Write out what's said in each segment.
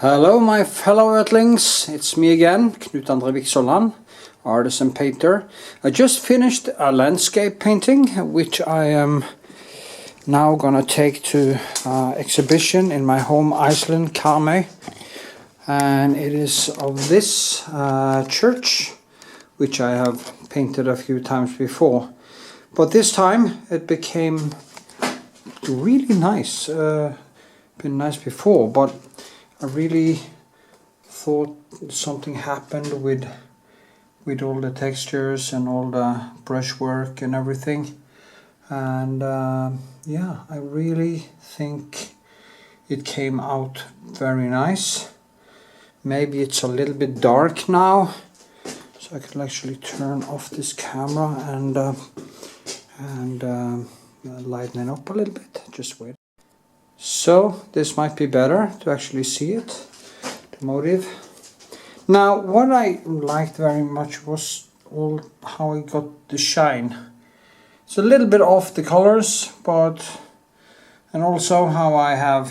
Hello my fellow earthlings, it's me again, Knut Andre Vikshåland, artist and painter. I just finished a landscape painting which I am now gonna take to exhibition in my home Iceland, Karmøy. And it is of this church which I have painted a few times before. But this time it became really nice. Been nice before, but I really thought something happened with all the textures and all the brushwork and everything, and yeah, I really think it came out very nice. Maybe it's a little bit dark now, so I can actually turn off this camera and lighten it up a little bit. Just wait. So this might be better to actually see it, the motive. Now what I liked very much was how I got the shine. It's a little bit off the colors, and also how I have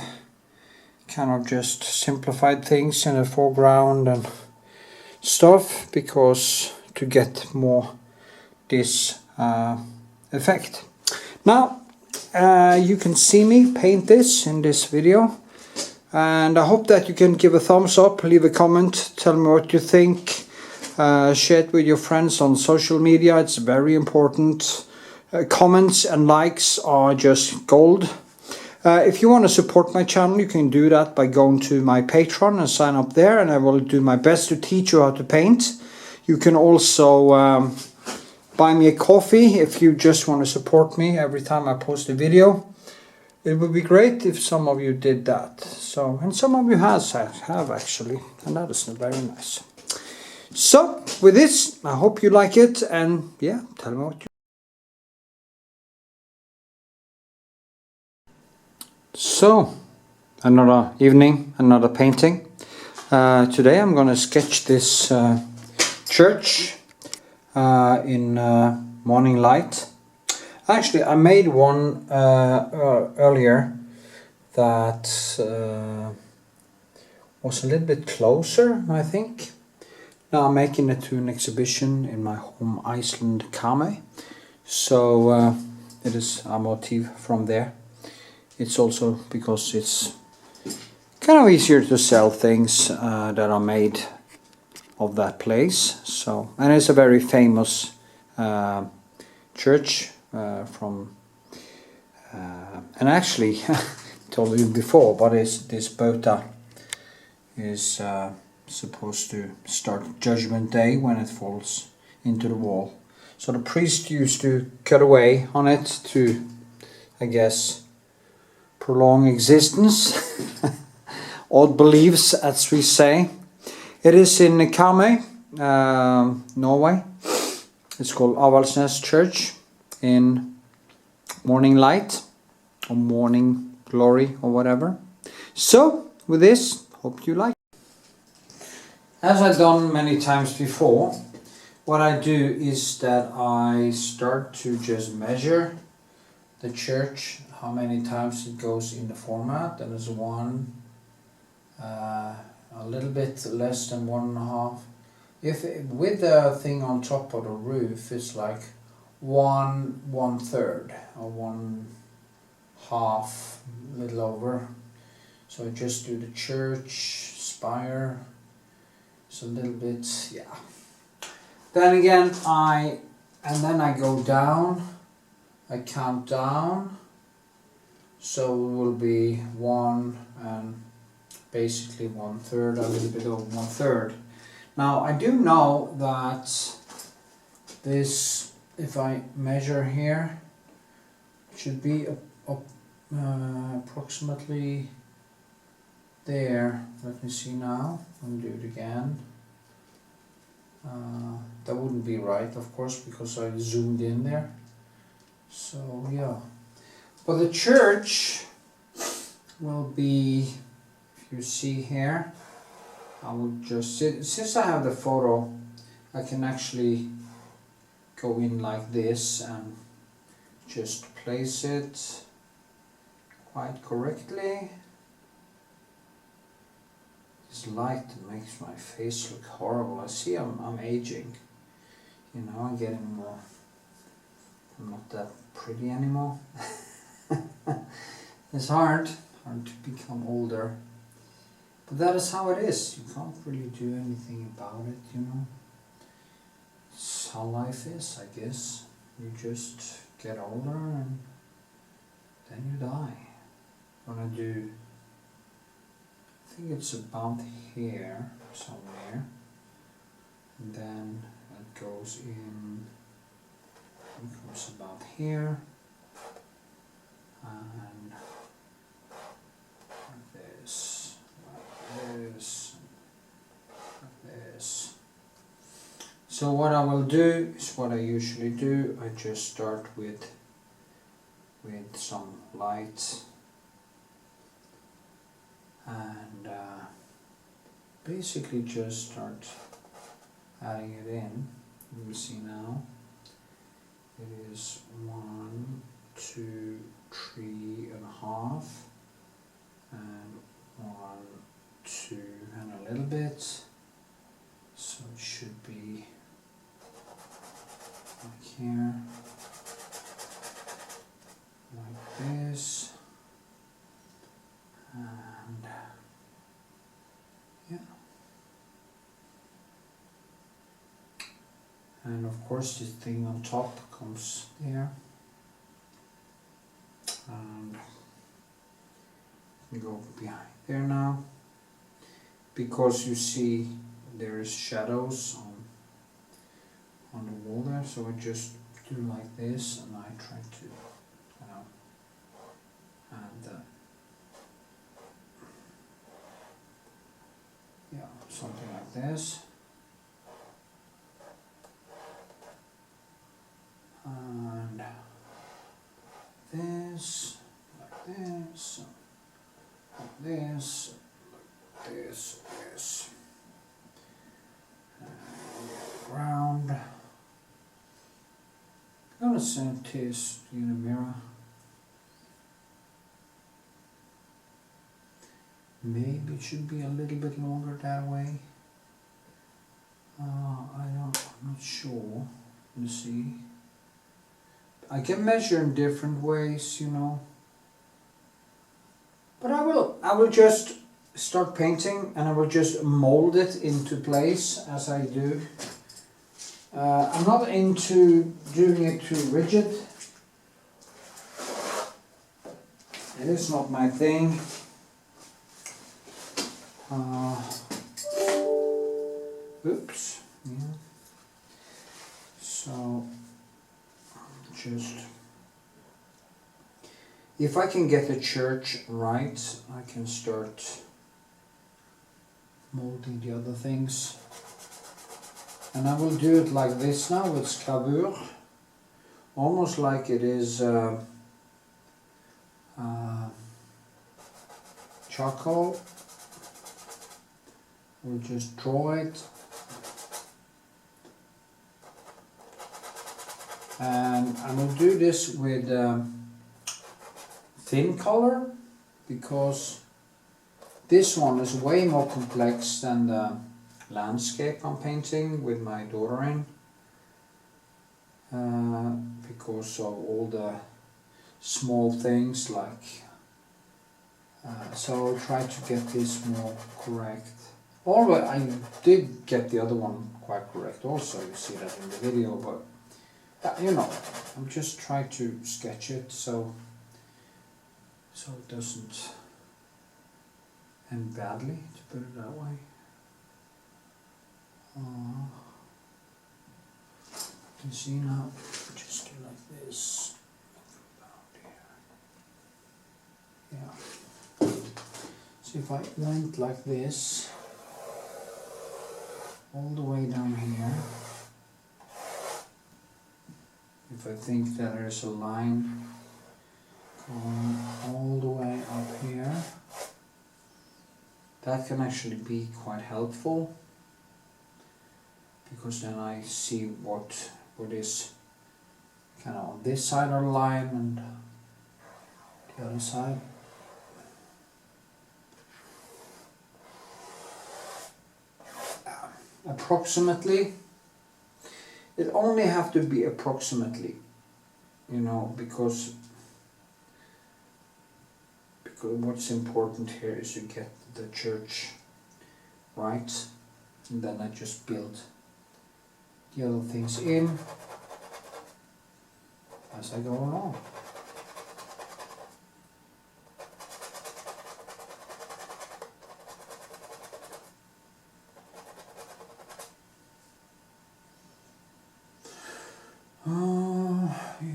kind of just simplified things in the foreground and stuff, because to get more this effect. Now you can see me paint this in this video, and I hope that you can give a thumbs up, leave a comment, tell me what you think, share it with your friends on social media. It's very important. Comments and likes are just gold. If you want to support my channel, you can do that by going to my PATRON and sign up there, and I will do my best to teach you how to paint. You can also buy me a coffee if you just want to support me every time I post a video. It would be great if some of you did that. So, and some of you have actually, and that is very nice. So with this, I hope you like it, and yeah, tell me what you. So another evening, another painting. Today I'm going to sketch this church in morning light. Actually, I made one earlier that was a little bit closer, I think. Now I'm making it to an exhibition in my home Iceland, Karmøy. So it is a motif from there. It's also because it's kind of easier to sell things that are made of that place. So, and it's a very famous church from and actually told you before, but this Bota is supposed to start Judgment Day when it falls into the wall. So the priest used to cut away on it to, I guess, prolong existence. Odd beliefs, as we say. It is in Karmøy, Norway. It's called Avaldsnes Church in morning light or morning glory or whatever. So with this, hope you like it. As I've done many times before, what I do is that I start to just measure the church, how many times it goes in the format. And there's one, a little bit less than 1.5. If with the thing on top of the roof, it's like 1/3 or 1/2, a little over. So I just do the church spire. It's a little bit, yeah. Then again, I go down. I count down. So it will be 1 and basically 1/3, a little bit over 1/3. Now I do know that this, if I measure here, should be approximately there. Let me see now. I'll do it again. That wouldn't be right, of course, because I zoomed in there. So yeah. But the church will be, if you see here, I will just, since I have the photo, I can actually go in like this and just place it quite correctly. this light that makes my face look horrible. I see I'm aging. You know, I'm getting more. I'm not that pretty anymore. It's hard to become older. But that is how it is. You can't really do anything about it, you know. It's how life is, I guess. You just get older and then you die. When I do, I think it's about here somewhere, and then it goes in, it comes about here, and like this, like this, like this. So what I will do is what I usually do. I just start with some light and basically just start adding it in. You will see now it is 1, 2, 3.5 and 1, 2 and a little bit, so it should be like here, like this, and yeah, and of course this thing on top comes there, and we go behind there now, because you see there is shadows on the wall there, so I just do like this, and I try to, you know, and yeah, something like this, and this, like this, like this, like this, this, and round. I'm gonna send this in the mirror. Maybe it should be a little bit longer that way. I'm not sure. You see, I can measure in different ways, you know. But I will just start painting, and I will just mold it into place as I do. I'm not into doing it too rigid. It is not my thing. Oops. Yeah. So just, if I can get the church right, I can start molding the other things. And I will do it like this now with scrabure, almost like it is charcoal. We'll just draw it, and I will do this with thin color, because this one is way more complex than the landscape I'm painting with my daughter in, because of all the small things like, so I'll try to get this more correct. Although I did get the other one quite correct also, you see that in the video, but you know, I'm just trying to sketch it so it doesn't end badly, to put it that way. You see now, just do like this, yeah. So if I went like this, all the way down here, if I think that there's a line going all the way up here, that can actually be quite helpful, because then I see what is kind of on this side of the line and the other side. approximately. It only have to be approximately, you know, because what's important here is you get the church right, and then I just build the other things in as I go along. Yeah.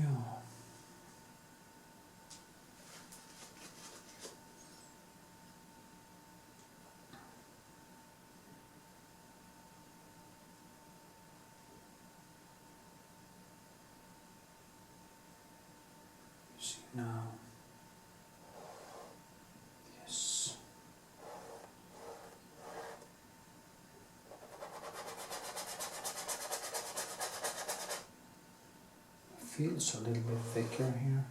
See now. Yes. Feels a little bit thicker here.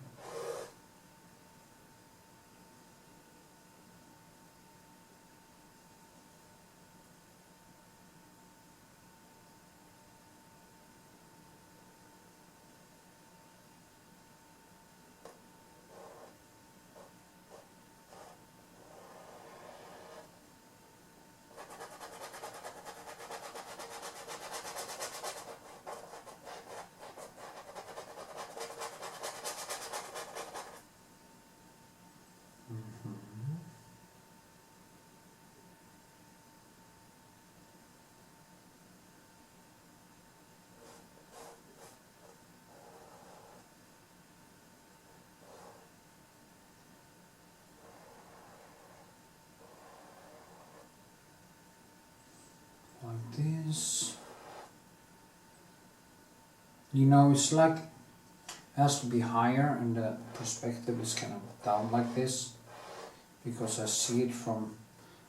Like this. You know, it's like it has to be higher and the perspective is kind of down like this because I see it from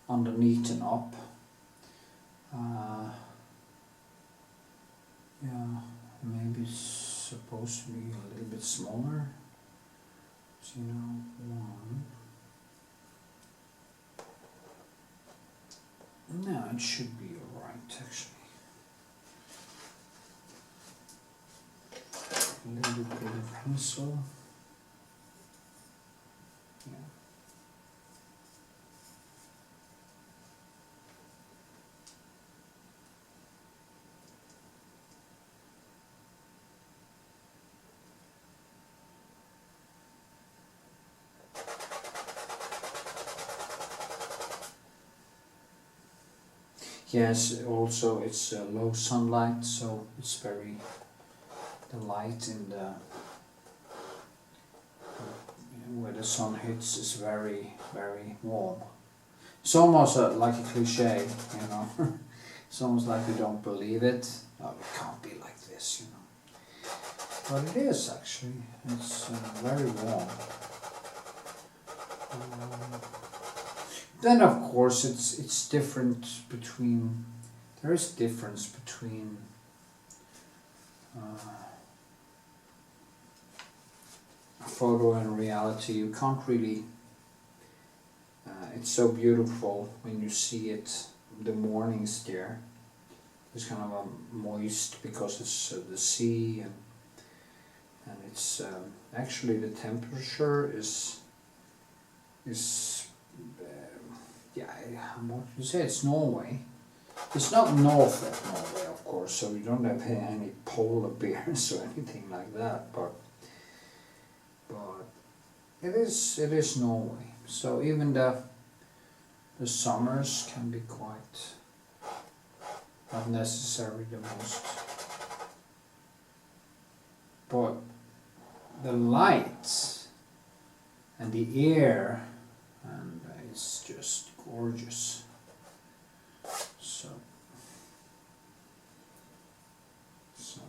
underneath and up. Yeah, maybe it's supposed to be a little bit smaller. So, you know, one. No, it should be alright actually. A little bit of pencil. Yeah. Yes, also it's low sunlight, so it's very, the light in the, where the sun hits is very, very warm. It's almost like a cliche, you know. It's almost like you don't believe it. Oh, it can't be like this, you know. But it is actually. It's very warm. Then of course it's different between, there is difference between photo and reality. You can't really, it's so beautiful when you see it, the mornings there. It's kind of moist because it's the sea, and it's actually the temperature is yeah, what you say, it's Norway. It's not north of Norway, of course, so you don't have any polar bears or anything like that, but it is Norway. So even the summers can be quite not necessarily the most, but the lights and the air, and it's just gorgeous. So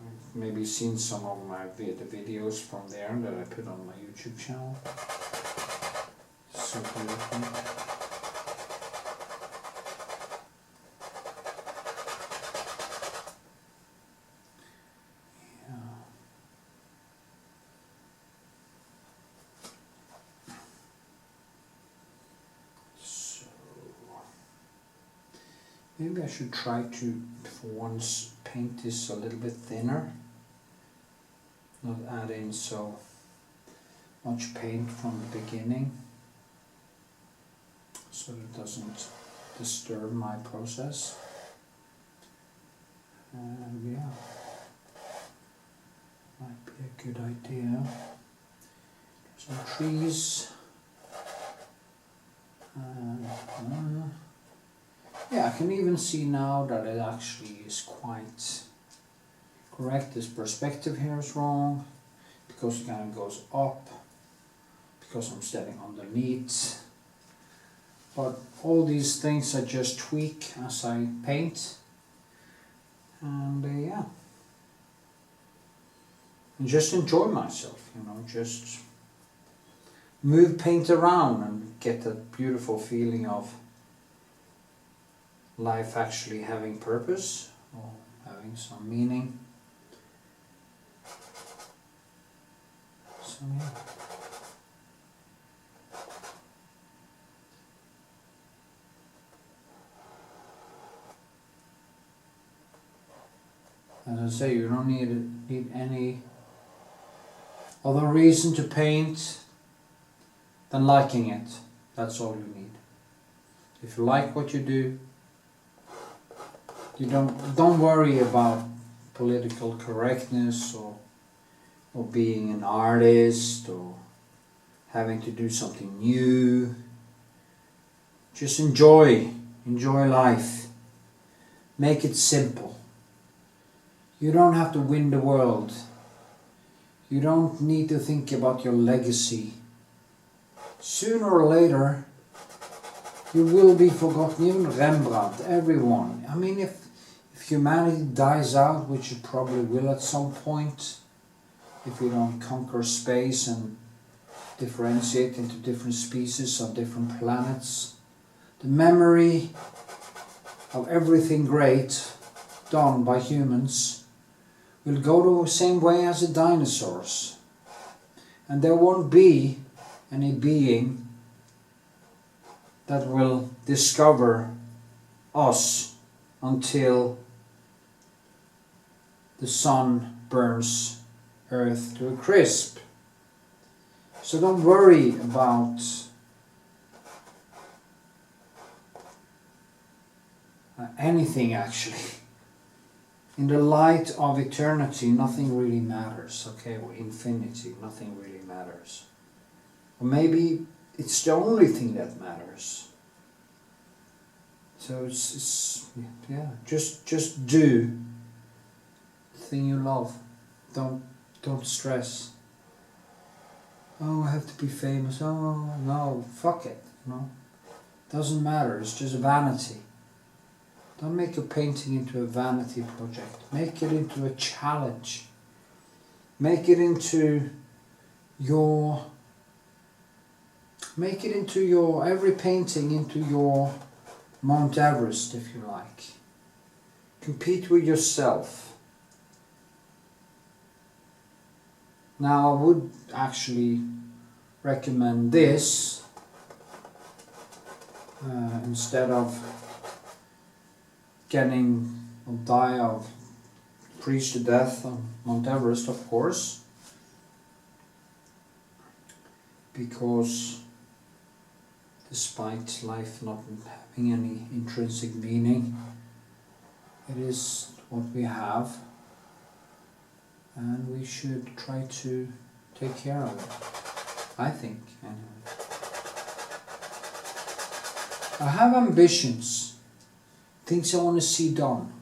you've maybe seen some of my the videos from there that I put on my YouTube channel. So beautiful. Maybe I should try to, for once, paint this a little bit thinner. Not add in so much paint from the beginning, so it doesn't disturb my process. And yeah, might be a good idea. Some trees. Yeah, I can even see now that it actually is quite correct. This perspective here is wrong because it kind of goes up because I'm standing underneath. But all these things I just tweak as I paint. And yeah, and just enjoy myself, you know, just move paint around and get that beautiful feeling of life actually having purpose or having some meaning. So yeah. As I say, you don't need any other reason to paint than liking it. That's all you need. If you like what you do, you don't worry about political correctness or being an artist or having to do something new. Just enjoy life. Make it simple. You don't have to win the world. You don't need to think about your legacy. Sooner or later, you will be forgotten. Even Rembrandt, everyone. I mean, if humanity dies out, which it probably will at some point, if we don't conquer space and differentiate into different species on different planets, the memory of everything great done by humans will go the same way as the dinosaurs. And there won't be any being that will discover us until the sun burns Earth to a crisp. So don't worry about anything actually. In the light of eternity, nothing really matters, okay? Or infinity, nothing really matters. Or maybe it's the only thing that matters. So it's yeah, just do the thing you love. Don't stress. Oh, I have to be famous. Oh no, fuck it. No, doesn't matter. It's just vanity. Don't make your painting into a vanity project. Make it into a challenge. Make it into your every painting into your Mount Everest, if you like. Compete with yourself. Now I would actually recommend this instead of die of freeze to death on Mount Everest, of course, because despite life not having any intrinsic meaning, it is what we have, and we should try to take care of it, I think, anyway. I have ambitions. Things I want to see done.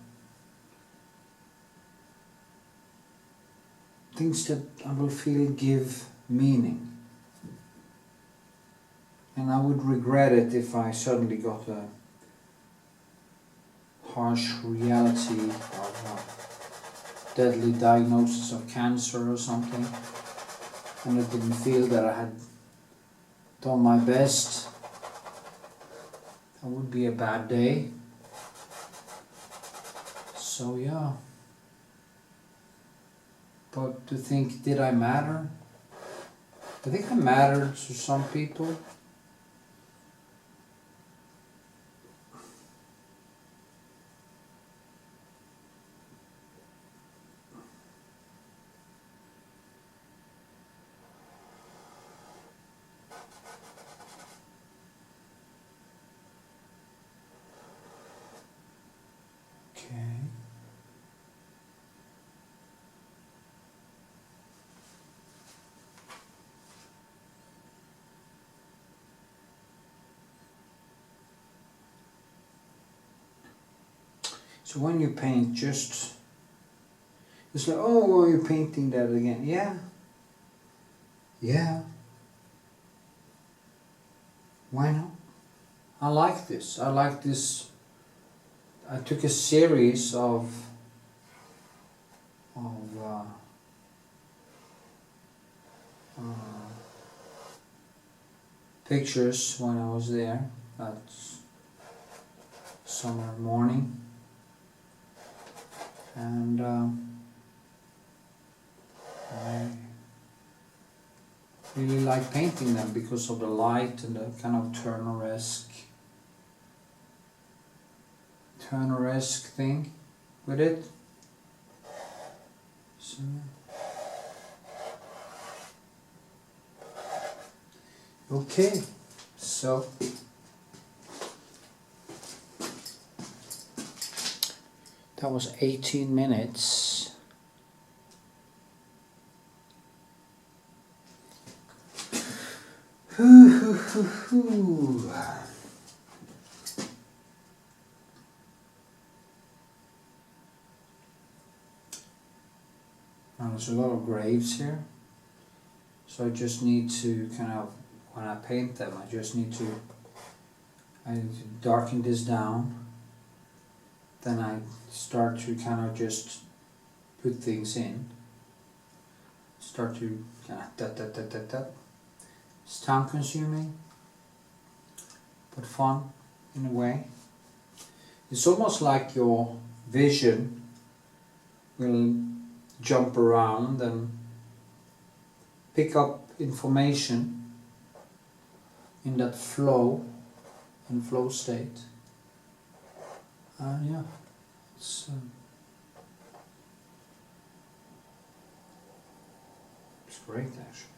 Things that I will feel give meaning. And I would regret it if I suddenly got a harsh reality of a deadly diagnosis of cancer or something, and I didn't feel that I had done my best. That would be a bad day. So yeah, but to think, did I matter? I think I mattered to some people. Okay. So when you paint, just it's like, oh, you're painting that again. Yeah. Yeah. Why not? I like this. I like this. I took a series of pictures when I was there. That's summer morning, and I really like painting them because of the light and the kind of Turner-esque thing with it. So, okay, so that was 18 minutes. Now there's a lot of graves here, so I just need to kind of, when I paint them, I need to darken this down. Then I start to kind of just put things in. Start to kind of that. It's time consuming, but fun in a way. It's almost like your vision will jump around and pick up information in that flow state. Yeah, it's great actually.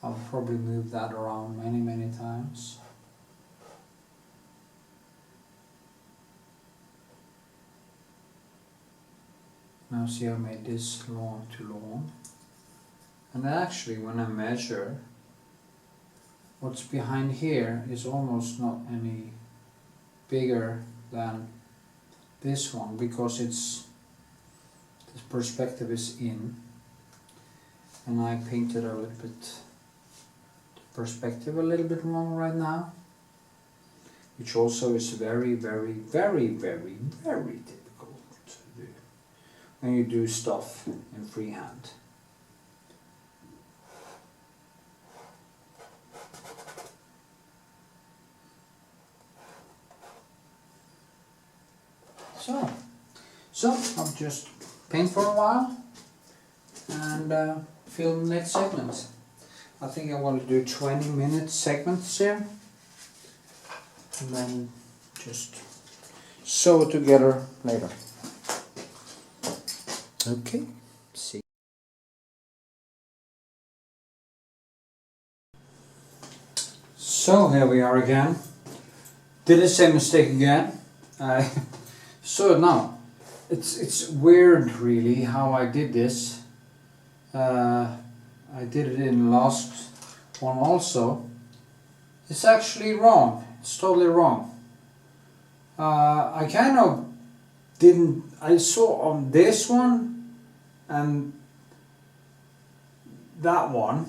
I'll probably move that around many times. Now see, I made this long too long. And actually when I measure, what's behind here is almost not any bigger than this one, because this perspective is in, and I painted a little bit the perspective a little bit wrong right now, which also is very difficult to do when you do stuff in freehand. So I'll just paint for a while and film the next segment. I think I want to do 20-minute segments here, and then just sew it together later. Okay, see. So here we are again. Did the same mistake again. So now, it's weird really how I did this. I did it in the last one also. It's actually wrong. It's totally wrong. I kind of didn't. I saw on this one and that one,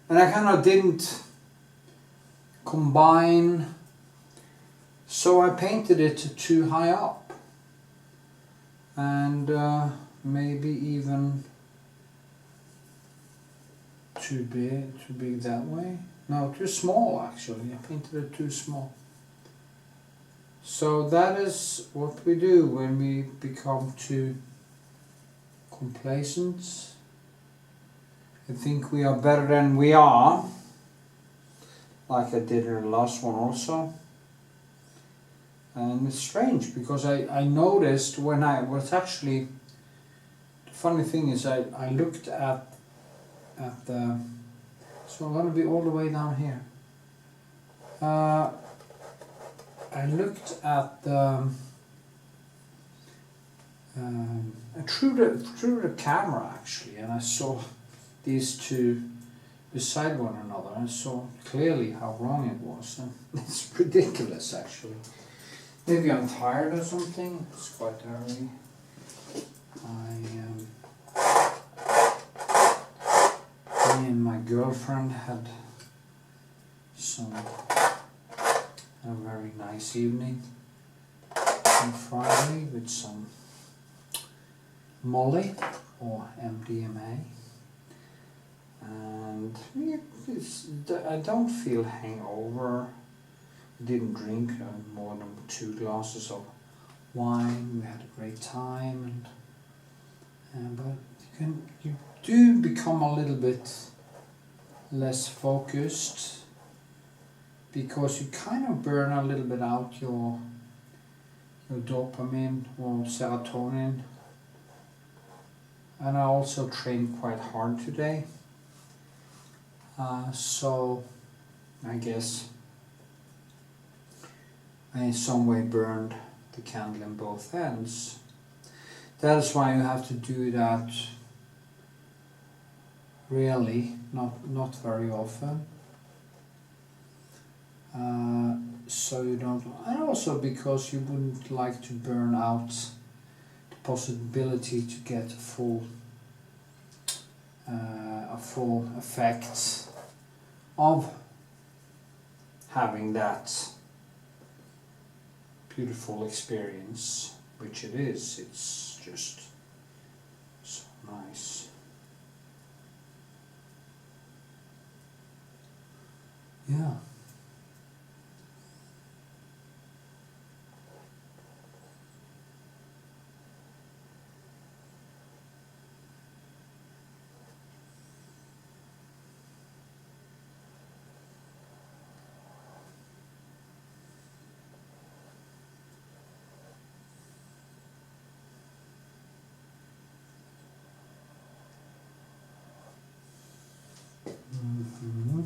and I kind of didn't combine. So I painted it too high up, and maybe even too big that way. No, too small actually. I painted it too small. So that is what we do when we become too complacent. I think we are better than we are, like I did in the last one also. And it's strange because I noticed when I was actually, the funny thing is I looked at the So I'm going to be all the way down here. I looked at the through the camera actually, and I saw these two beside one another, and saw clearly how wrong it was. And it's ridiculous actually. Maybe I'm tired or something. It's quite early. Me and my girlfriend had a very nice evening on Friday with some Molly or MDMA, and I don't feel hangover. I didn't drink more than 2 glasses of wine. We had a great time, but you do become a little bit less focused, because you kind of burn a little bit out your dopamine or serotonin. And I also trained quite hard today, so I guess I in some way burned the candle in both ends. That is why you have to do that really, not very often. So you don't, and also because you wouldn't like to burn out the possibility to get a full effect of having that beautiful experience, which it is. It's just so nice. Yeah. Mm-hmm.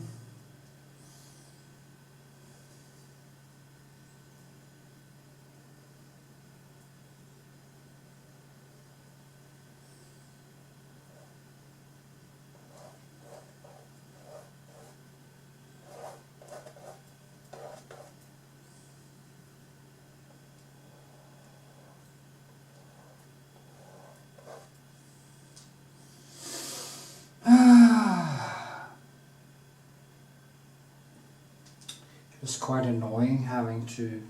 It's quite annoying having to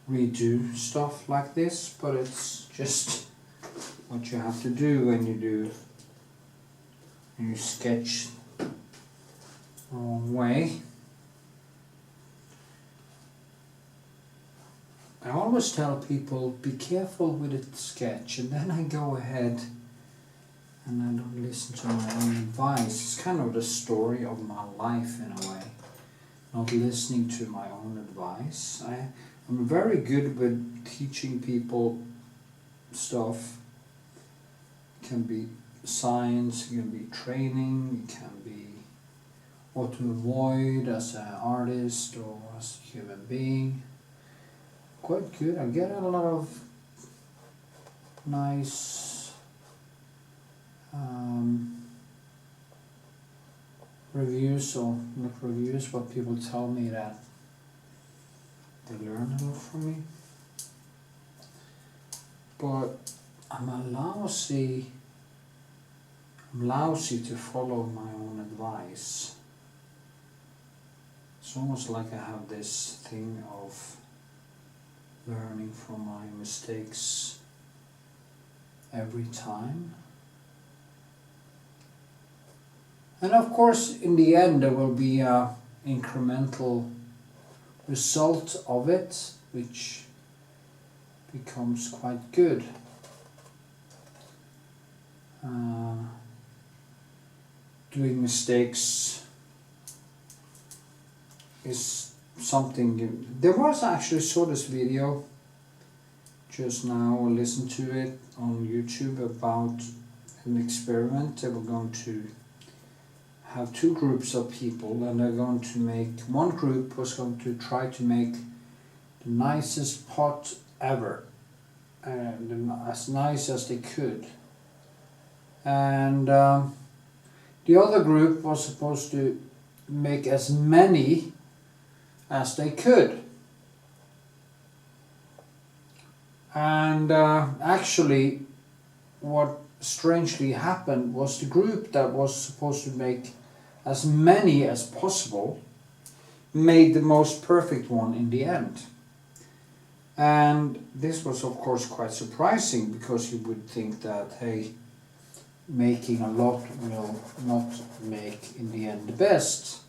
redo stuff like this, but it's just what you have to do when you sketch the wrong way. I always tell people, be careful with a sketch, and then I go ahead and I don't listen to my own advice. It's kind of the story of my life in a way. Not listening to my own advice. I'm very good with teaching people stuff. It can be science, it can be training, it can be what to avoid as an artist or as a human being. Quite good. I get a lot of nice reviews, or not reviews, but people tell me that they learn a lot from me. But I'm lousy to follow my own advice. It's almost like I have this thing of learning from my mistakes every time. And of course, in the end, there will be an incremental result of it, which becomes quite good. Doing mistakes is something. There was actually saw this video just now, or listened to it on YouTube about an experiment. They were going to have two groups of people, and they're going to make, one group was going to try to make the nicest pot ever, and as nice as they could. And the other group was supposed to make as many as they could. And actually what strangely happened was the group that was supposed to make as many as possible made the most perfect one in the end. And this was of course quite surprising, because you would think that, hey, making a lot will not make in the end the best,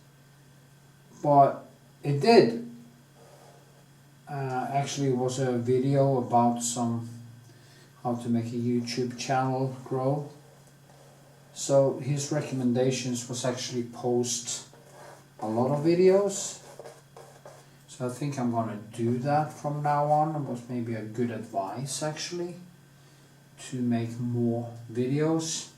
but it did. Actually it was a video about how to make a YouTube channel grow. So his recommendations was actually post a lot of videos. So I think I'm gonna do that from now on. It was maybe a good advice actually, to make more videos.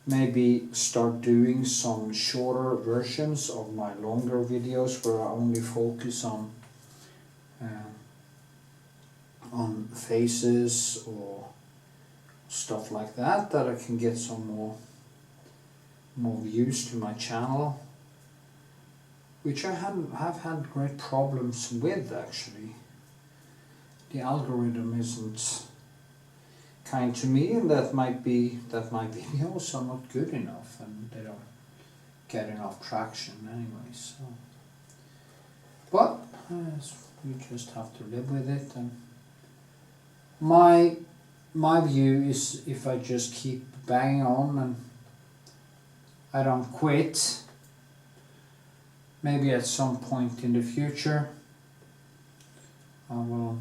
Maybe start doing some shorter versions of my longer videos where I only focus on faces or stuff like that, that I can get some more views to my channel, which I have had great problems with actually. The algorithm isn't kind to me, and that might be that my videos are not good enough and they don't get enough traction anyway. So, but we just have to live with it. And my view is, if I just keep banging on and I don't quit, maybe at some point in the future I will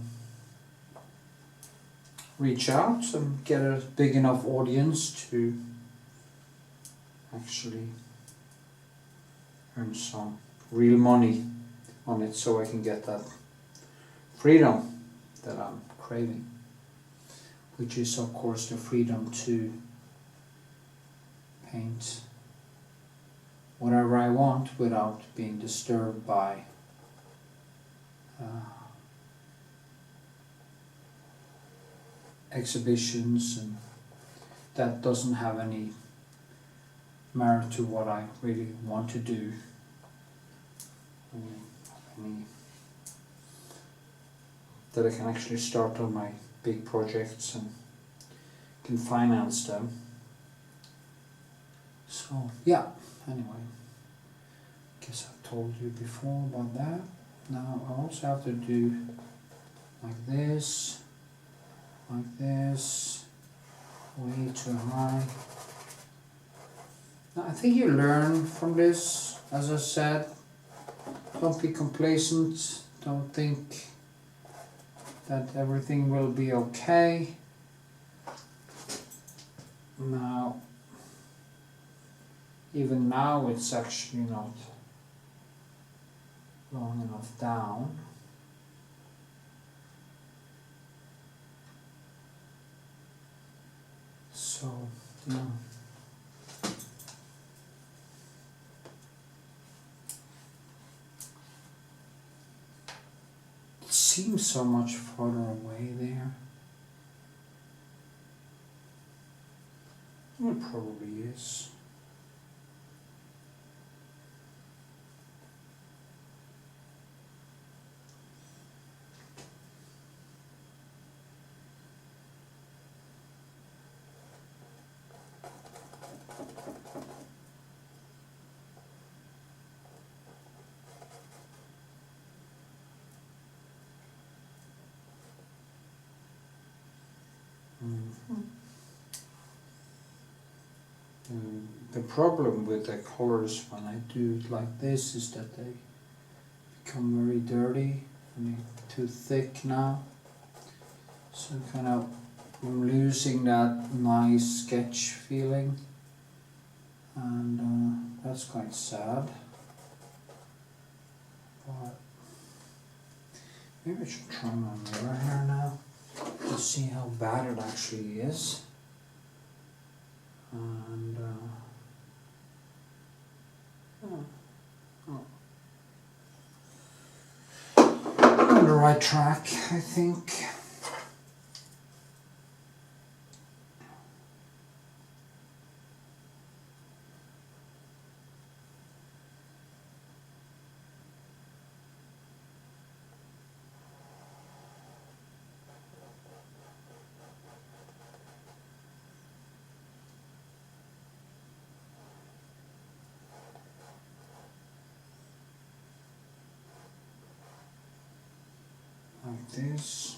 reach out and get a big enough audience to actually earn some real money on it, so I can get that freedom that I'm craving, which is of course the freedom to paint whatever I want without being disturbed by exhibitions, and that doesn't have any merit to what I really want to do. That I can actually start on my big projects and can finance them. So yeah, anyway, guess I've told you before about that. Now I also have to do like this, way too high. Now, I think you learn from this, as I said. Don't be complacent, don't think that everything will be okay. Now, even now it's actually not long enough down. So, yeah. It seems so much farther away there. It probably is. The problem with the colors when I do it like this is that they become very dirty and they're too thick now. So kind of I'm losing that nice sketch feeling, and that's quite sad. But maybe I should try my mirror here now to see how bad it actually is. And right track, I think. Like this.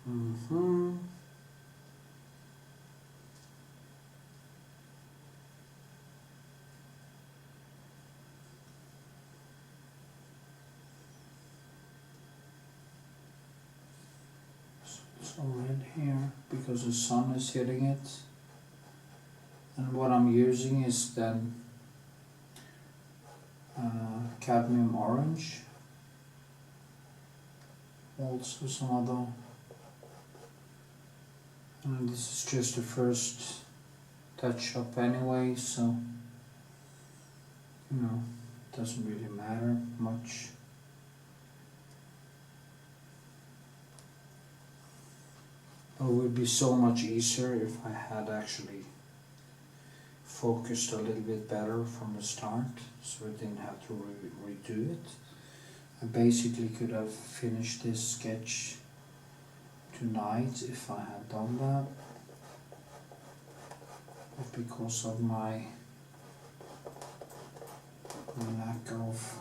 Mm-hmm. It's all red here because the sun is hitting it. And what I'm using is then cadmium orange. Also some other, and this is just the first touch up anyway, so you know, it doesn't really matter much. But it would be so much easier if I had actually focused a little bit better from the start, so I didn't have to redo it. I basically could have finished this sketch tonight if I had done that, but because of my lack of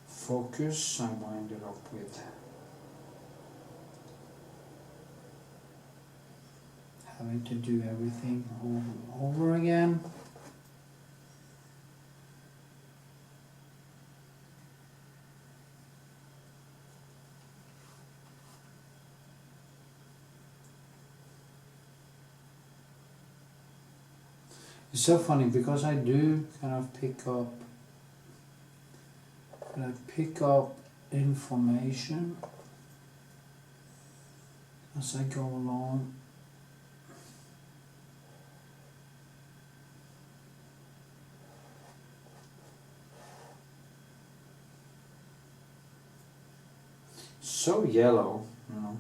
focus, I winded up with having to do everything over again. It's so funny because I do kind of pick up information as I go along. So yellow, you know.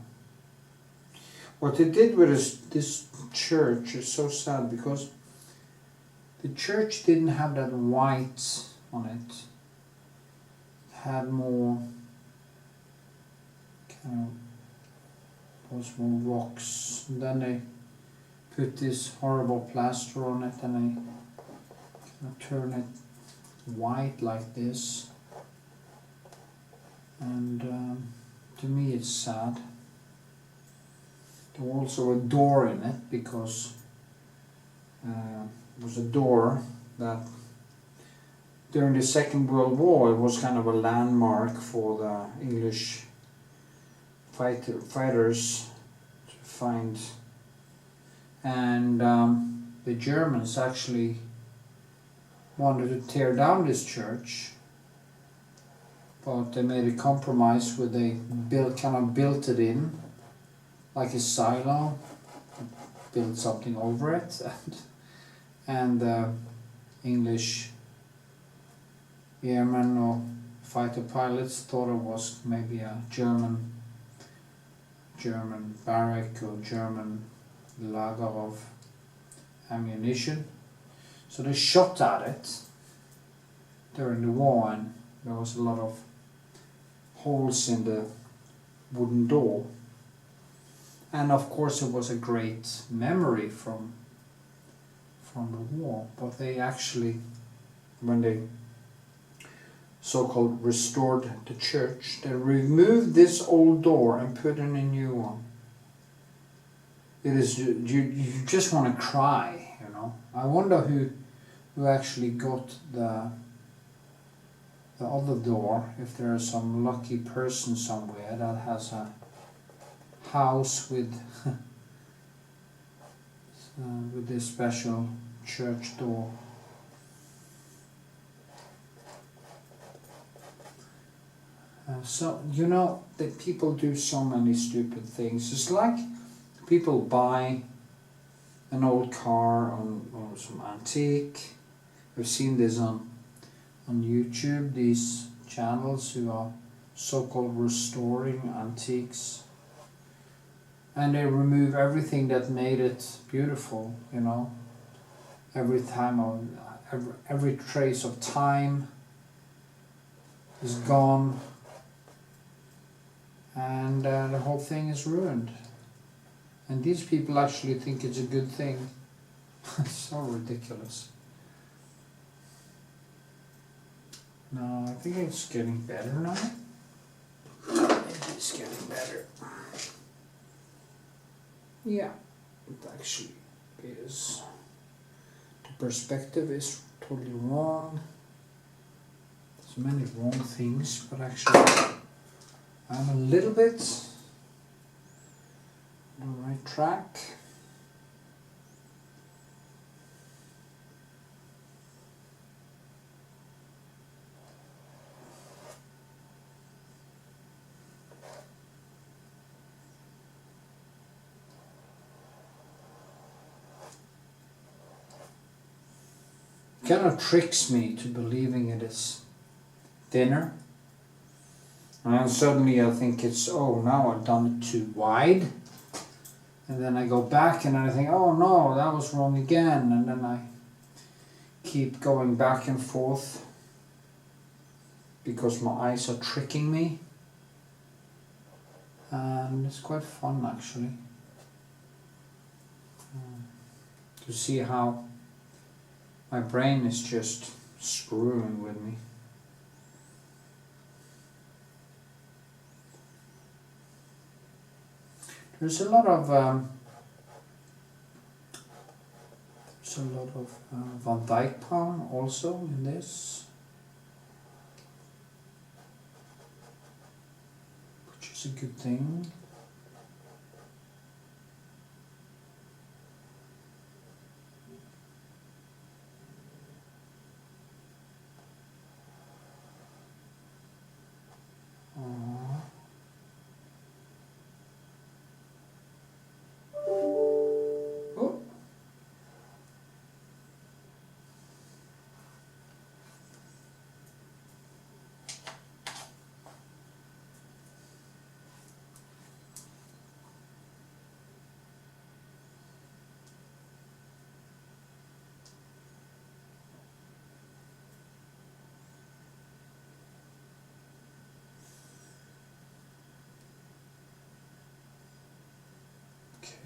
What they did with this church is so sad because the church didn't have that white on it. It had more kind of those more rocks. And then they put this horrible plaster on it and they kind of turn it white like this. And to me it's sad. There was also a door in it because it was a door that during the Second World War it was kind of a landmark for the English fighters to find, and the Germans actually wanted to tear down this church, but they made a compromise where they built it in like a silo, built something over it, and the English airmen or fighter pilots thought it was maybe a German barrack or German lager of ammunition. So they shot at it during the war, and there was a lot of holes in the wooden door. And of course it was a great memory from the war, but they actually, when they so-called restored the church, they removed this old door and put in a new one. It is, you just want to cry, you know. I wonder who actually got the other door, if there is some lucky person somewhere that has a house with with this special church door. So, you know, that people do so many stupid things. It's like people buy an old car or some antique. I've seen this on YouTube, these channels who are so-called restoring antiques. And they remove everything that made it beautiful, you know. Every trace of time is gone. And the whole thing is ruined. And these people actually think it's a good thing. It's so ridiculous. No, I think it's getting better now. It's getting better. Yeah, it actually is. The perspective is totally wrong. There's many wrong things, but actually I'm a little bit on the right track. Kind of tricks me to believing it is thinner. And then suddenly I think it's, oh, now I've done it too wide. And then I go back and I think, oh no, that was wrong again. And then I keep going back and forth because my eyes are tricking me. And it's quite fun actually to see how my brain is just screwing with me. There's a lot of Van Dyke palm also in this, which is a good thing.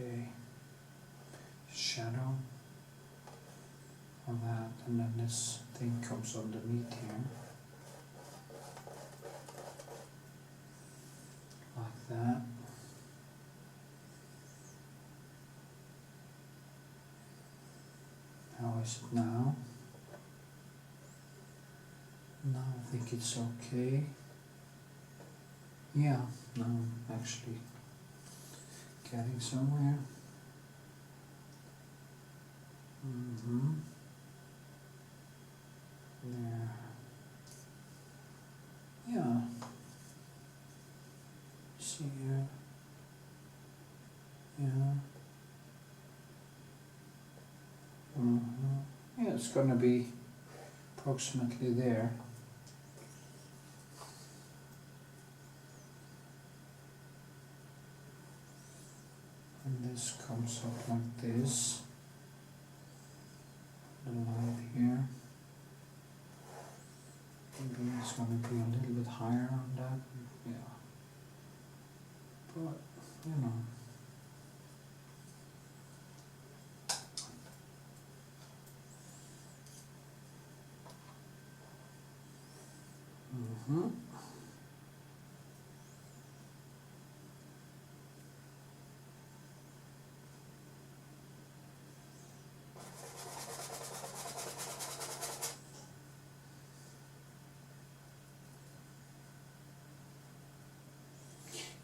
Okay, shadow on that, and then this thing comes underneath here, like that. How is it now? Now I think it's okay. Yeah, now I'm actually getting somewhere. There. Yeah. See here. Yeah. Yeah, it's gonna be approximately there. And this comes up like this. The light here. Maybe it's going to be a little bit higher on that. Yeah. But, you know.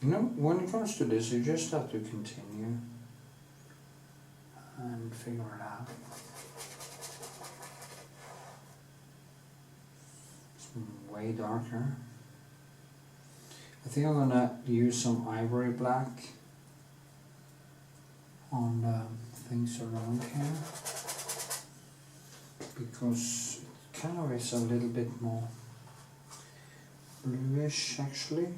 You know, when it comes to this, you just have to continue. and figure it out. It's way darker. I think I'm gonna use some ivory black on the things around here, because it kind of is a little bit more bluish actually.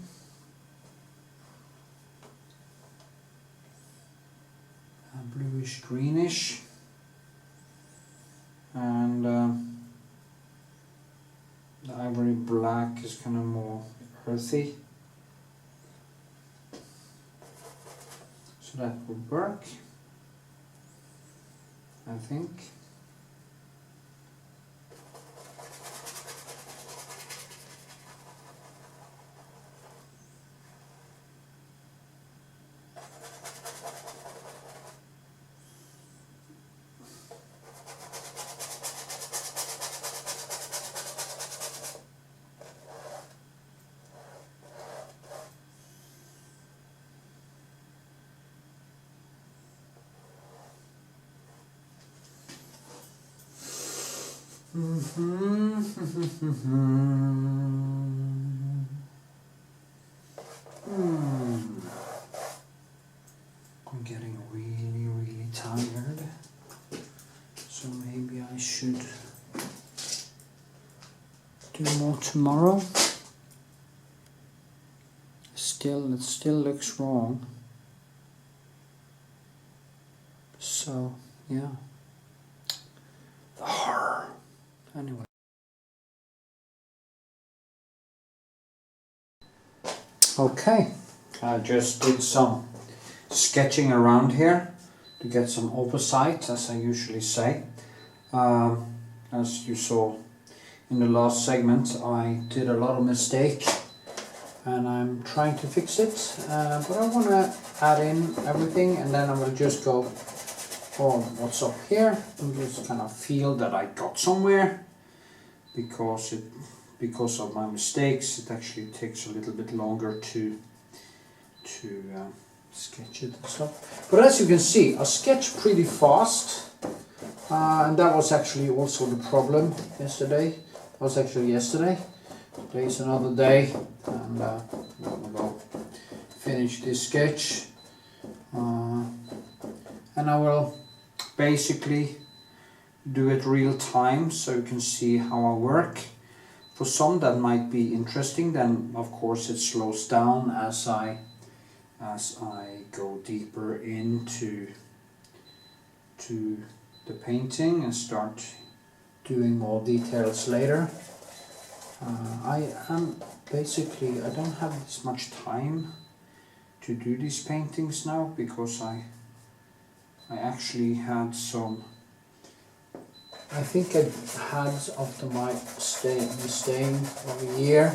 Bluish greenish, and the ivory black is kind of more earthy, so that would work, I think. I'm getting really tired, so maybe I should do more tomorrow. It still looks wrong, so yeah. The horror. Anyway. Okay, I just did some sketching around here to get some oversight, as I usually say. As you saw in the last segment, I did a lot of mistake and I'm trying to fix it, but I want to add in everything, and then I will just go on what's up here and just kind of feel that I got somewhere, because of my mistakes it actually takes a little bit longer to sketch it and stuff. But as you can see, I sketch pretty fast, and that was actually also the problem yesterday. That was actually yesterday. Today's another day, and I'm gonna go finish this sketch, and I will basically do it real time so you can see how I work. For some that might be interesting, then of course it slows down as I go deeper into the painting and start doing more details later. I don't have this much time to do these paintings now, because I actually had some, I think I had, after my staying for a year,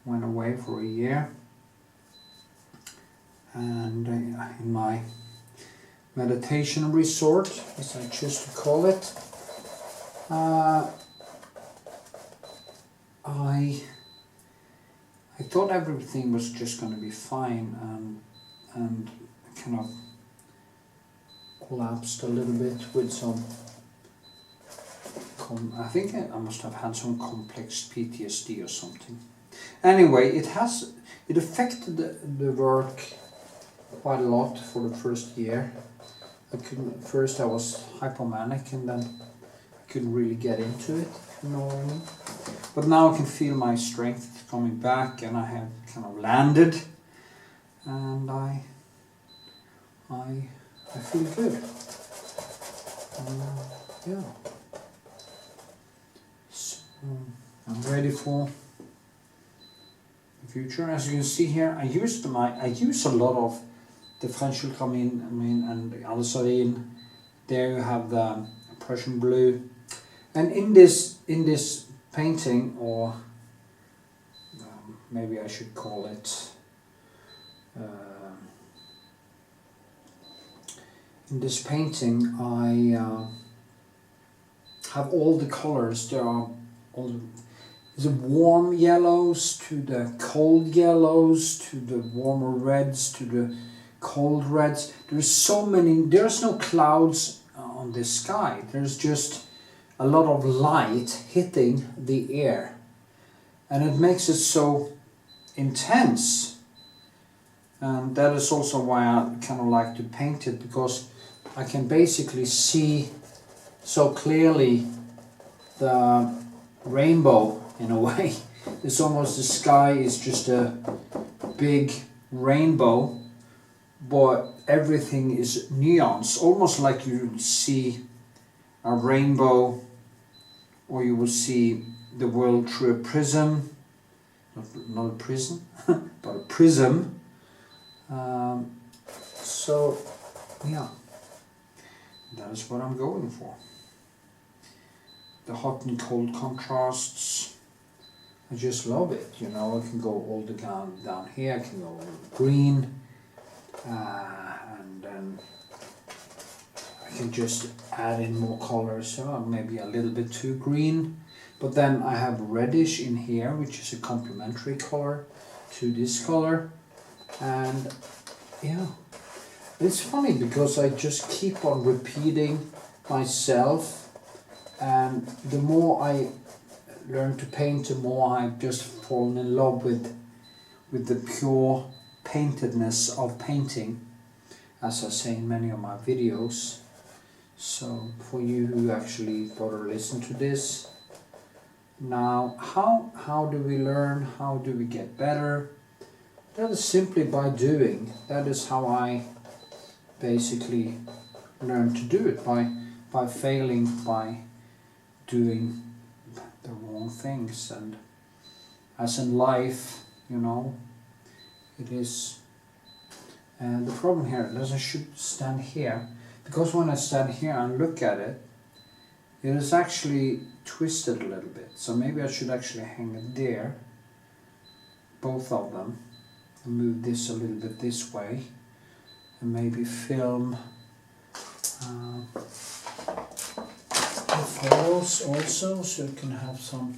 went away for a year, and in my meditation resort, as I choose to call it, I thought everything was just going to be fine, and kind of collapsed a little bit with some, I think I must have had some complex PTSD or something. Anyway, it affected the work quite a lot for the first year. First I was hypomanic, and then I couldn't really get into it, you know what I mean? But now I can feel my strength coming back, and I have kind of landed, and I feel good. Yeah. So I'm ready for the future. As you can see here, I use a lot of the French Ultramarine and the Alizarine. There you have the Prussian blue, and in this painting, or maybe I should call it, in this painting I have all the colors. There are all the warm yellows to the cold yellows to the warmer reds to the cold reds. There's so many, there's no clouds on the sky. There's just a lot of light hitting the air. And it makes it so intense. And that is also why I kind of like to paint it, because I can basically see so clearly the rainbow in a way. It's almost, the sky is just a big rainbow, but everything is neons, almost like you see a rainbow, or you will see the world through a prism, not a prism, but a prism. So yeah, that is what I'm going for. The hot and cold contrasts, I just love it. You know, I can go all the down here, I can go green, and then I can just add in more colors, so maybe a little bit too green. But then I have reddish in here, which is a complementary color to this color. And yeah, it's funny because I just keep on repeating myself, and the more I learn to paint, the more I've just fallen in love with the pure paintedness of painting, as I say in many of my videos. So for you who actually bother to listen to this, now how do we learn, how do we get better? That is simply by doing. That is how I basically learn to do it, by failing, by doing the wrong things. And as in life, you know, it is, and the problem here is I should stand here, because when I stand here and look at it, it is actually twisted a little bit. So maybe I should actually hang it there, both of them, and move this a little bit this way, and maybe film the photos also, so you can have some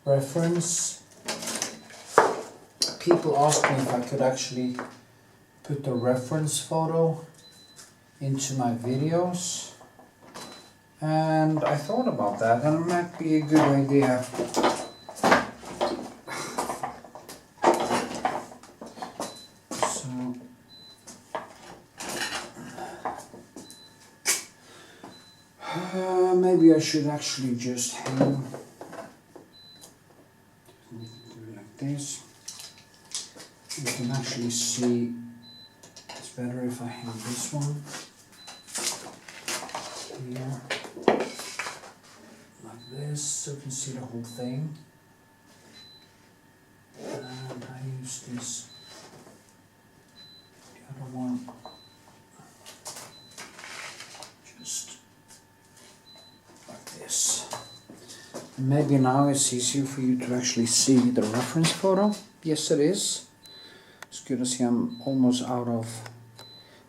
reference. People ask me if I could actually put a reference photo into my videos, and I thought about that, and it might be a good idea. So maybe I should actually just hang, do it like this. You can actually see, it's better if I hang this one here, like this, so you can see the whole thing. And I use this, the other one, just like this. And maybe now it's easier for you to actually see the reference photo. Yes, it is. It's good to see I'm almost out of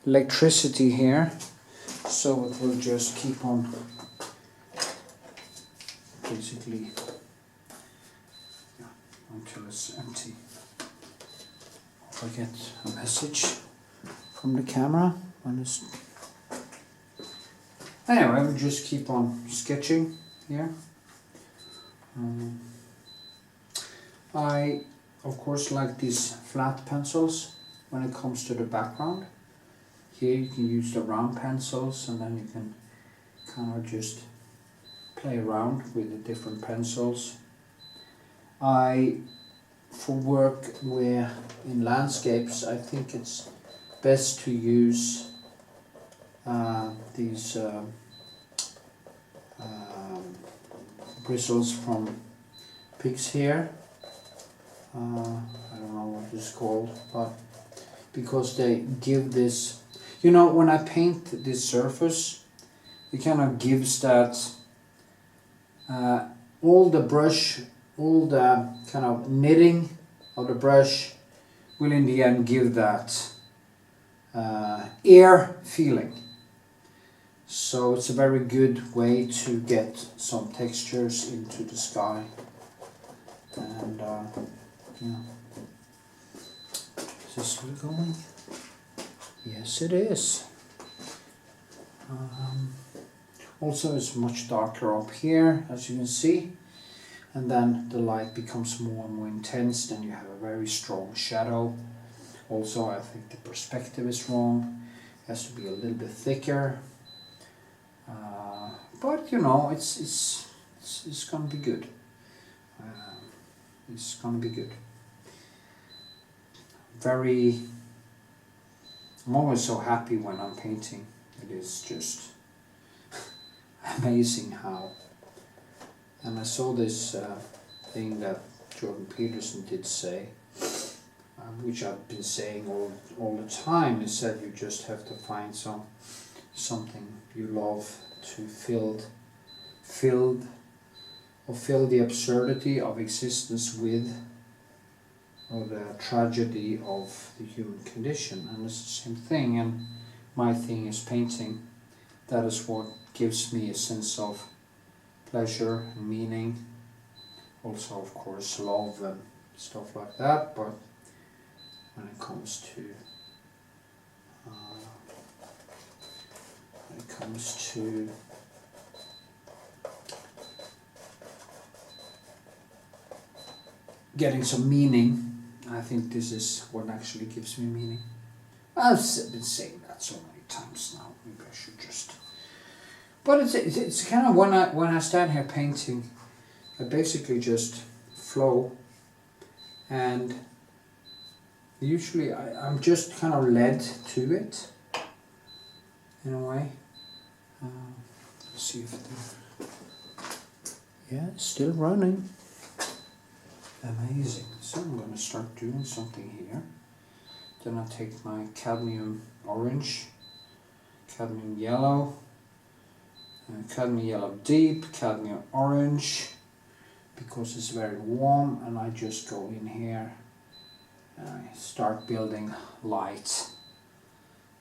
electricity here, so it will just keep on basically, yeah, until it's empty. If I get a message from the camera when it's, anyway, we'll just keep on sketching here. I of course like these flat pencils when it comes to the background. Here you can use the round pencils, and then you can kind of just play around with the different pencils. For work where in landscapes, I think it's best to use these bristles from pig's hair. I don't know what it's called, but because they give this, you know, when I paint this surface, it kind of gives that all the brush, all the kind of knitting of the brush will in the end give that air feeling. So it's a very good way to get some textures into the sky. And yeah, is this still going? Yes, it is. Also, it's much darker up here, as you can see. And then the light becomes more and more intense, then you have a very strong shadow. Also, I think the perspective is wrong. It has to be a little bit thicker. But you know, it's gonna be good. It's gonna be good. I'm always so happy when I'm painting. It is just amazing how. And I saw this thing that Jordan Peterson did say, which I've been saying all the time. He said you just have to find something you love to fill the absurdity of existence with, or the tragedy of the human condition. And it's the same thing, and my thing is painting. That is what gives me a sense of pleasure and meaning. Also, of course, love and stuff like that, but when it comes to getting some meaning, I think this is what actually gives me meaning. I've been saying that so many times now. Maybe I should just. But it's kind of when I stand here painting, I basically just flow, and usually I'm just kind of led to it in a way. Let's see if it's still running. Amazing. So I'm going to start doing something here. Then I take my cadmium orange, cadmium yellow, cadmium yellow deep, cadmium orange, because it's very warm, and I just go in here and I start building light.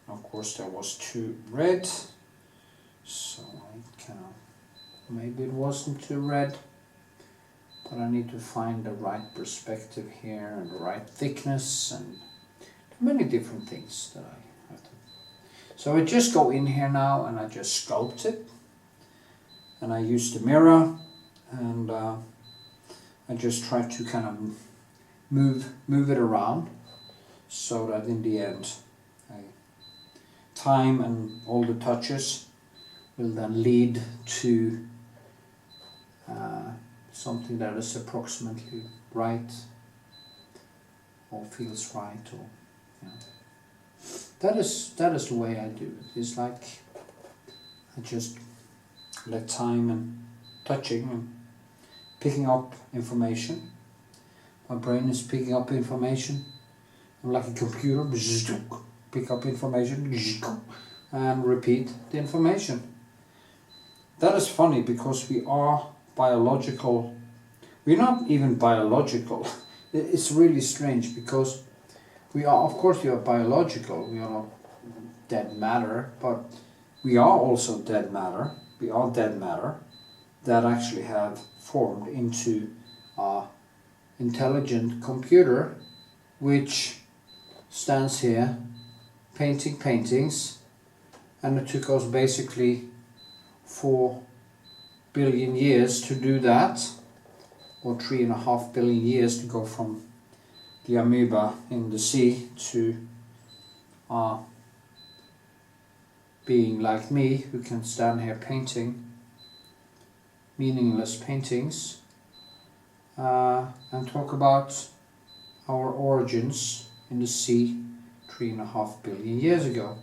Of course there was too red, so I kind of, maybe it wasn't too red, but I need to find the right perspective here and the right thickness and many different things that I have to. So I just go in here now and I just sculpt it, and I use the mirror, and I just try to kind of move it around, so that in the end time and all the touches will then lead to something that is approximately right, or feels right, or that is the way I do it. It's like I just let time and touching and picking up information. My brain is picking up information. I'm like a computer, pick up information and repeat the information. That is funny, because we are biological. We're not even biological. It's really strange, because we are, of course, we are biological. We are not dead matter, but we are also dead matter. We are dead matter that actually have formed into an intelligent computer, which stands here painting paintings, and it took us basically 4 billion years to do that, or 3.5 billion years to go from the amoeba in the sea to being like me, who can stand here painting meaningless paintings and talk about our origins in the sea 3.5 billion years ago.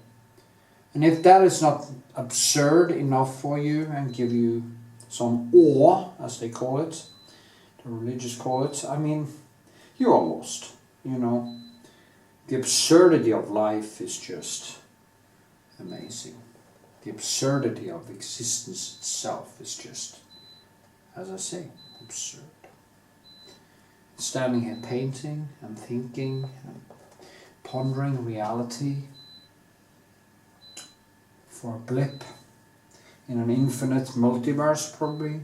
And if that is not absurd enough for you and give you some awe, as they call it, the religious call it, I mean, you are lost, you know. The absurdity of life is just amazing. The absurdity of existence itself is just, as I say, absurd. Standing here painting and thinking and pondering reality for a blip in an infinite multiverse, probably,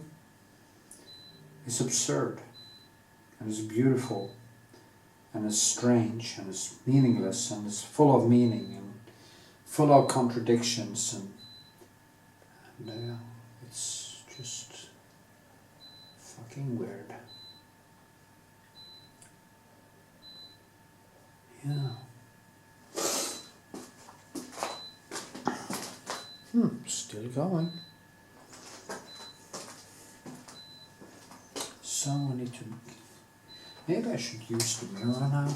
is absurd, and it's beautiful, and it's strange, and it's meaningless, and it's full of meaning, and full of contradictions, and it's just fucking weird. Yeah. Still going. So I need to, maybe I should use the mirror now,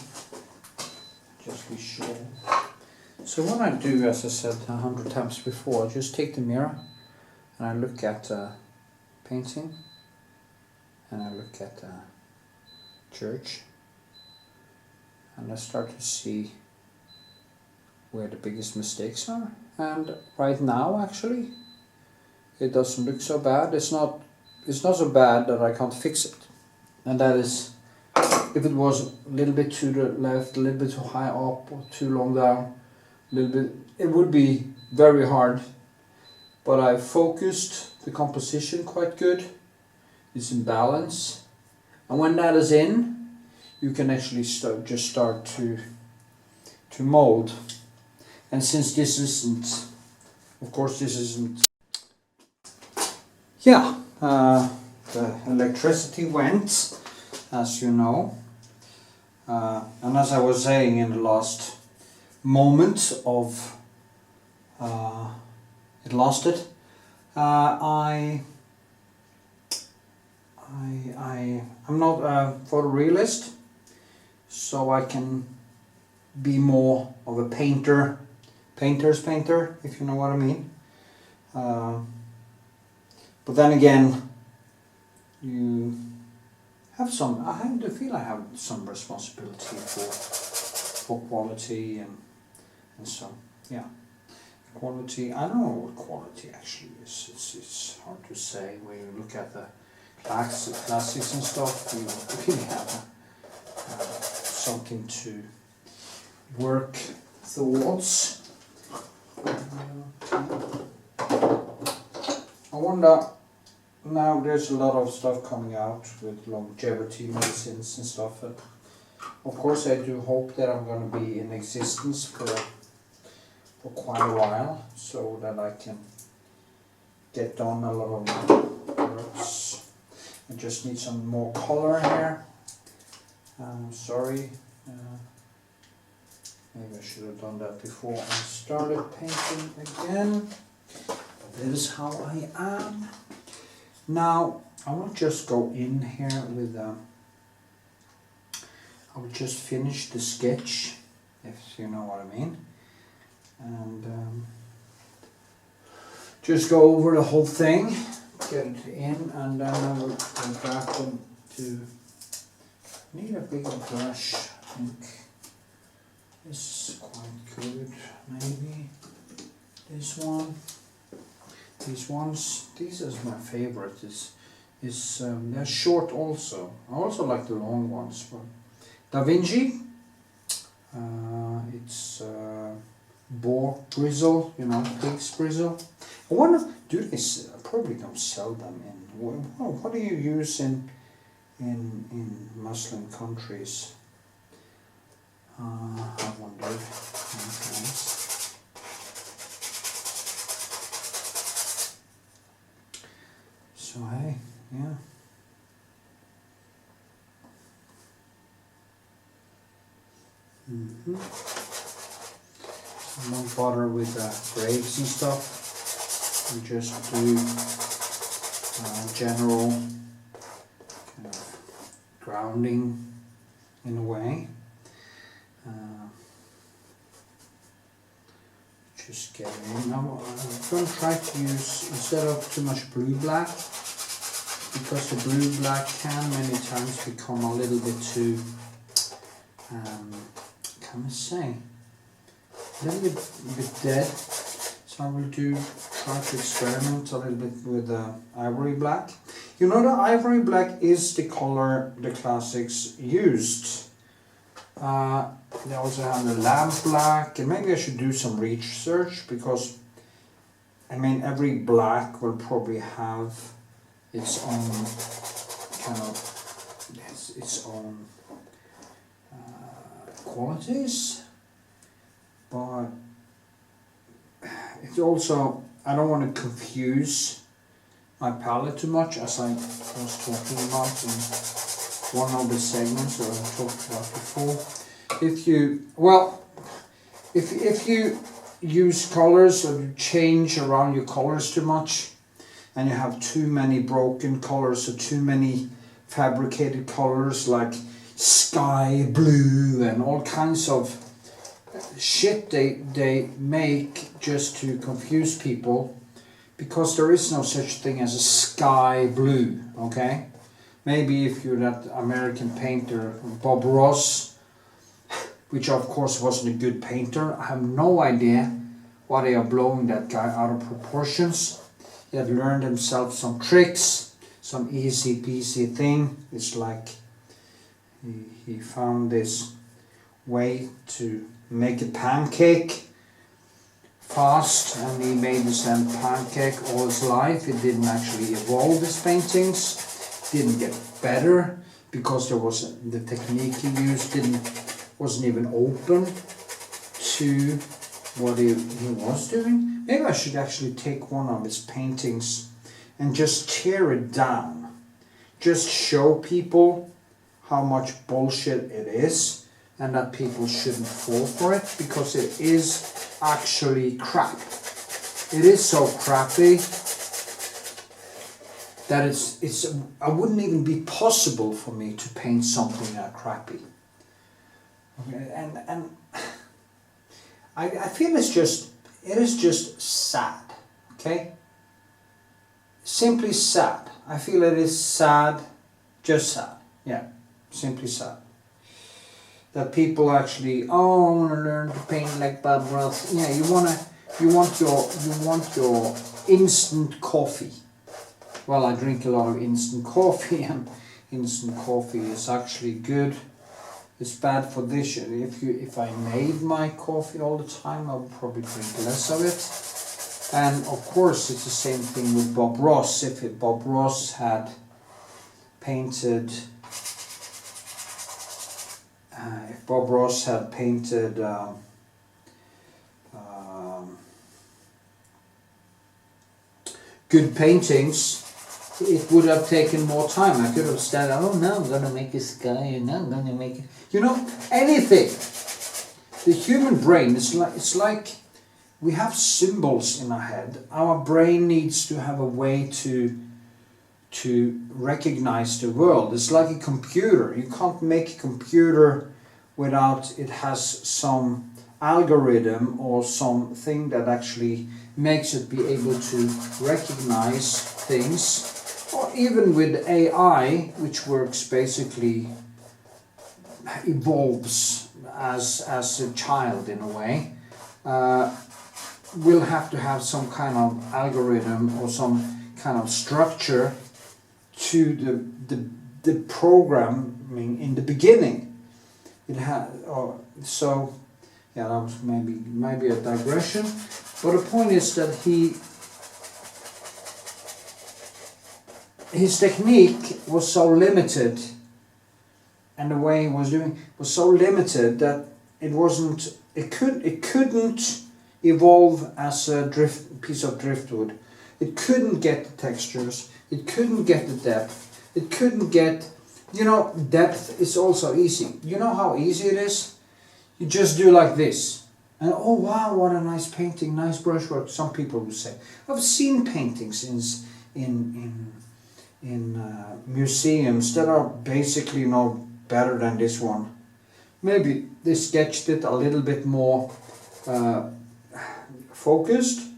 just be sure. So what I do, as I said 100 times before, I just take the mirror and I look at painting, and I look at church, and I start to see where the biggest mistakes are. And right now, actually, it doesn't look so bad. It's not so bad that I can't fix it. And that is, if it was a little bit to the left, a little bit too high up, or too long down, a little bit, it would be very hard. But I focused the composition quite good. It's in balance. And when that is in, you can actually start to mold. And since this isn't, of course this isn't, yeah, the electricity went, as you know, and as I was saying in the last moment of it lasted, I'm not a photorealist, so I can be more of a painter's painter, if you know what I mean. But then again, you have some, I do feel I have some responsibility for quality and so, yeah. Quality, I don't know what quality actually is. It's hard to say. When you look at the classics and stuff, you really have something to work towards. I wonder, now there's a lot of stuff coming out with longevity medicines and stuff. And of course I do hope that I'm going to be in existence for quite a while, so that I can get done a lot of works. I just need some more color here. Sorry, maybe I should have done that before I started painting again. But that is how I am. Now I will just go in here with I will just finish the sketch, if you know what I mean. And just go over the whole thing, get it in, and then I will go back to, need a bigger brush, I think. This is quite good, maybe. This one, these ones, these is my favorite, they're short also. I also like the long ones, but Da Vinci, it's boar bristle, you know, pig's bristle. I wonder, do they probably don't sell them in, what do you use in Muslim countries? I wondered. Okay. So hey, yeah. I don't bother with graves and stuff. We just do general kind of grounding in a way. Just get in. I'm going to try to use, instead of too much blue-black, because the blue-black can many times become a little bit too, can I say, a little bit dead. So I will try to experiment a little bit with ivory black. You know, the ivory black is the color the classics used. They also have the lamp black, and maybe I should do some research, because I mean every black will probably have its own kind of its own qualities, but it's also, I don't want to confuse my palette too much, as I was talking about in one of the segments that I talked about before. If you, well, if you use colors or you change around your colors too much, and you have too many broken colors or too many fabricated colors like sky blue and all kinds of shit they make just to confuse people, because there is no such thing as a sky blue, okay? Maybe if you're that American painter Bob Ross, which of course wasn't a good painter. I have no idea why they are blowing that guy out of proportions. He had learned himself some tricks, some easy peasy thing. It's like he found this way to make a pancake fast, and he made the same pancake all his life. It didn't actually evolve his paintings, didn't get better, because there was the technique he used wasn't even open to what he was doing. Maybe I should actually take one of his paintings and just tear it down. Just show people how much bullshit it is, and that people shouldn't fall for it, because it is actually crap. It is so crappy that it wouldn't even be possible for me to paint something that crappy. Okay, and I feel it is just sad, okay? Simply sad. I feel it is sad, just sad, yeah, simply sad. That people actually, oh, I want to learn to paint like Bob Ross. Yeah, you want your instant coffee. Well, I drink a lot of instant coffee, and instant coffee is actually good. It's bad for this. If I made my coffee all the time, I would probably drink less of it. And of course, it's the same thing with Bob Ross. If Bob Ross had painted, good paintings, it would have taken more time. I could have said, oh no, I'm going to make a sky, and I'm going to make it, anything. The human brain, it's like we have symbols in our head. Our brain needs to have a way to recognize the world. It's like a computer. You can't make a computer without it has some algorithm or something that actually makes it be able to recognize things. Or even with AI, which works basically, evolves as a child in a way, will have to have some kind of algorithm or some kind of structure to the programming in the beginning. It had so yeah, that was maybe a digression, but the point is that his technique was so limited, and the way he was doing was so limited that it couldn't evolve as a piece of driftwood. It couldn't get the textures, it couldn't get the depth, it couldn't get, depth is also easy. You know how easy it is? You just do like this, and oh wow, what a nice painting, nice brushwork, some people would say. I've seen paintings in museums that are basically no better than this one. Maybe they sketched it a little bit more focused,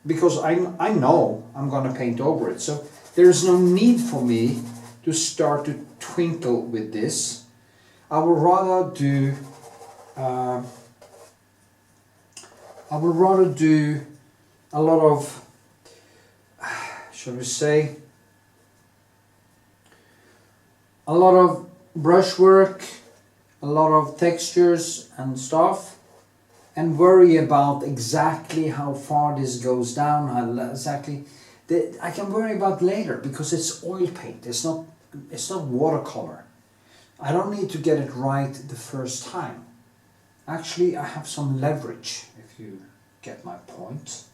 because I know I'm gonna paint over it, so there's no need for me to start to twinkle with this. I would rather do a lot of, shall we say, a lot of brushwork, a lot of textures and stuff, and worry about exactly how far this goes down, I can worry about later, because it's oil paint, it's not watercolor. I don't need to get it right the first time. Actually, I have some leverage, if you get my point.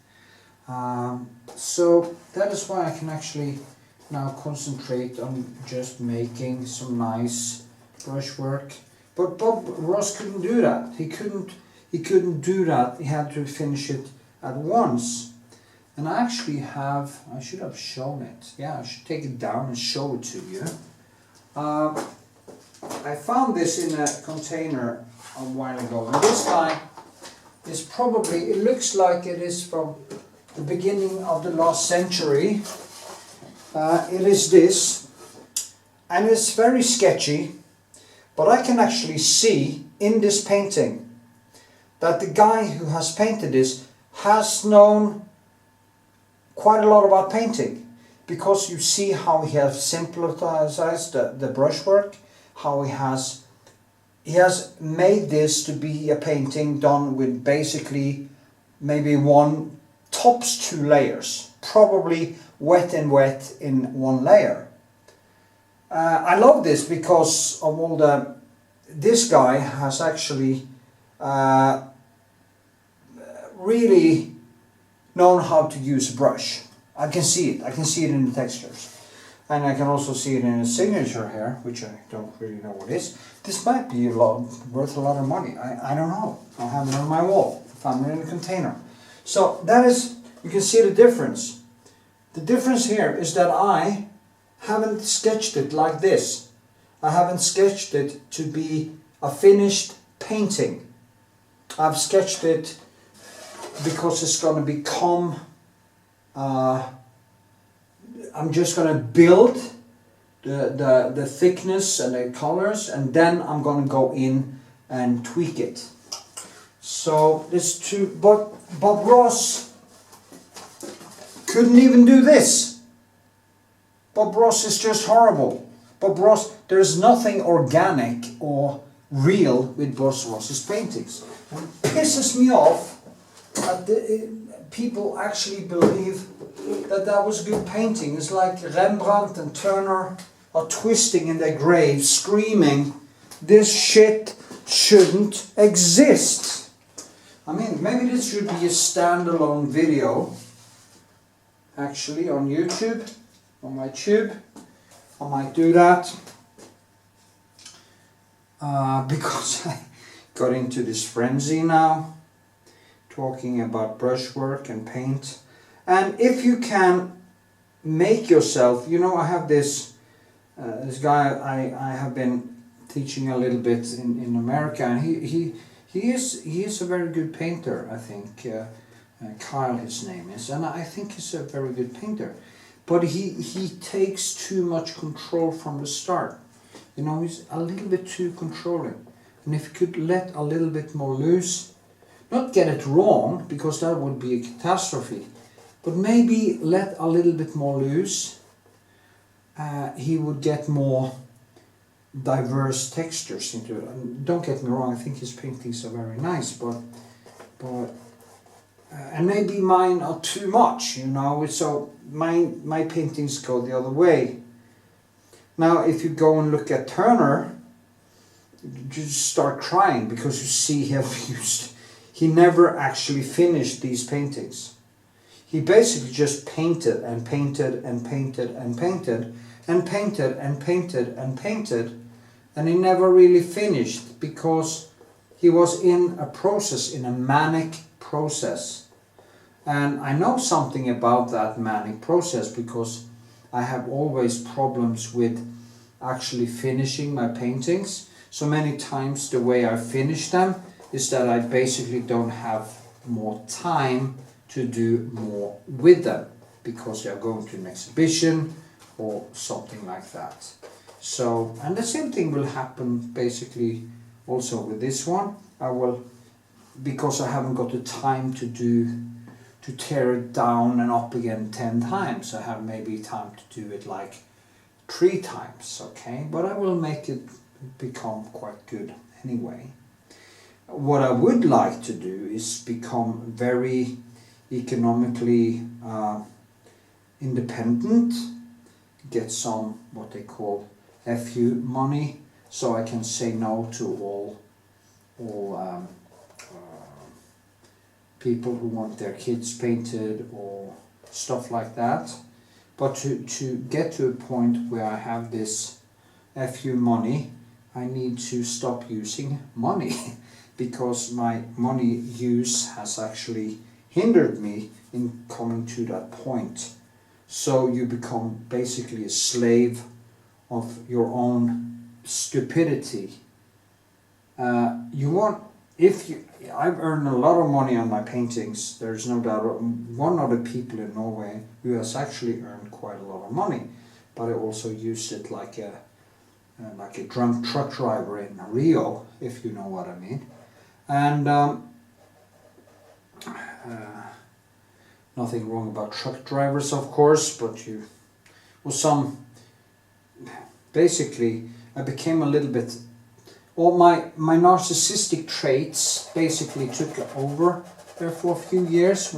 So that is why I can actually now concentrate on just making some nice brushwork. But Bob Ross couldn't do that. He couldn't do that. He had to finish it at once. And I actually have, I should have shown it. Yeah, I should take it down and show it to you. I found this in a container a while ago. And this guy is probably, it looks like it is from the beginning of the last century. It is this. And it's very sketchy. But I can actually see in this painting that the guy who has painted this has known quite a lot about painting, because you see how he has simplified the brushwork, how he has made this to be a painting done with basically maybe one, tops 2 layers, probably wet and wet in 1 layer. I love this because of all this guy has actually really known how to use a brush. I can see it in the textures. And I can also see it in his signature here, which I don't really know what it is. This might be worth a lot of money. I don't know. I have it on my wall. I found it in a container. So that is, you can see the difference. The difference here is that I haven't sketched it like this. I haven't sketched it to be a finished painting. I've sketched it because it's going to become, I'm just going to build the thickness and the colors, and then I'm going to go in and tweak it. So this too, but Bob Ross couldn't even do this. Bob Ross is just horrible. Bob Ross, there's nothing organic or real with Bob Ross's paintings. And it pisses me off that people actually believe that was good painting. It's like Rembrandt and Turner are twisting in their graves, screaming, this shit shouldn't exist. I mean, maybe this should be a standalone video, actually, on YouTube. On my tube, I might do that because I got into this frenzy now, talking about brushwork and paint. And if you can make yourself, you know, I have this guy I have been teaching a little bit in America, and he is a very good painter, I think. Kyle, his name is, and I think he's a very good painter. But he takes too much control from the start. You know, he's a little bit too controlling. And if you could let a little bit more loose, not get it wrong, because that would be a catastrophe, but maybe let a little bit more loose, he would get more diverse textures into it. And don't get me wrong, I think his paintings are very nice, but and maybe mine are too much, you know, so my paintings go the other way. Now if you go and look at Turner, you just start crying, because you see he never actually finished these paintings. He basically just painted and painted and painted and painted and painted and painted and painted, and he never really finished, because he was in a process, in a manic process. And I know something about that manic process, because I have always problems with actually finishing my paintings. So many times the way I finish them is that I basically don't have more time to do more with them, because they are going to an exhibition or something like that. So, and the same thing will happen basically also with this one. I will, because I haven't got the time to tear it down and up again 10 times. I have maybe time to do it like 3 times, okay? But I will make it become quite good anyway. What I would like to do is become very economically independent, get some what they call FU money, so I can say no to all people who want their kids painted or stuff like that. But to get to a point where I have this FU money, I need to stop using money because my money use has actually hindered me in coming to that point. So you become basically a slave of your own stupidity. I've earned a lot of money on my paintings, there's no doubt. One of the people in Norway who has actually earned quite a lot of money, but I also used it like a drunk truck driver in Rio, if you know what I mean. And nothing wrong about truck drivers, of course, but basically I became a little bit, all my narcissistic traits basically took over there for a few years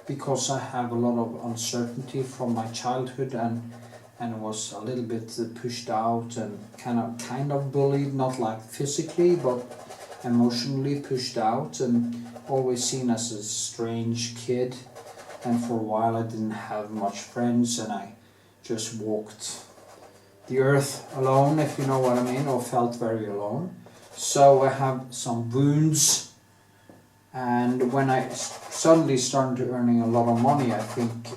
because I have a lot of uncertainty from my childhood and was a little bit pushed out and kind of bullied, not like physically but emotionally pushed out, and always seen as a strange kid. And for a while I didn't have much friends and I just walked the earth alone, if you know what I mean, or felt very alone. So I have some wounds, and when I suddenly started earning a lot of money, I think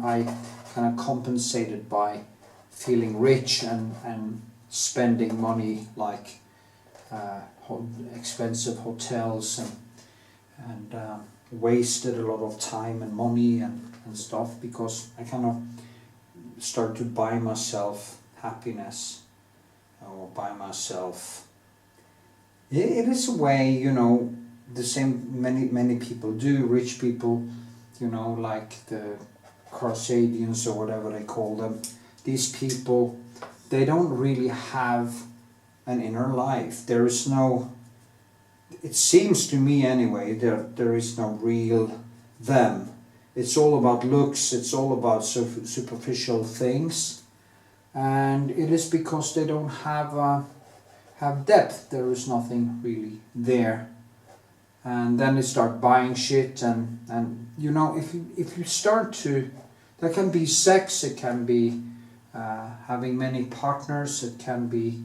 I kind of compensated by feeling rich and spending money like expensive hotels and wasted a lot of time and money and stuff, because I kind of start to buy myself happiness or buy myself. It is a way, you know, the same many people do, rich people, you know, like the Carthaginians or whatever they call them. These people, they don't really have an inner life. There is no, it seems to me anyway, there is no real them. It's all about looks, it's all about superficial things, and it is because they don't have depth. There is nothing really there, and then they start buying shit, and you know, if you start to, that can be sex, it can be having many partners, it can be,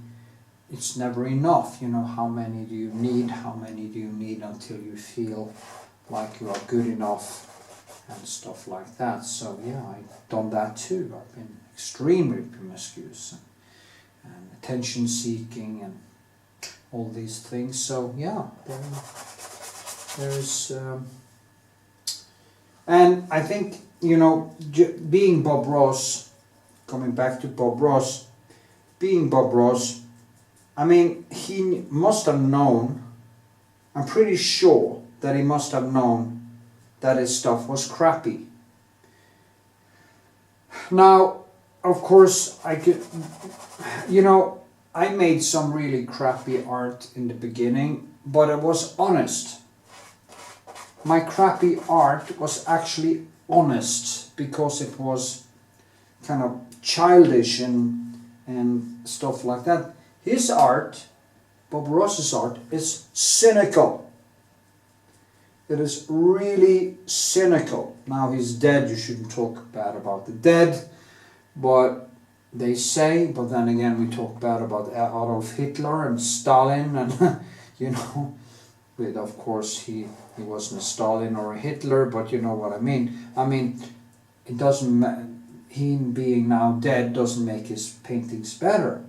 it's never enough. You know, how many do you need? How many do you need until you feel like you are good enough? And stuff like that. So yeah, I've done that too. I've been extremely promiscuous and attention seeking and all these things. So yeah, there's and I think, you know, being Bob Ross, coming back to Bob Ross, being Bob Ross, I mean, he must have known, I'm pretty sure that he must have known that his stuff was crappy. Now, of course, I could, you know, I made some really crappy art in the beginning, but I was honest. My crappy art was actually honest because it was kind of childish and stuff like that. His art, Bob Ross's art, is cynical. It is really cynical. Now he's dead, you shouldn't talk bad about the dead, but they say, but then again we talk bad about Adolf Hitler and Stalin and you know, but of course he wasn't a Stalin or a Hitler, but you know what I mean. I mean, it doesn't, him being now dead doesn't make his paintings better.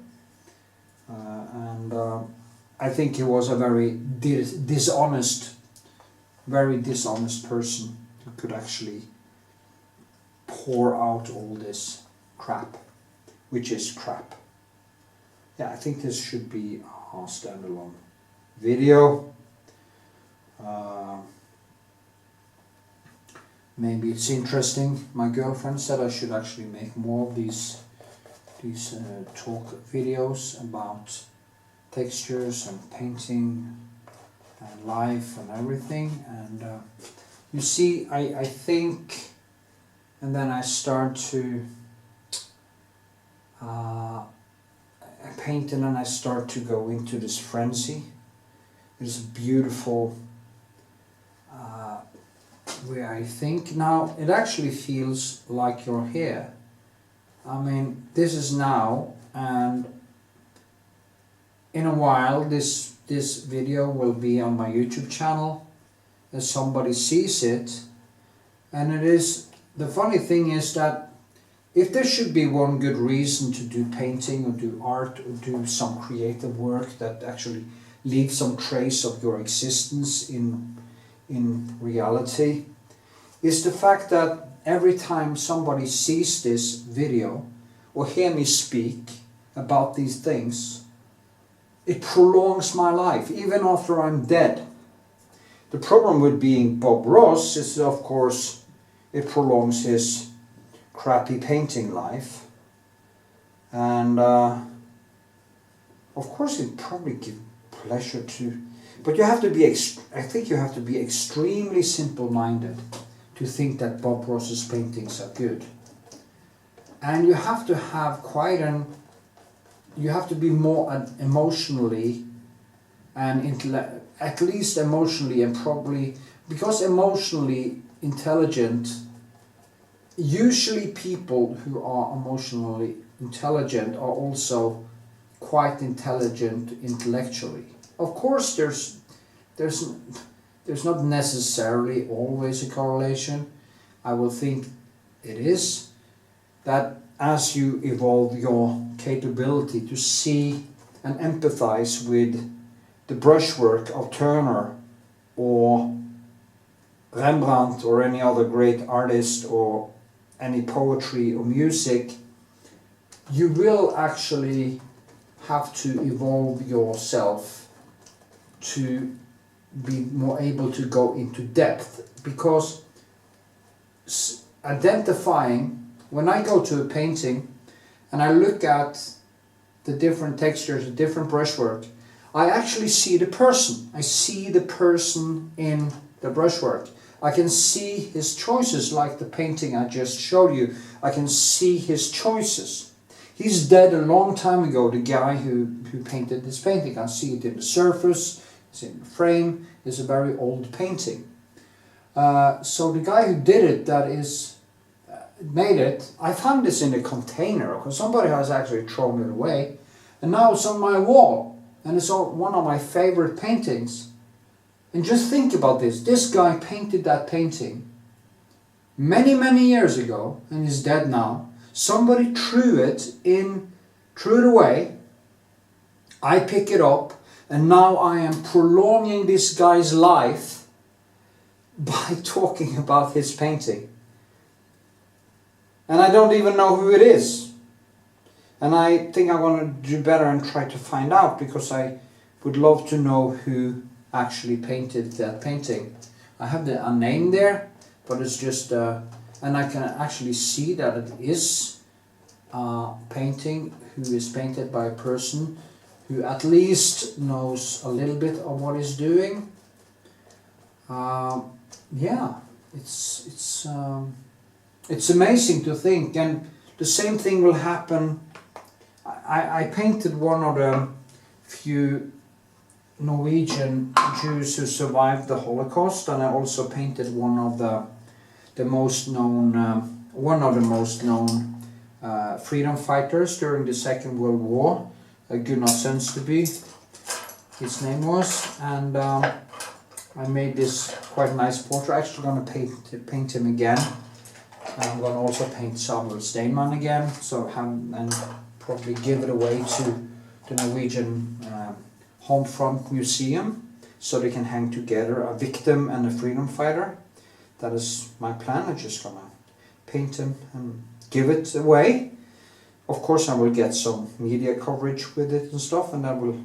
I think he was a very dishonest person who could actually pour out all this crap, which is crap. Yeah, I think this should be a standalone video. Maybe it's interesting. My girlfriend said I should actually make more of these talk videos about textures and painting and life and everything. And you see, I think, and then I start to paint, and then I start to go into this frenzy. There's a beautiful where I think now it actually feels like you're here. I mean, this is now, and in a while this video will be on my YouTube channel as somebody sees it. And it is, the funny thing is that if there should be one good reason to do painting or do art or do some creative work that actually leaves some trace of your existence in reality, is the fact that every time somebody sees this video or hear me speak about these things, it prolongs my life, even after I'm dead. The problem with being Bob Ross is, of course, it prolongs his crappy painting life. And of course it probably gives pleasure to, but you have to be, I think you have to be extremely simple-minded to think that Bob Ross's paintings are good. And you have to have quite an, you have to be more emotionally and at least emotionally, and probably, because emotionally intelligent, usually people who are emotionally intelligent are also quite intelligent intellectually. Of course there's not necessarily always a correlation. I will think it is that as you evolve your capability to see and empathize with the brushwork of Turner or Rembrandt or any other great artist or any poetry or music, you will actually have to evolve yourself to be more able to go into depth, because identifying, when I go to a painting and I look at the different textures, the different brushwork, I actually see the person. I see the person in the brushwork. I can see his choices, like the painting I just showed you. I can see his choices. He's dead a long time ago, the guy who painted this painting. I see it in the surface, it's in the frame. It's a very old painting. So the guy who did it, that is, made it, I found this in a container because somebody has actually thrown it away. And now it's on my wall. And it's one of my favorite paintings. And just think about this. This guy painted that painting many, many years ago, and he's dead now. Somebody threw it away. I pick it up, and now I am prolonging this guy's life by talking about his painting. And I don't even know who it is. And I think I want to do better and try to find out, because I would love to know who actually painted that painting. I have a name there, but it's just, and I can actually see that it is a painting who is painted by a person who at least knows a little bit of what he's doing. Yeah, it's amazing to think, and the same thing will happen. I painted one of the few Norwegian Jews who survived the Holocaust, and I also painted one of the most known freedom fighters during the Second World War, Gunnar Sønsteby, his name was, and I made this quite nice portrait. I'm actually going to paint him again. And I'm going to also paint Samuel Steinmann again, and probably give it away to the Norwegian Home Front Museum, so they can hang together a victim and a freedom fighter. That is my plan. I'm just going to paint him and give it away. Of course I will get some media coverage with it and stuff, and that will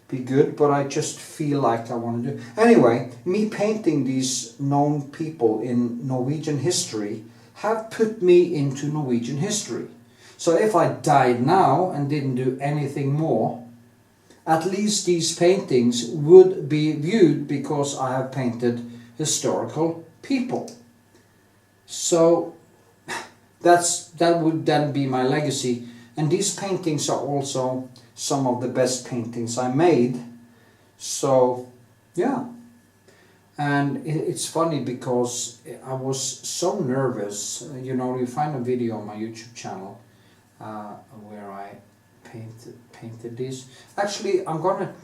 be good, but I just feel like I want to do. Anyway, me painting these known people in Norwegian history have put me into Norwegian history. So if I died now and didn't do anything more, at least these paintings would be viewed because I have painted historical people. So that would then be my legacy. And these paintings are also some of the best paintings I made. So yeah, And it's funny because I was so nervous. You know, you find a video on my YouTube channel where I painted this. Actually, I'm gonna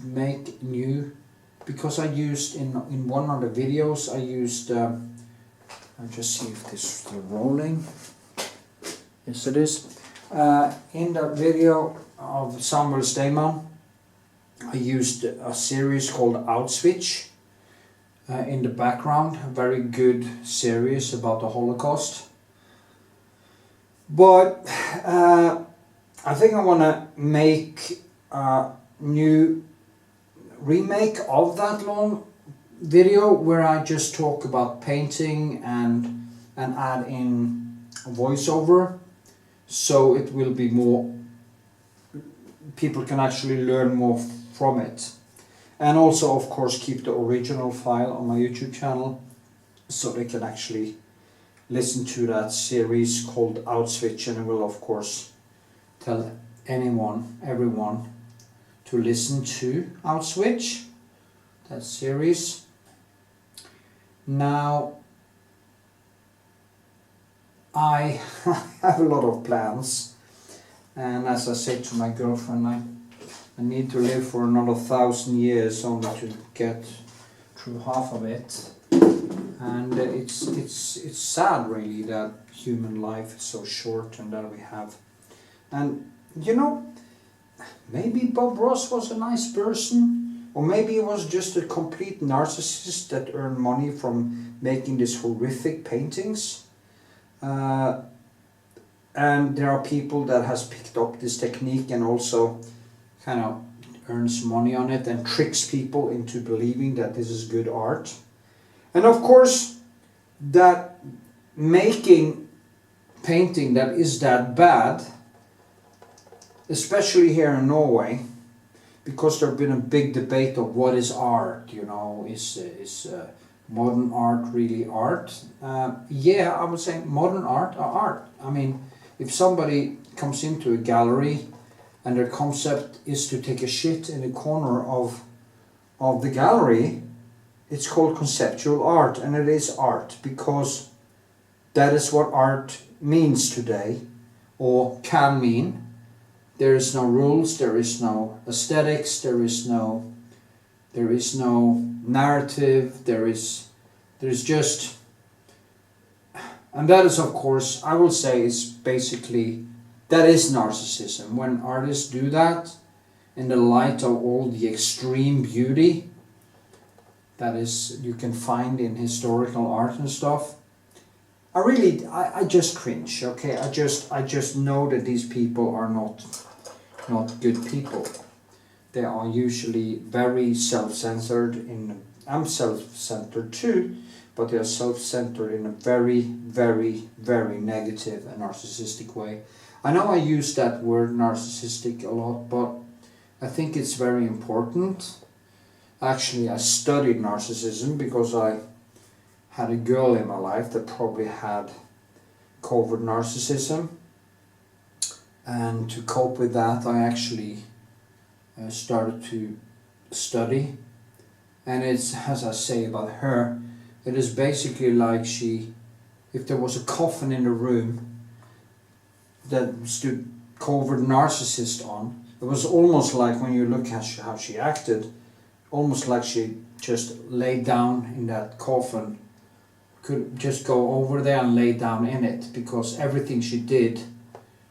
make new, because I used in one of the videos I used. I'll just see if this is still rolling. Yes, it is. In the video of Samuel Steinman, I used a series called Outswitch in the background, a very good series about the Holocaust. But I think I want to make a new remake of that long video where I just talk about painting and add in a voiceover, so it will be more, people can actually learn more from it. And also, of course, keep the original file on my YouTube channel so they can actually listen to that series called Outswitch, and I will of course tell everyone to listen to Outswitch, that series. Now I have a lot of plans, and as I said to my girlfriend, I need to live for another 1,000 years only to get through half of it. And it's sad really that human life is so short and that we have. And you know, maybe Bob Ross was a nice person, or maybe he was just a complete narcissist that earned money from making these horrific paintings. And there are people that has picked up this technique and also kind of earns money on it and tricks people into believing that this is good art. And of course, that making painting that is that bad, especially here in Norway, because there's been a big debate of what is art, you know, is modern art really art? Yeah, I would say modern art are art. I mean, if somebody comes into a gallery and their concept is to take a shit in the corner of the gallery, it's called conceptual art, and it is art because that is what art means today, or can mean. There is no rules, there is no aesthetics, there is no narrative, there is just, and that is of course, I will say, is basically, that is narcissism. When artists do that in the light of all the extreme beauty that is you can find in historical art and stuff, I just cringe. Okay, I just know that these people are not good people. They are usually very self-centered. I'm self-centered too, but they are self-centered in a very, very, very negative and narcissistic way. I know I use that word narcissistic a lot, but I think it's very important. Actually, I studied narcissism because I had a girl in my life that probably had covert narcissism. And to cope with that, I actually started to study. And it's, as I say about her, it is basically like if there was a coffin in the room that stood covert narcissist on, it was almost like, when you look at how she acted, almost like she just laid down in that coffin, could just go over there and lay down in it, because everything she did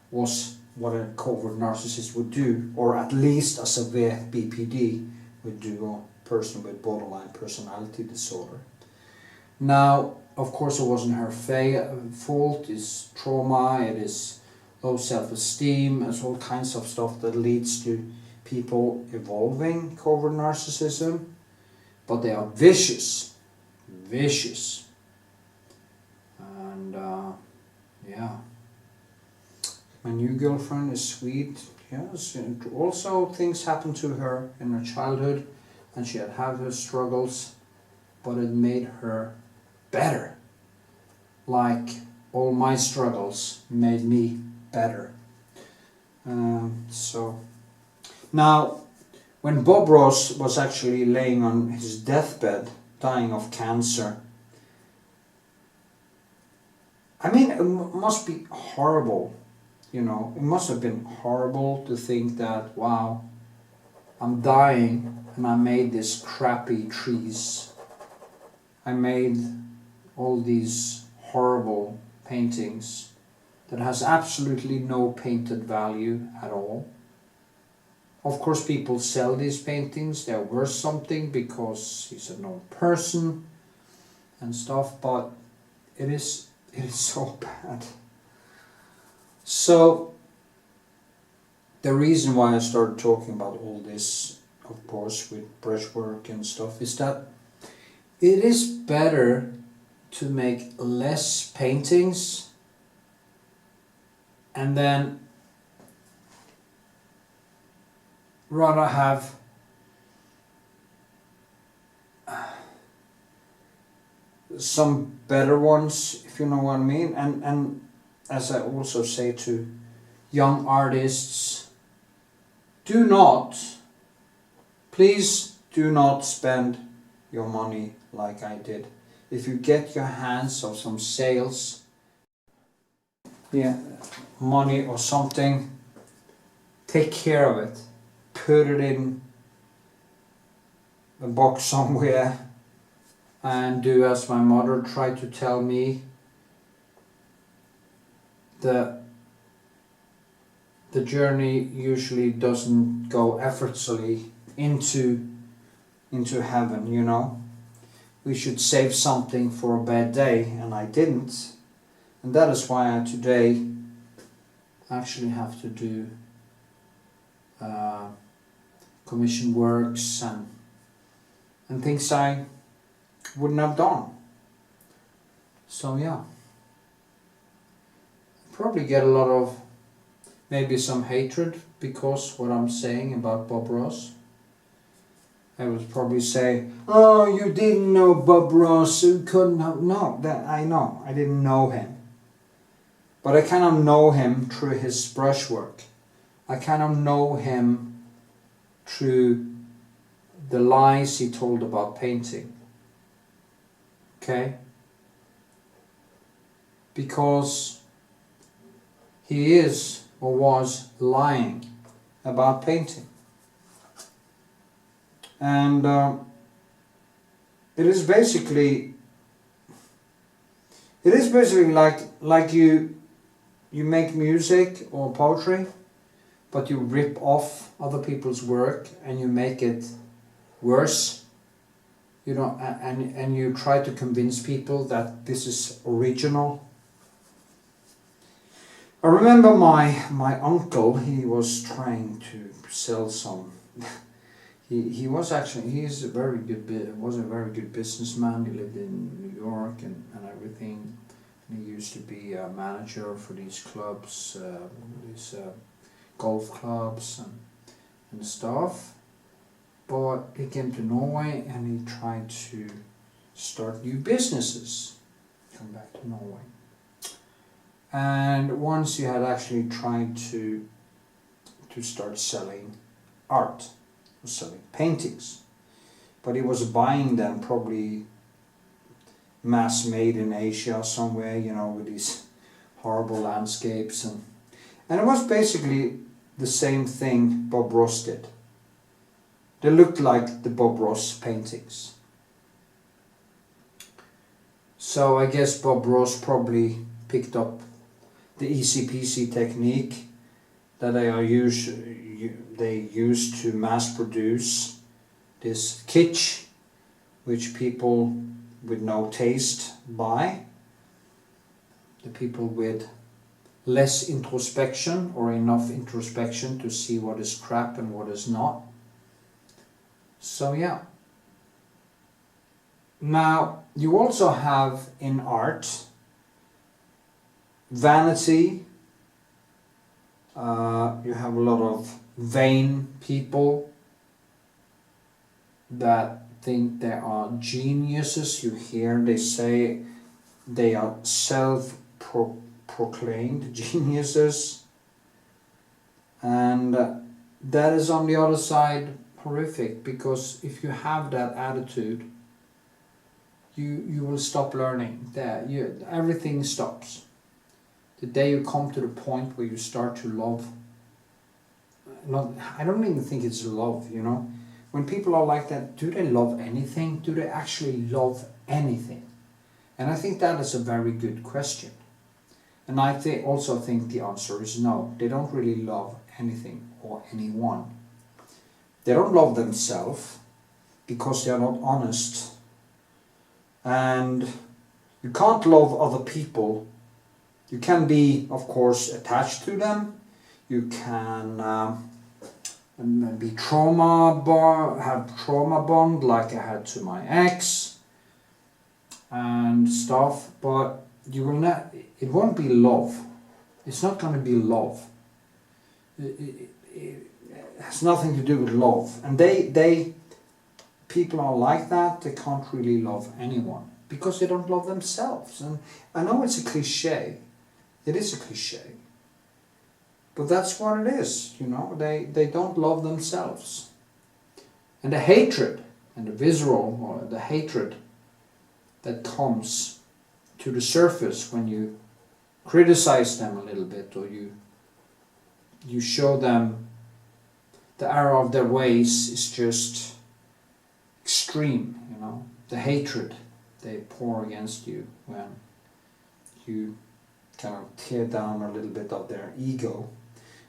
was what a covert narcissist would do, or at least a severe BPD would do, or person with borderline personality disorder. Now, of course, it wasn't her fault. It's trauma, it is low self-esteem, there's all kinds of stuff that leads to people evolving covert narcissism, but they are vicious. And yeah, my new girlfriend is sweet, yes, and also things happened to her in her childhood and she had her struggles, but it made her better, like all my struggles made me better. So now, when Bob Ross was actually laying on his deathbed, dying of cancer. I mean, it must be horrible, you know, it must have been horrible to think that, wow, I'm dying and I made these crappy trees. I made all these horrible paintings that has absolutely no painted value at all. Of course, people sell these paintings, they're worth something because he's a known person and stuff, but it is so bad. So the reason why I started talking about all this, of course, with brushwork and stuff, is that it is better to make less paintings and then rather have some better ones, if you know what I mean. And as I also say to young artists, please do not spend your money like I did. If you get your hands on some sales, money or something, take care of it. Put it in a box somewhere and do as my mother tried to tell me. The journey usually doesn't go effortlessly into heaven, you know. We should save something for a bad day, and I didn't. And that is why I today actually have to do commission works and things I wouldn't have done. So yeah, probably get a lot of maybe some hatred because what I'm saying about Bob Ross. I would probably say, oh, you didn't know Bob Ross, you couldn't have. No, that I know, I didn't know him. But I kind of know him through his brushwork. I kind of know him through the lies he told about painting. Okay? Because he is or was lying about painting. And it is basically like you make music or poetry, but you rip off other people's work and you make it worse, you know, and you try to convince people that this is original. I remember my uncle, he was trying to sell some. He was a very good businessman. He lived in New York and everything. And he used to be a manager for these clubs, these golf clubs and stuff. But he came to Norway and he tried to start new businesses. Come back to Norway. And once he had actually tried to start selling art, selling paintings, but he was buying them probably mass made in Asia somewhere, you know, with these horrible landscapes, and it was basically the same thing Bob Ross did. They looked like the Bob Ross paintings. So I guess Bob Ross probably picked up the easy peasy technique that they use to mass produce this kitsch, which people with no taste buy. The people with less introspection or enough introspection to see what is crap and what is not. So yeah. Now you also have in art vanity. You have a lot of vain people that think they are geniuses. You hear they say they are self-proclaimed geniuses, and that is on the other side horrific, because if you have that attitude, you will stop learning. Everything stops. The day you come to the point where you start to love, I don't even think it's love, you know. When people are like that, do they love anything? Do they actually love anything? And I think that is a very good question. And I also think the answer is no. They don't really love anything or anyone. They don't love themselves because they are not honest. And you can't love other people. You can be, of course, attached to them. You can be have trauma bond like I had to my ex and stuff, but you will not. It won't be love. It's not going to be love. It has nothing to do with love. And people are like that. They can't really love anyone because they don't love themselves. And I know it's a cliche. It is a cliche. But that's what it is, you know. They don't love themselves. And the hatred and the visceral, or the hatred that comes to the surface when you criticize them a little bit, or you show them the error of their ways, is just extreme, you know. The hatred they pour against you when you kind of tear down a little bit of their ego.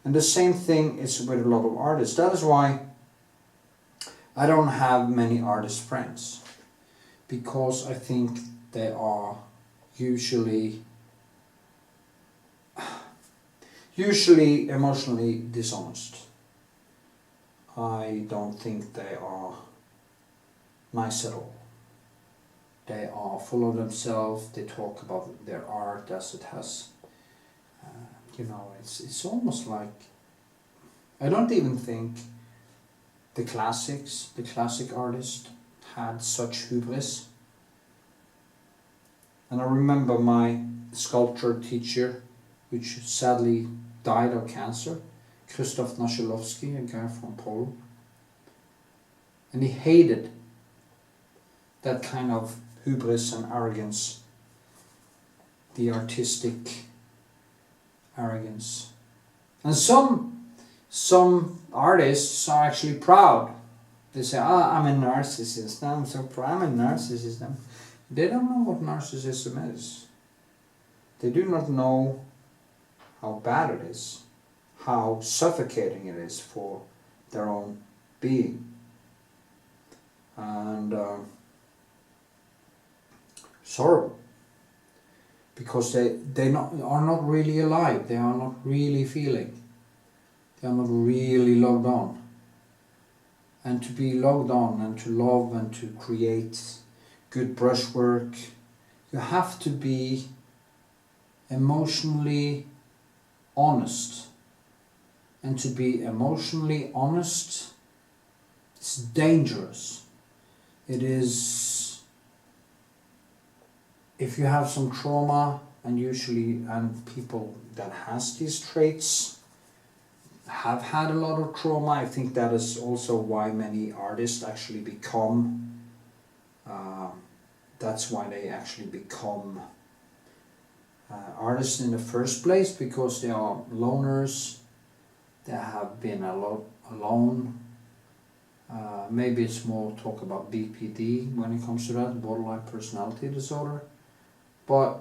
And the same thing is with a lot of artists. That is why I don't have many artist friends, because I think they are usually emotionally dishonest. I don't think they are nice at all. They are full of themselves. They talk about their art as it has, you know, it's almost like, I don't even think the classic artists had such hubris. And I remember my sculpture teacher, which sadly died of cancer, Krzysztof Nasielowski, a guy from Poland. And he hated that kind of hubris and arrogance, the artistic arrogance. And some artists are actually proud. They say, I'm a narcissist, I'm so proud, I'm a narcissist. They don't know what narcissism is. They do not know how bad it is, how suffocating it is for their own being. And sorrow. Because they are not really alive, they are not really feeling, they are not really logged on. And to be logged on and to love and to create good brushwork, you have to be emotionally honest. And to be emotionally honest is dangerous. It is, if you have some trauma, and people that has these traits have had a lot of trauma. I think that is also why many artists actually become, that's why they actually become artists in the first place, because they are loners, they have been a lot alone. Maybe it's more talk about BPD when it comes to that, borderline personality disorder. But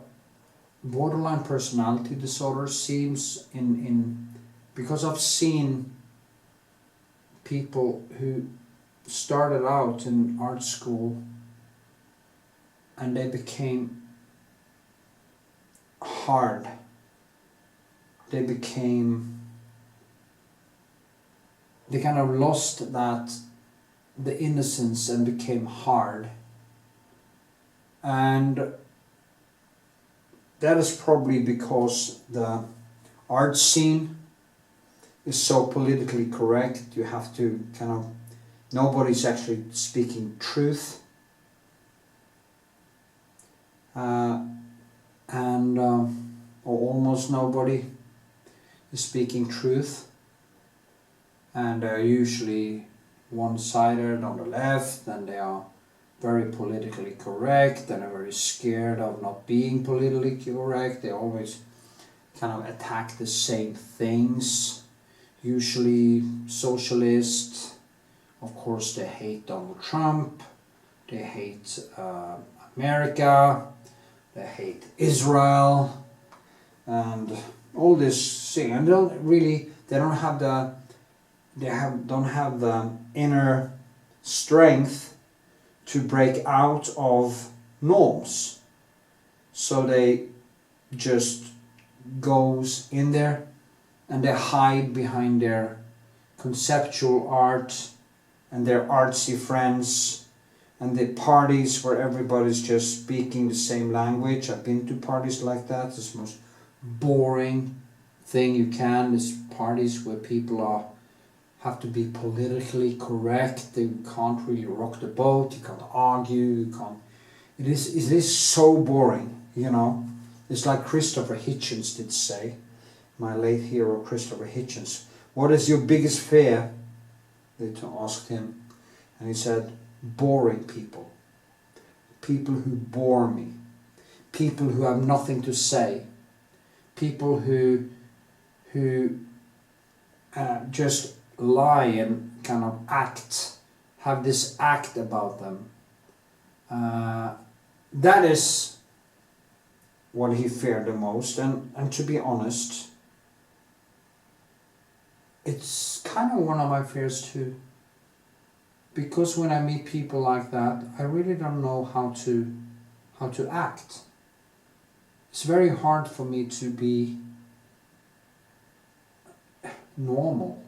borderline personality disorder seems because I've seen people who started out in art school and they became hard. They kind of lost the innocence and became hard. And that is probably because the art scene is so politically correct. You have to nobody's actually speaking truth. Or almost nobody is speaking truth. And they're usually one-sided on the left, and they are very politically correct and are very scared of not being politically correct. They always kind of attack the same things, usually socialist. Of course, they hate Donald Trump, they hate America, they hate Israel, and all this thing. And they don't have the inner strength to break out of norms. So they just goes in there and they hide behind their conceptual art and their artsy friends and the parties where everybody's just speaking the same language. I've been to parties like that. It's the most boring thing you can. There's parties where people have to be politically correct. They can't really rock the boat. You can't argue. You can't. It is so boring, you know. It's like Christopher Hitchens did say, my late hero Christopher Hitchens. What is your biggest fear? They asked him, and he said, boring people. People who bore me. People who have nothing to say. People who just lie and kind of have this act about them. That is what he feared the most, and to be honest, it's kind of one of my fears too. Because when I meet people like that, I really don't know how to act. It's very hard for me to be normal.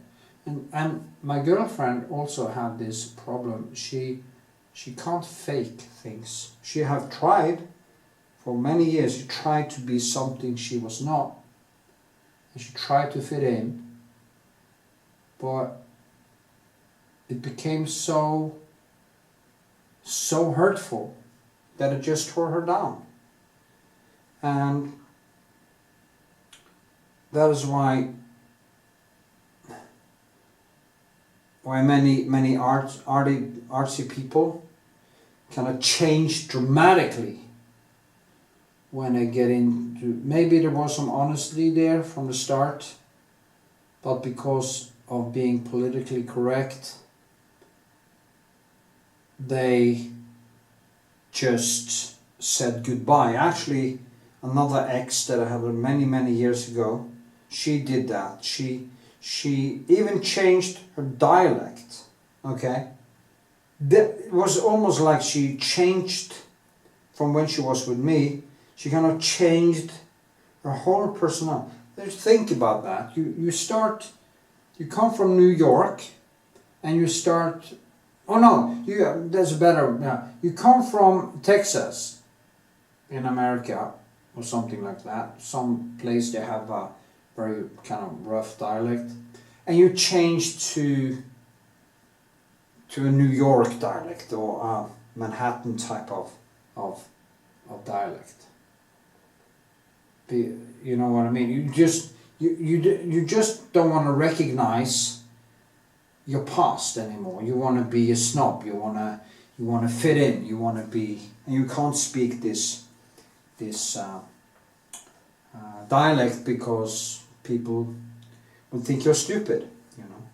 And my girlfriend also had this problem. She can't fake things. She have tried for many years. She tried to be something she was not. And she tried to fit in. But it became so hurtful that it just tore her down. And that is why many artsy people kind of change dramatically when they get into, maybe there was some honesty there from the start, but because of being politically correct, they just said goodbye. Actually, another ex that I had many years ago, she did that. She even changed her dialect, okay? It was almost like she changed from when she was with me. She kind of changed her whole personality. Just think about that. You come from New York and you start, there's a better, you come from Texas in America or something like that. Some place they have a very kind of rough dialect, and you change to a New York dialect or a Manhattan type of dialect. You know what I mean? You just don't want to recognize your past anymore. You want to be a snob. You want to fit in. You want to be, and you can't speak this dialect because people will think you're stupid, you know.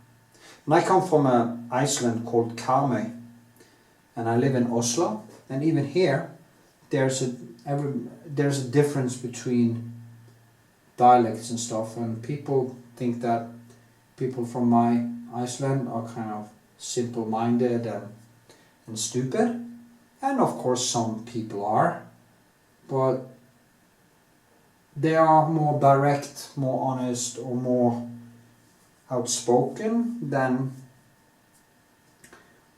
And I come from an Iceland called Karmøy, and I live in Oslo, and even here there's a difference between dialects and stuff, and people think that people from my Iceland are kind of simple-minded and stupid, and of course some people are, but they are more direct, more honest, or more outspoken than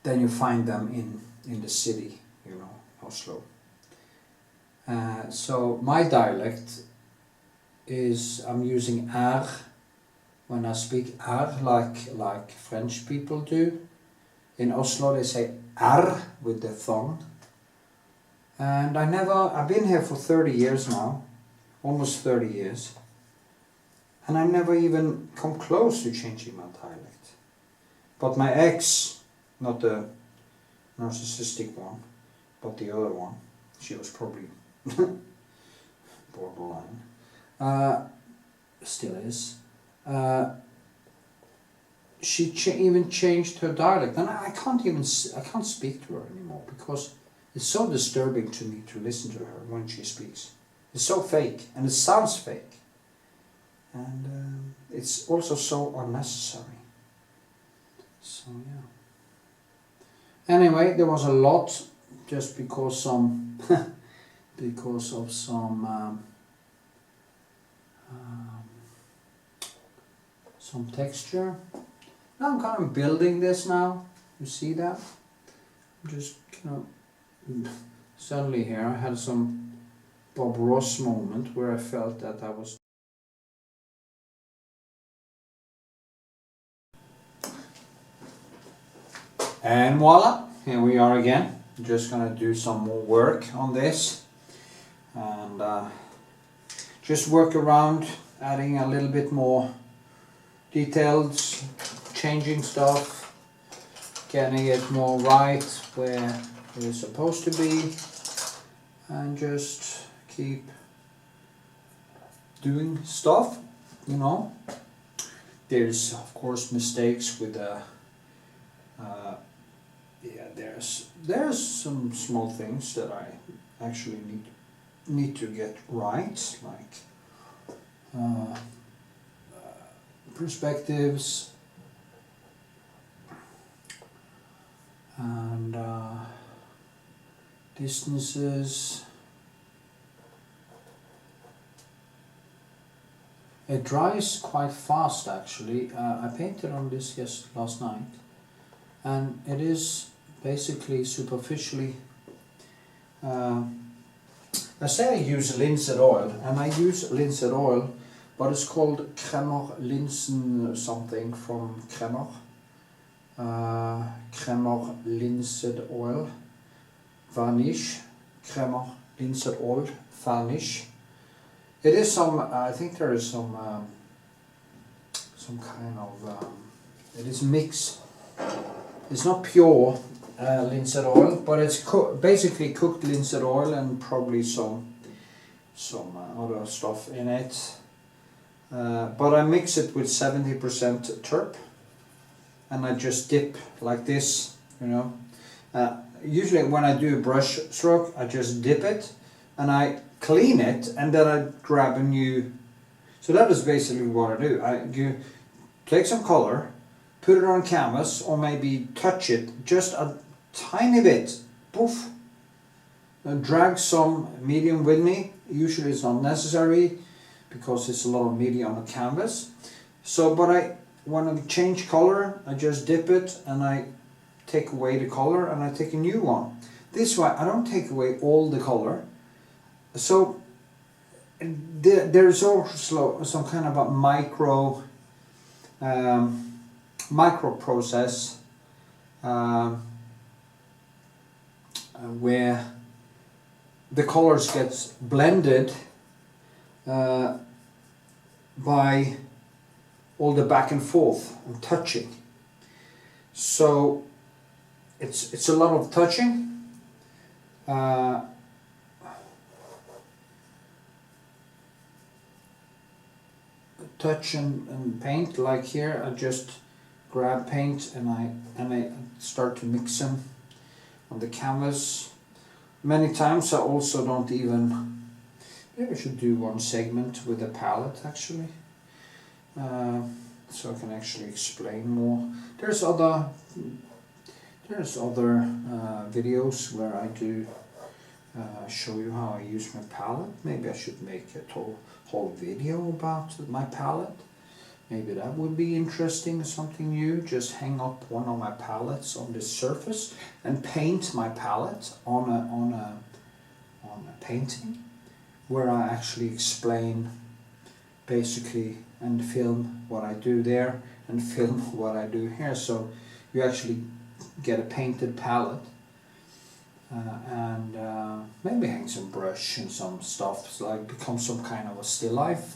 you find them in the city, you know, Oslo. So my dialect is, I'm using R when I speak R like French people do. In Oslo they say R with the thumb. And I've been here for 30 years now, almost 30 years, and I never even come close to changing my dialect. But my ex, not the narcissistic one, but the other one, she was probably borderline. Still is. She even changed her dialect, and I can't speak to her anymore because it's so disturbing to me to listen to her when she speaks. It's so fake, and it sounds fake, and it's also so unnecessary. So yeah. Anyway, there was a lot, just because some because of some texture. Now I'm kind of building this now. You see that? I'm just suddenly here I had some Bob Ross moment where I felt that I was. And voila, here we are again. I'm just gonna do some more work on this and just work around, adding a little bit more details, changing stuff, getting it more right where it is supposed to be, and just keep doing stuff, you know. There's of course mistakes with the yeah, there's some small things that I actually need to get right, like perspectives and distances. It dries quite fast actually. I painted on this last night, and it is basically superficially. I say I use linseed oil, and I use linseed oil, but it's called Kremer Linsen something from Kremer. Kremer linseed oil, Varnish, Kremer linseed oil, Varnish. It is some. I think there is some kind of. It is mix. It's not pure linseed oil, but it's basically cooked linseed oil and probably some other stuff in it. But I mix it with 70% terp, and I just dip like this, you know. Usually when I do a brush stroke, I just dip it and I clean it, and then I grab a new. So that is basically what I do. You take some color, put it on canvas, or maybe touch it just a tiny bit, poof, and drag some medium with me. Usually it's not necessary because it's a lot of medium on the canvas. So, but when I change color, I just dip it and I take away the color and I take a new one. This way I don't take away all the color. So there's also some kind of a micro process where the colors gets blended by all the back and forth and touching. So it's a lot of touching. Touch and paint. Like here I just grab paint and I start to mix them on the canvas. Many times I also don't even, maybe I should do one segment with a palette actually, so I can actually explain more. There's other videos where I do show you how I use my palette. Maybe I should make a whole video about my palette. Maybe that would be interesting, something new. Just hang up one of my palettes on this surface and paint my palette on a painting, where I actually explain basically and film what I do there and film what I do here. So you actually get a painted palette. And maybe hang some brush and some stuff, so like become some kind of a still life.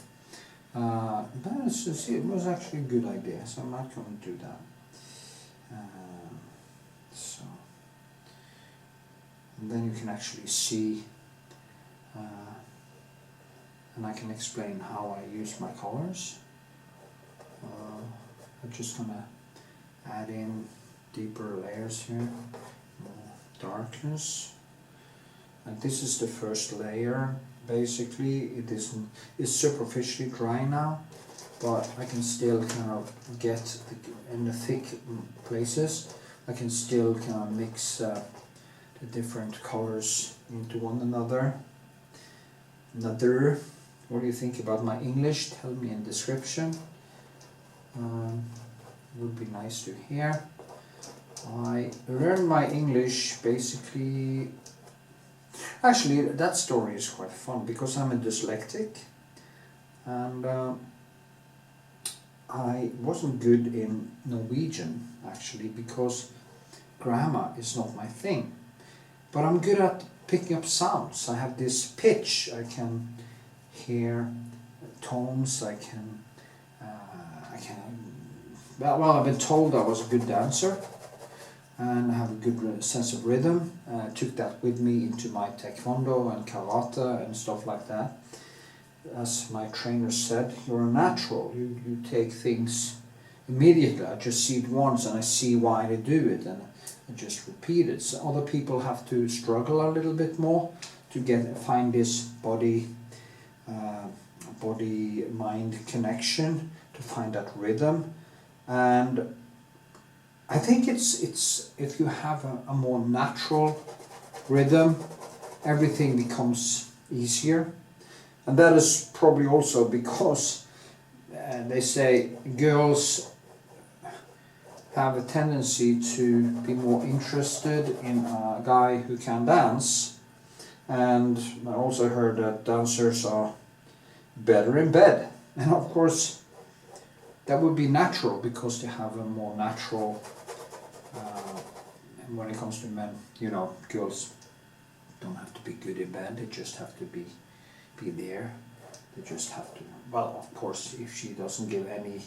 But it was actually a good idea, so I'm not going to do that. So and then you can actually see, and I can explain how I use my colors. I'm just gonna add in deeper layers here, more darkness, and this is the first layer. Basically, it's superficially dry now, but I can still kind of get in the thick places. I can still kind of mix the different colors into one another. What do you think about my English? Tell me in description. Would be nice to hear. I learned my English basically. Actually, that story is quite fun because I'm a dyslexic, and I wasn't good in Norwegian actually because grammar is not my thing. But I'm good at picking up sounds. I have this pitch. I can hear tones. I can. Well, I've been told I was a good dancer, and I have a good sense of rhythm. I took that with me into my taekwondo and karate and stuff like that. As my trainer said, you're a natural. You take things immediately. I just see it once and I see why they do it, and I just repeat it. So other people have to struggle a little bit more to find this body-mind connection, to find that rhythm. And I think it's if you have a more natural rhythm, everything becomes easier. And that is probably also because they say girls have a tendency to be more interested in a guy who can dance. And I also heard that dancers are better in bed. And of course, that would be natural because they have a more natural, and when it comes to men, you know, girls don't have to be good in bed, they just have to be there. They just have to, well, of course, if she doesn't give any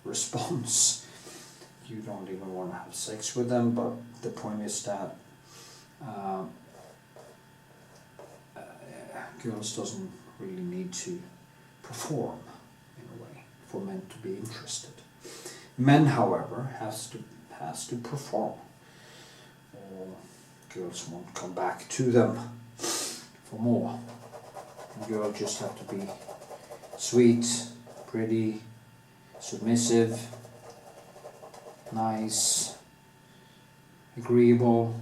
response, you don't even want to have sex with them. But the point is that girls doesn't really need to perform in a way for men to be interested. Men, however, has to perform, or girls won't come back to them for more. Girls just have to be sweet, pretty, submissive, nice, agreeable,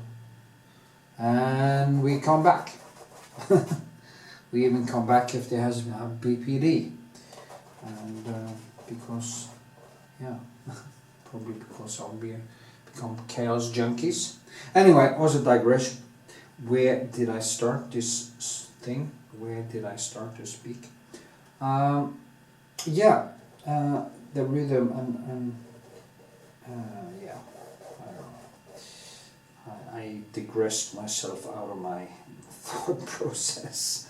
and we come back. We even come back if they have BPD, and because, yeah, probably because I'll become chaos junkies. Anyway, it was a digression. Where did I start this thing? Where did I start to speak? Yeah, the rhythm and yeah, I don't know. I digressed myself out of my thought process.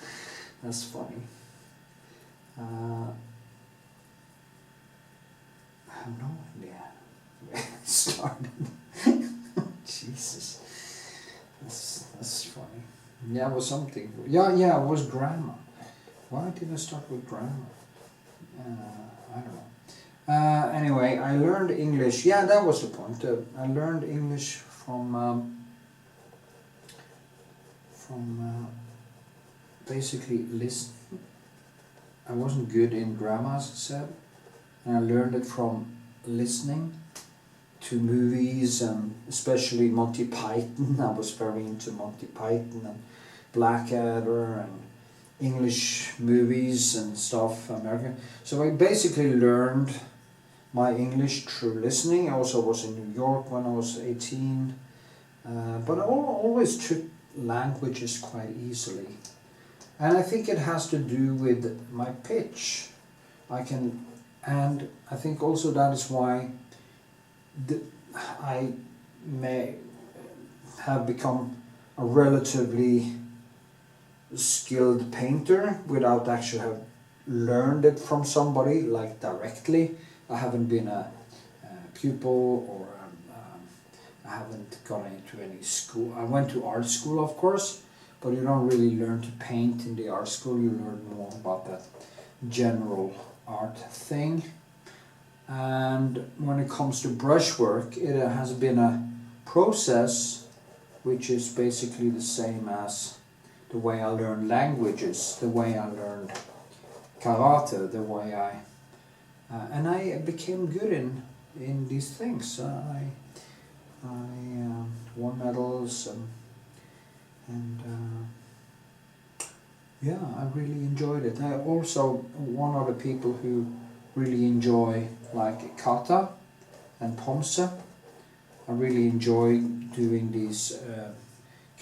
That's funny. I have no idea where it started. Jesus, that's funny. Yeah, it was something. Yeah, it was grammar. Why did I start with grammar? I don't know. Anyway, I learned English. Yeah, that was the point. I learned English from basically listen. I wasn't good in grammar, as I said, and I learned it from listening to movies, and especially Monty Python. I was very into Monty Python and Blackadder and English movies and stuff, American. So I basically learned my English through listening. I also was in New York when I was 18, but I always took languages quite easily. And I think it has to do with my pitch. And I think also that is why I may have become a relatively skilled painter without actually have learned it from somebody, like directly. I haven't been a pupil, or I I haven't gone into any school. I went to art school, of course, but you don't really learn to paint in the art school. You learn more about that general art thing. And when it comes to brushwork, it has been a process which is basically the same as the way I learned languages, the way I learned karate, the way and I became good in these things. I won medals and yeah, I really enjoyed it. I also one of the people who really enjoy like kata and pomse. I really enjoy doing these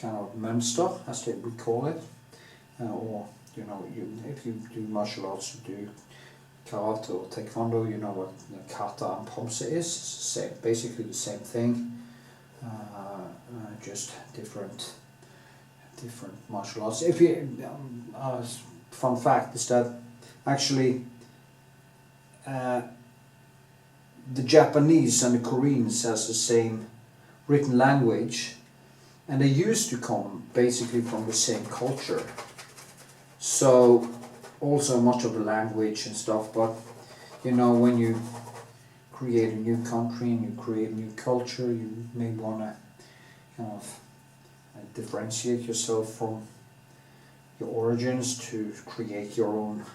kind of mönster, as we call it, or you know, if you do martial arts, you do karate or taekwondo, you know what kata and pomse is. Basically the same thing, just different martial arts. If you, fun fact is that actually the Japanese and the Koreans has the same written language, and they used to come basically from the same culture. So also much of the language and stuff, but you know, when you create a new country and you create a new culture, you may want to kind of differentiate yourself from your origins to create your own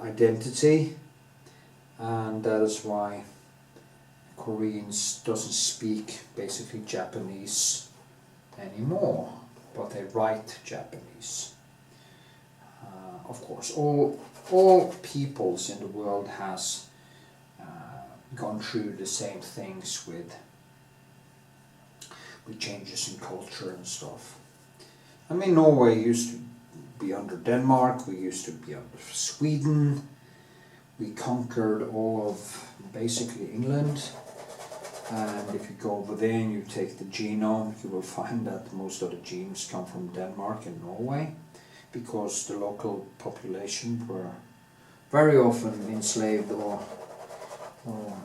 identity, and that is why Koreans doesn't speak basically Japanese anymore, but they write Japanese. Of course, all peoples in the world has gone through the same things with changes in culture and stuff. I mean, Norway used to be under Denmark, we used to be under Sweden, we conquered all of basically England, and if you go over there and you take the genome, you will find that most of the genes come from Denmark and Norway, because the local population were very often enslaved or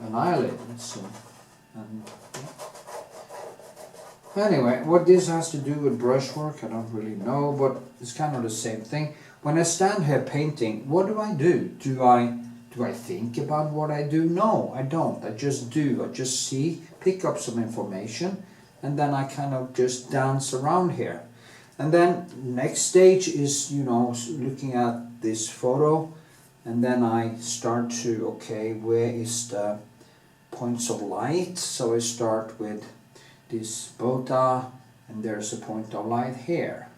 annihilated. So, and anyway, what this has to do with brushwork, I don't really know, but it's kind of the same thing. When I stand here painting, what do? Do I think about what I do? No, I don't. I just do. I just see, pick up some information, and then I kind of just dance around here. And then next stage is, you know, looking at this photo, and then I start to, okay, where is the points of light? So I start with this bota, and there's a point of light here,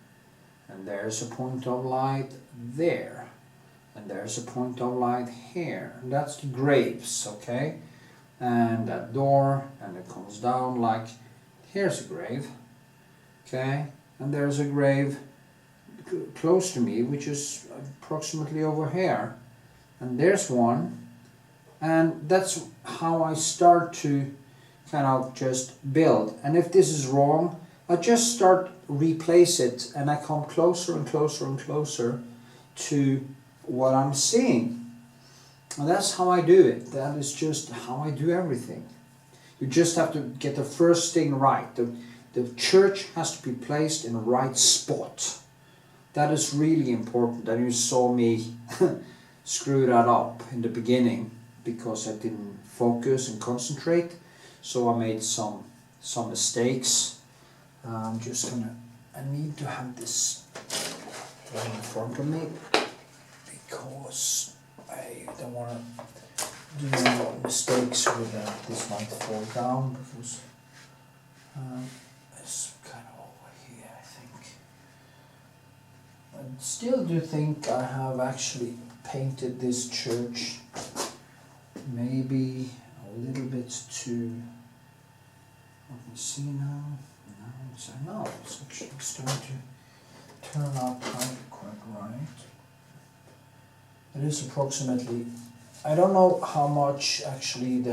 and there's a point of light there, and there's a point of light here. And that's the graves, okay? And that door, and it comes down like, here's a grave, okay? And there's a grave close to me, which is approximately over here. And there's one. And that's how I start to kind of just build. And if this is wrong, I just start replace it, and I come closer and closer and closer to what I'm seeing. And that's how I do it. That is just how I do everything. You just have to get the first thing right. The church has to be placed in the right spot. That is really important. And you saw me screw that up in the beginning because I didn't focus and concentrate. So I made some mistakes. I'm just gonna, I need to have this right in front of me because I don't want to do a lot of mistakes with this might fall down because it's kind of over here, I think. I still do think I have actually painted this church maybe a little bit too, let me see now. No, it's actually starting to turn out quite right. It is approximately, I don't know how much actually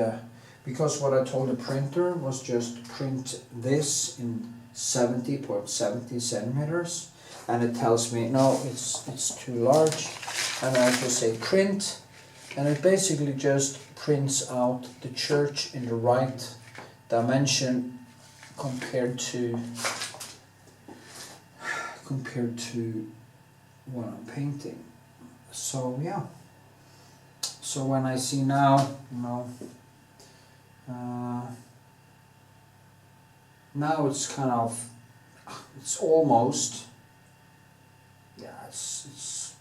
because what I told the printer was just print this in 70.70 centimeters, and it tells me no, it's too large, and I just say print, and it basically just prints out the church in the right dimension compared to what I'm painting. So yeah. So when I see now, you know, now it's kind of, it's almost, yeah, it's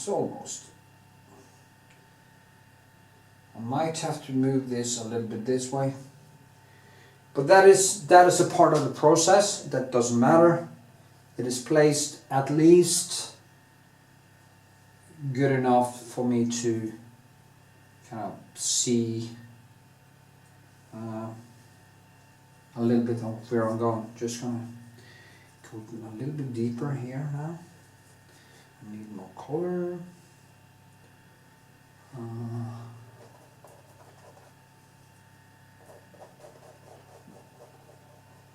almost. I might have to move this a little bit this way, but that is a part of the process. That doesn't matter. It is placed at least good enough for me to kind of see a little bit of where I'm going. Just gonna go a little bit deeper here now. I need more color.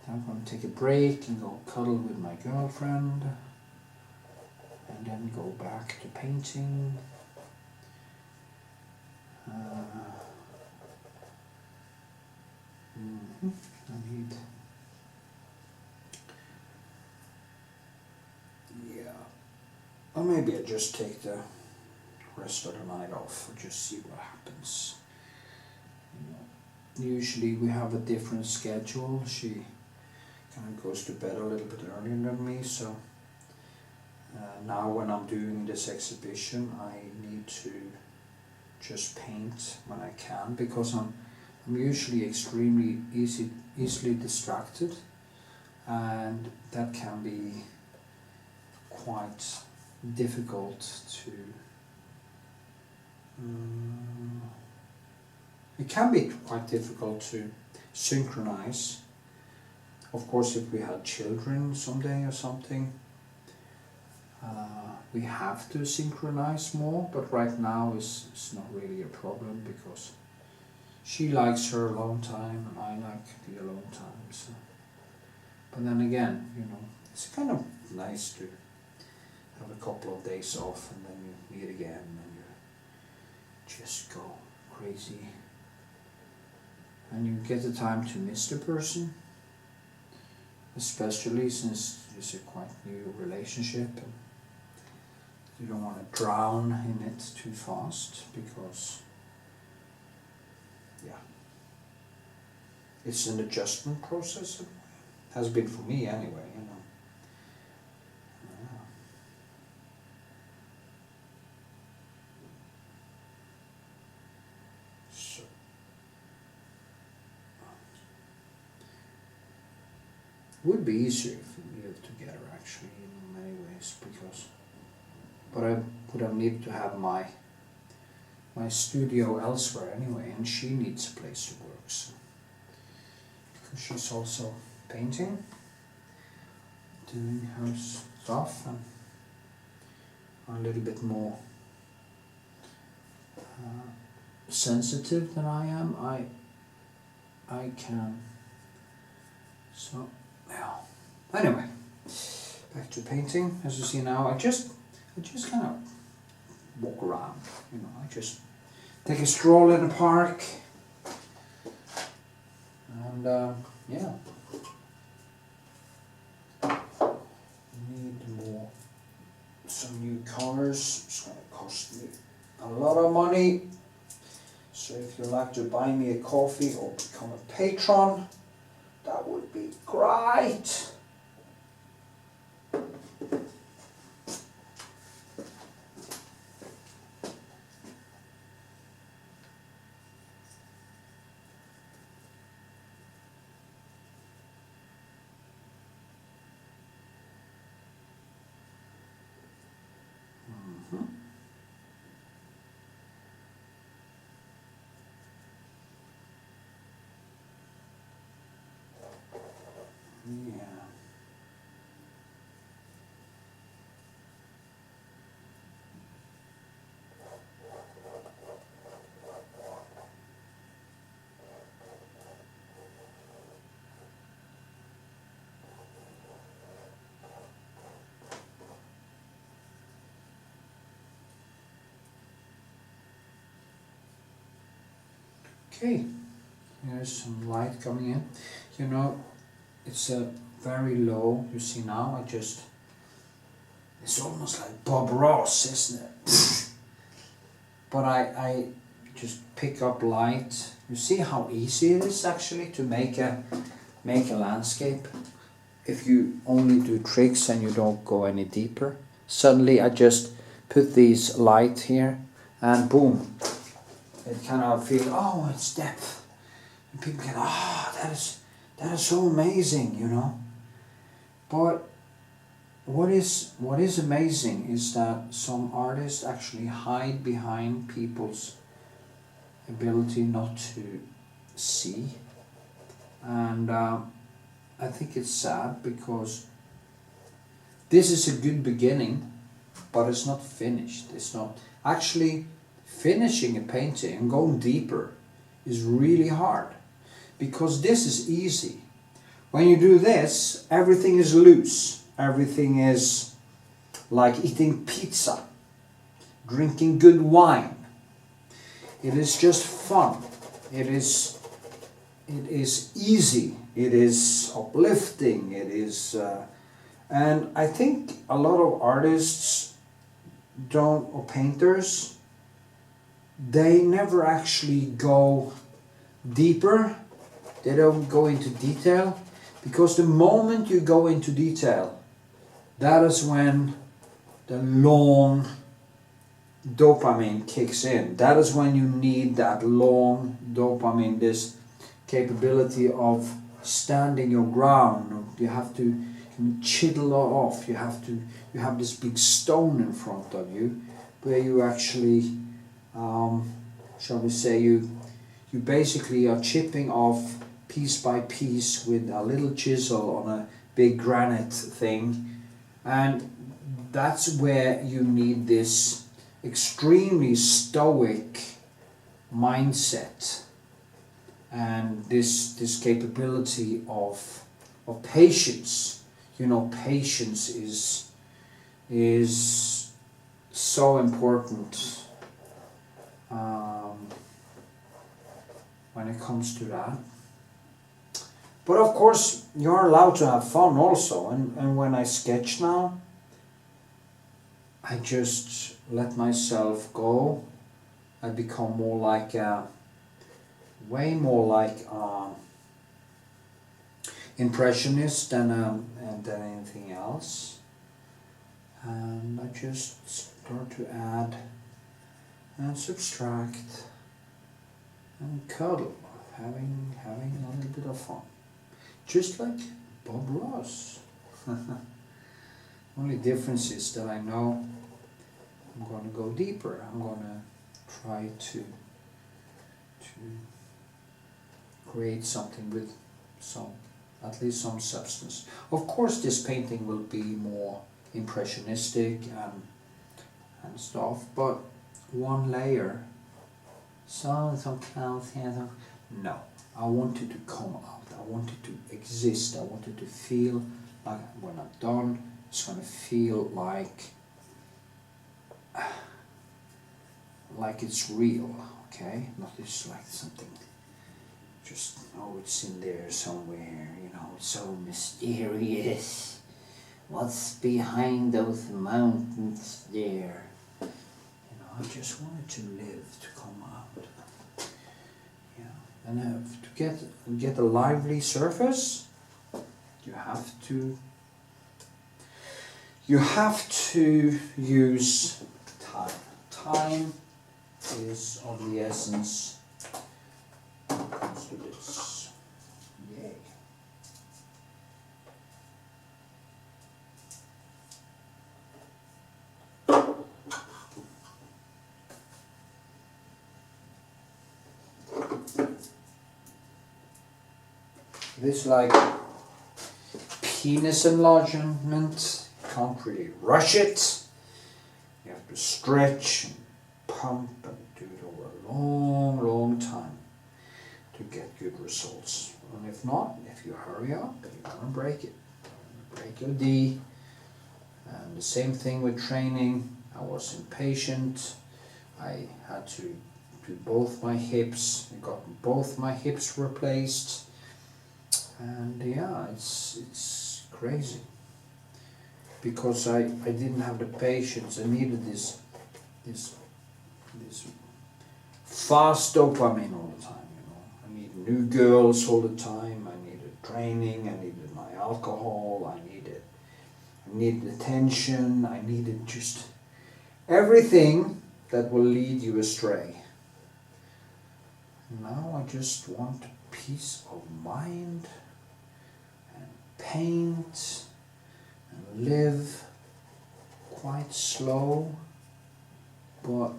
I'm going to take a break and go cuddle with my girlfriend, and then go back to painting. I need, yeah, or maybe I just take the rest of the night off and just see what happens. You know, usually we have a different schedule. She kind of goes to bed a little bit earlier than me, so now when I'm doing this exhibition I need to just paint when I can, because I'm usually extremely easily distracted, and that can be quite difficult to it can be quite difficult to synchronize. Of course, if we had children someday or something, we have to synchronize more, but right now it's not really a problem, because she likes her alone time and I like the alone time. So. But then again, you know, it's kind of nice to have a couple of days off and then you meet again and you just go crazy. And you get the time to miss the person, especially since it's a quite new relationship and you don't want to drown in it too fast, because yeah, it's an adjustment process. It has been for me anyway, you know. So it would be easier if we lived together actually in many ways, because but I would have needed to have my studio elsewhere anyway, and she needs a place to work, so, because she's also painting, doing her stuff, and a little bit more sensitive than I am. I can, so yeah. Anyway, back to painting. As you see now, I just kind of walk around, you know, I just take a stroll in the park, and yeah, need some new colors. It's going to cost me a lot of money, so if you'd like to buy me a coffee or become a patron, that would be great. Yeah. Okay, Here's some light coming in. You know, it's a very low. You see now, it's almost like Bob Ross, isn't it? But I just pick up light. You see how easy it is actually to make a landscape. If you only do tricks and you don't go any deeper. Suddenly I just put these light here and boom, it kind of feel, oh, it's depth. And people get, oh, that is so amazing, you know. But what is amazing is that some artists actually hide behind people's ability not to see, and I think it's sad because this is a good beginning, but it's not finished. It's not actually finishing a painting and going deeper is really hard, because this is easy. When you do this, everything is loose. Everything is like eating pizza, drinking good wine. It is just fun. It is easy. It is uplifting. It is, and I think a lot of artists or painters, they never actually go deeper. They don't go into detail, because the moment you go into detail, that is when the long dopamine kicks in. That is when you need that long dopamine, this capability of standing your ground. You have to chisel off. You have this big stone in front of you, where you actually, shall we say, you basically are chipping off piece by piece with a little chisel on a big granite thing. And that's where you need this extremely stoic mindset and this capability of patience. You know, patience is so important when it comes to that. But of course, you're allowed to have fun also. And when I sketch now, I just let myself go. I become more like way more like impressionist than anything else. And I just start to add and subtract and cuddle, having a little bit of fun. Just like Bob Ross. Only difference is that I know I'm going to go deeper. I'm going to try to create something with at least some substance. Of course, this painting will be more impressionistic and stuff, but one layer, some clouds here. No, I want it to come out. I want it to exist. I want it to feel like when I'm done, it's going to feel like it's real, okay? Not just like something, just, oh, it's in there somewhere, you know, it's so mysterious. What's behind those mountains there? You know, I just want it to live, to come out. Yeah, and to get a lively surface, you have to use time. Time is of the essence when it comes to this. Yay. This like penis enlargement, can't really rush it. You have to stretch and pump and do it over a long, long time to get good results. And if not, if you hurry up, you're going to break it. You're going to break your D. And the same thing with training. I was impatient. I had to to both my hips. I got both my hips replaced, and yeah, it's crazy because I didn't have the patience. I needed this fast dopamine all the time. You know, I needed new girls all the time. I needed training. I needed my alcohol. I needed attention. I needed just everything that will lead you astray. Now I just want peace of mind and paint and live quite slow, but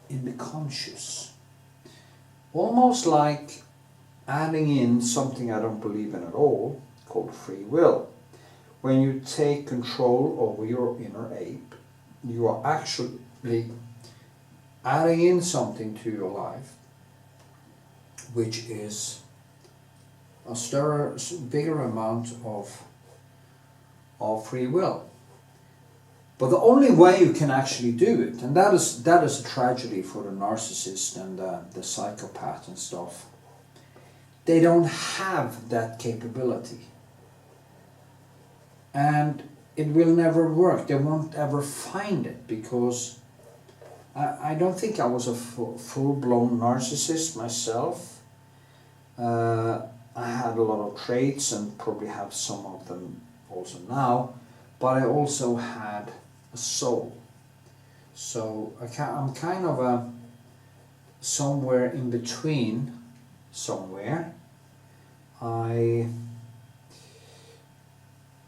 in the conscious. Almost like adding in something I don't believe in at all, called free will. When you take control over your inner ape, you are actually adding in something to your life, which is a bigger amount of free will. But the only way you can actually do it, and that is a tragedy for the narcissist and the psychopath and stuff, they don't have that capability. And it will never work. They won't ever find it, because I don't think I was a full-blown narcissist myself. I had a lot of traits and probably have some of them also now, but I also had a soul. So I'm kind of a somewhere in between somewhere. I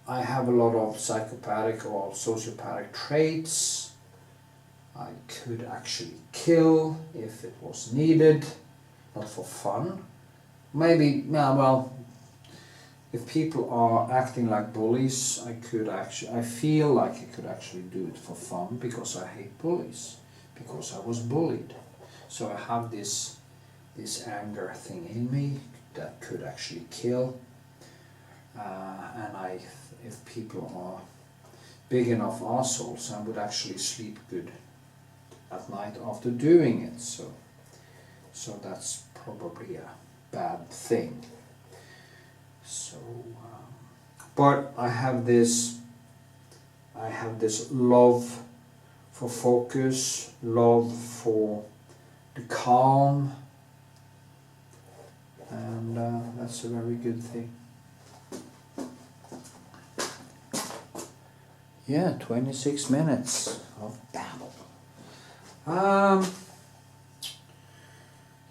have a lot of psychopathic or sociopathic traits. I could actually kill if it was needed, not for fun. Maybe, yeah, well, if people are acting like bullies, I feel like I could actually do it for fun, because I hate bullies, because I was bullied. So I have this anger thing in me that could actually kill. And if people are big enough assholes, I would actually sleep good at night after doing it. So that's probably a bad thing. So, but I have this love for focus, love for the calm, and that's a very good thing. Yeah, 26 minutes of babble.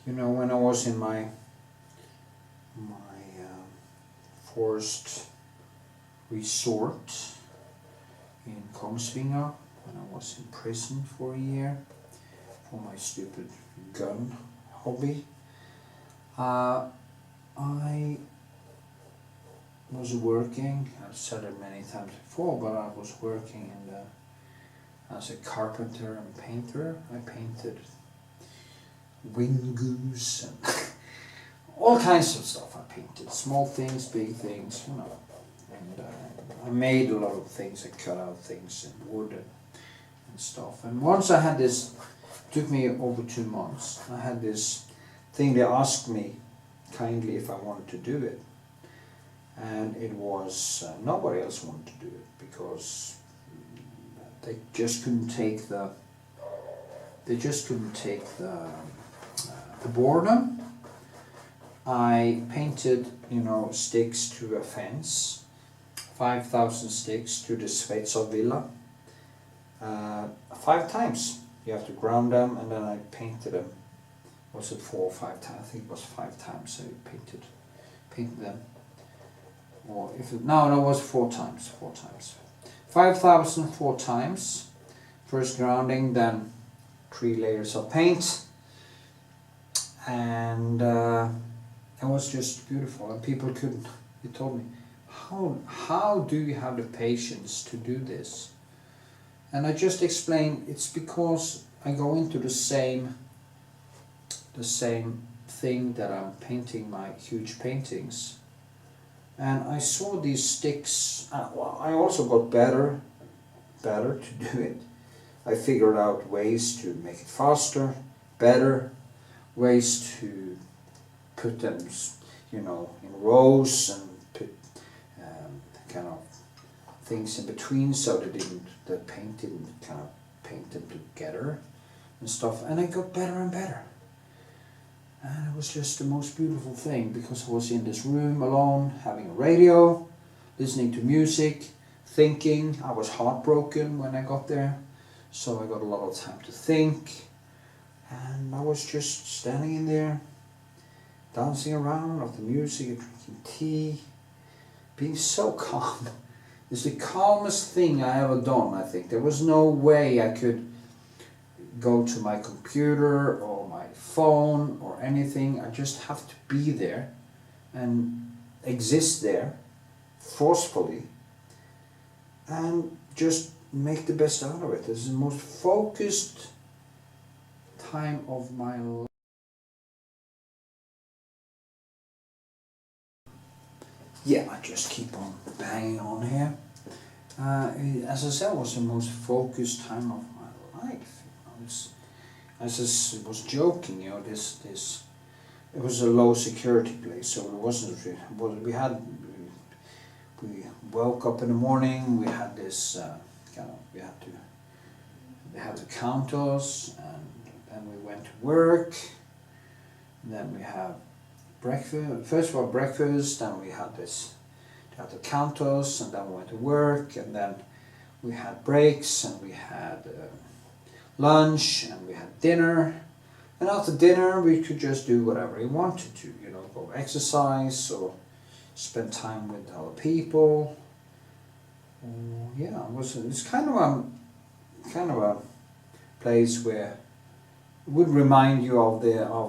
You know, when I was in my forced resort in Kongsvinger, when I was in prison for a year for my stupid gun hobby, I was working, I've said it many times before, but I was working as a carpenter and painter. I painted wind goose and all kinds of stuff. I painted small things, big things, you know. And I made a lot of things. I cut out things in wood and stuff. And once I had this, it took me over 2 months, I had this thing. They asked me kindly if I wanted to do it. And it was, nobody else wanted to do it, because they just couldn't take the boredom. I painted, you know, sticks to a fence, 5,000 sticks to the Sveitser villa, 5 times. You have to ground them, and then I painted them. Was it 4 or 5 times? I think it was 5 times I painted them. Or if it, no, it was 4 times. 5,000 4 times. First grounding, then 3 layers of paint, and it was just beautiful. And people couldn't. They told me, how do you have the patience to do this? And I just explained, it's because I go into the same thing that I'm painting my huge paintings. And I saw these sticks. Well, I also got better to do it. I figured out ways to make it faster, better ways to put them, you know, in rows and put kind of things in between so the paint didn't kind of paint them together and stuff. And it got better and better. And it was just the most beautiful thing, because I was in this room alone, having a radio, listening to music, thinking. I was heartbroken when I got there, so I got a lot of time to think. And I was just standing in there, dancing around with the music, drinking tea, being so calm. It's the calmest thing I ever done, I think. There was no way I could go to my computer or my phone or anything. I just have to be there and exist there forcefully and just make the best out of it. This is the most focused time of my life. Yeah, I just keep on banging on here. As I said, it was the most focused time of my life. You know, as I was joking, you know, it was a low security place, so it wasn't really. We woke up in the morning. We had this they had to count us, and then we went to work. And then we had breakfast. First of all, breakfast. Then we had this. They had to count us, and then we went to work, and then we had breaks, and we had lunch, and we had dinner. And after dinner, we could just do whatever we wanted to. You know, go exercise or spend time with other people. Yeah, it's kind of a place where it would remind you of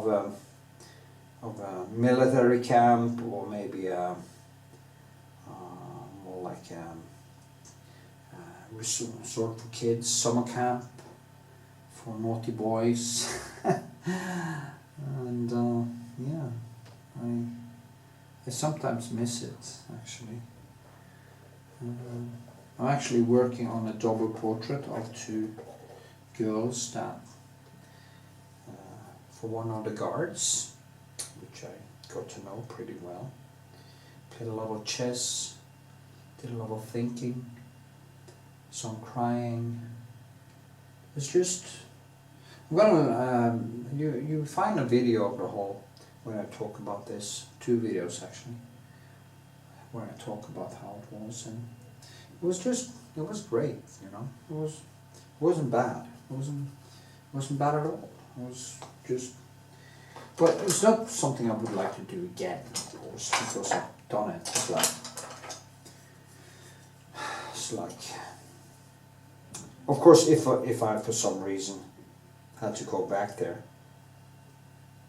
a military camp, or maybe more like a resort for kids, summer camp for naughty boys. And yeah, I sometimes miss it, actually. I'm actually working on a double portrait of two girls that for one of the guards, which I got to know pretty well. Played a lot of chess, did a lot of thinking, some crying. It's just, I'm gonna you find a video of the whole where I talk about this, 2 videos actually, where I talk about how it was, and it was great, you know. It wasn't bad. It wasn't bad at all. It was just, but it's not something I would like to do again, of course, because I've done it. It's like, of course, if I for some reason had to go back there,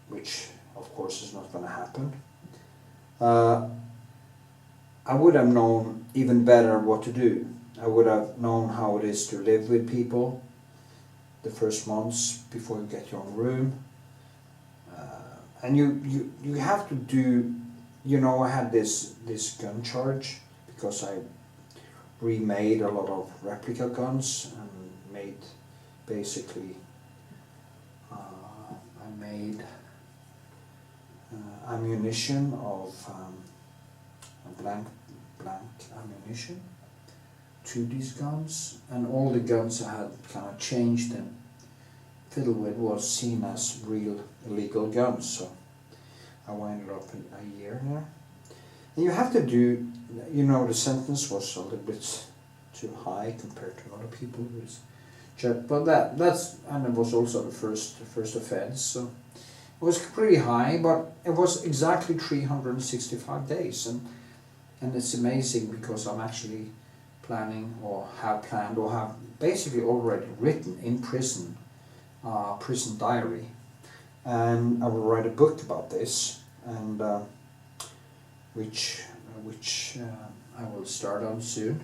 which of course is not going to happen, I would have known even better what to do. I would have known how it is to live with people the first months before you get your own room. And you have to do, you know, I had this gun charge because I remade a lot of replica guns and made basically I made ammunition of blank ammunition to these guns, and all the guns I had kind of changed and fiddled with was seen as real illegal guns, so I wound up in a year there. And you have to do, you know, the sentence was a little bit too high compared to other people, but that's, and it was also the first offense, so it was pretty high, but it was exactly 365 days, and it's amazing because I'm actually planning, or have planned, or have basically already written in prison, prison diary, and I will write a book about this, and which I will start on soon.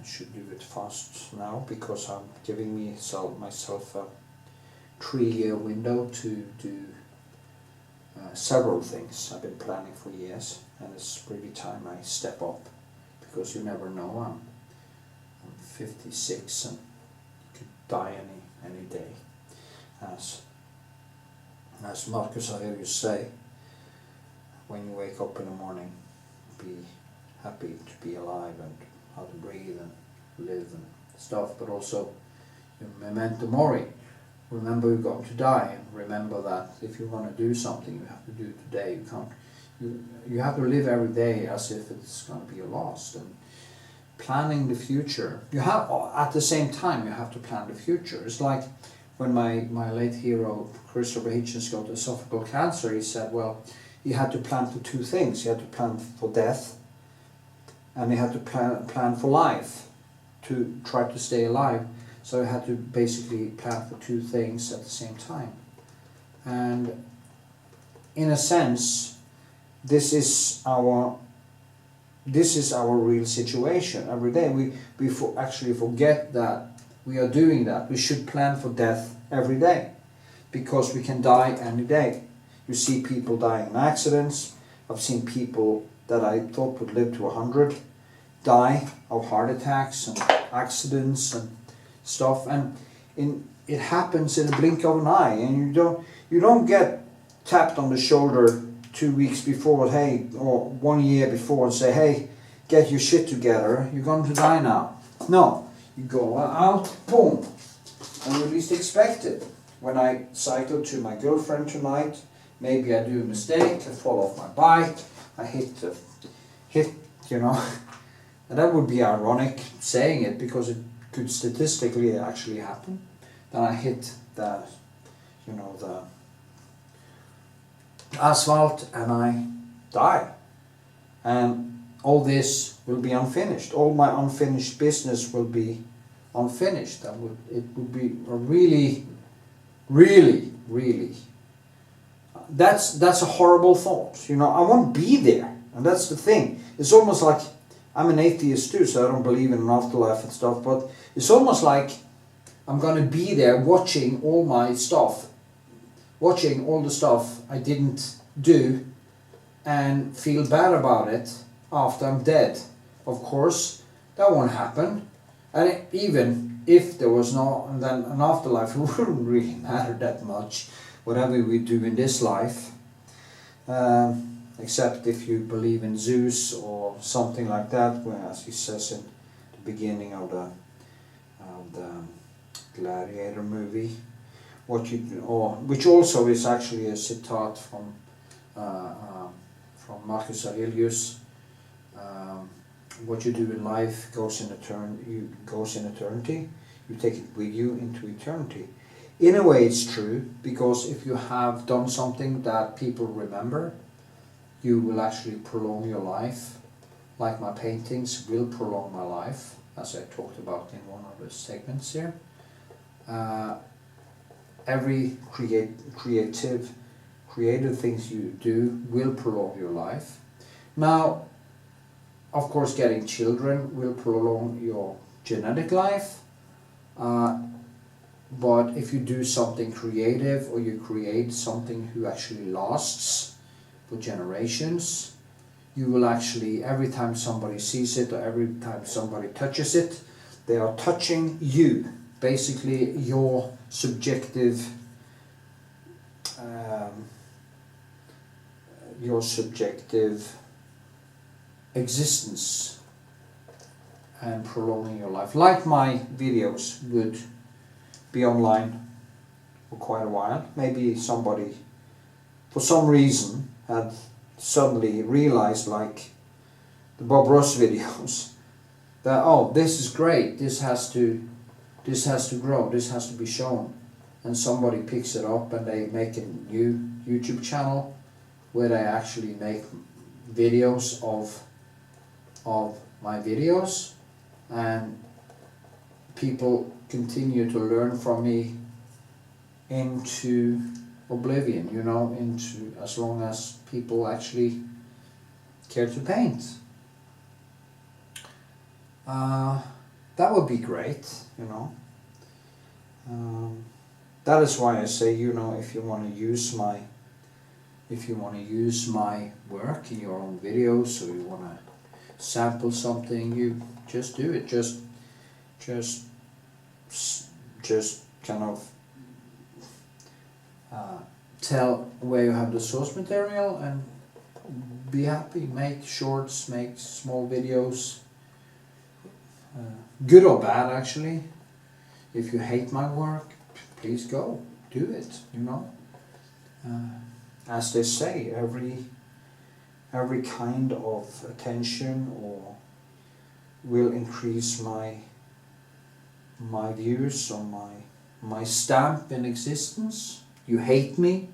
I should do it fast now because I'm giving myself a 3-year window to do several things I've been planning for years, and it's really time I step up, because you never know. I'm 56 and could die any day, as as Marcus Aurelius say, when you wake up in the morning, be happy to be alive and how to breathe and live and stuff, but also memento mori. Remember you're going to die, and remember that if you want to do something, you have to do it today. You can't. You have to live every day as if it's going to be your last. And planning the future, you have, at the same time, you have to plan the future. It's like when my late hero Christopher Hitchens got esophageal cancer. He said, well, he had to plan for two things. He had to plan for death, and he had to plan for life, to try to stay alive. So he had to basically plan for two things at the same time. And in a sense, this is our real situation. Every day we actually forget that we are doing that. We should plan for death every day, because we can die any day. You see people dying in accidents. I've seen people that I thought would live to 100 die of heart attacks and accidents and stuff, and it happens in a blink of an eye, and you don't get tapped on the shoulder 2 weeks before, hey, or 1 year before, and say, hey, get your shit together, you're going to die now. No, you go out, boom, and you at least expect it. When I cycle to my girlfriend tonight, maybe I do a mistake, I fall off my bike, I hit, you know, and that would be ironic saying it, because it could statistically actually happen. Then I hit the asphalt and I die. And all this will be unfinished. All my unfinished business will be unfinished. It would be a really, really, really. That's a horrible thought. You know, I won't be there, and that's the thing. It's almost like, I'm an atheist too, so I don't believe in an afterlife and stuff, but it's almost like I'm going to be there watching all my stuff, watching all the stuff I didn't do, and feel bad about it after I'm dead. Of course, that won't happen. And even if there was then an afterlife, it wouldn't really matter that much, whatever we do in this life. Except if you believe in Zeus or something like that, where, as he says in the beginning of the Gladiator movie, which also is actually a citat from Marcus Aurelius. What you do in life goes in eternity. You take it with you into eternity. In a way, it's true, because if you have done something that people remember, you will actually prolong your life, like my paintings will prolong my life, as I talked about in one of the segments here. Every creative things you do will prolong your life. Now, of course, getting children will prolong your genetic life, but if you do something creative, or you create something who actually lasts for generations, you will actually, every time somebody sees it or every time somebody touches it, they are touching you, basically your subjective existence, and prolonging your life. Like my videos would be online for quite a while. Maybe somebody, for some reason, had suddenly realized, like the Bob Ross videos, that, oh, this is great, this has to grow, this has to be shown, and somebody picks it up and they make a new YouTube channel where they actually make videos of my videos, and people continue to learn from me into oblivion, you know, into, as long as people actually care to paint. That would be great, you know. That is why I say, you know, if you want to use my work in your own videos, or you want to sample something, you just do it. Just kind of tell where you have the source material and be happy. Make shorts, make small videos, good or bad actually. If you hate my work, please go, do it, you know. As they say, every kind of attention or will increase my views or my stamp in existence. You hate me,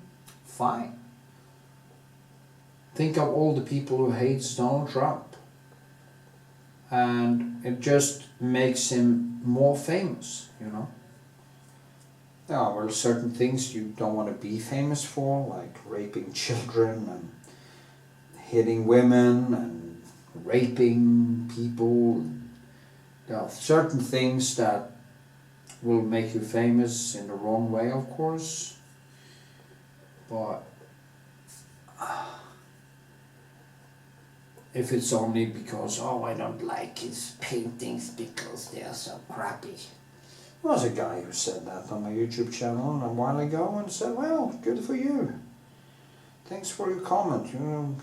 fine. Think of all the people who hate Donald Trump, and it just makes him more famous, you know. There are certain things you don't want to be famous for, like raping children and hitting women and raping people. There are certain things that will make you famous in the wrong way, of course, but if it's only because, oh, I don't like his paintings because they are so crappy. There was a guy who said that on my YouTube channel a while ago and said, well, good for you. Thanks for your comment. You know,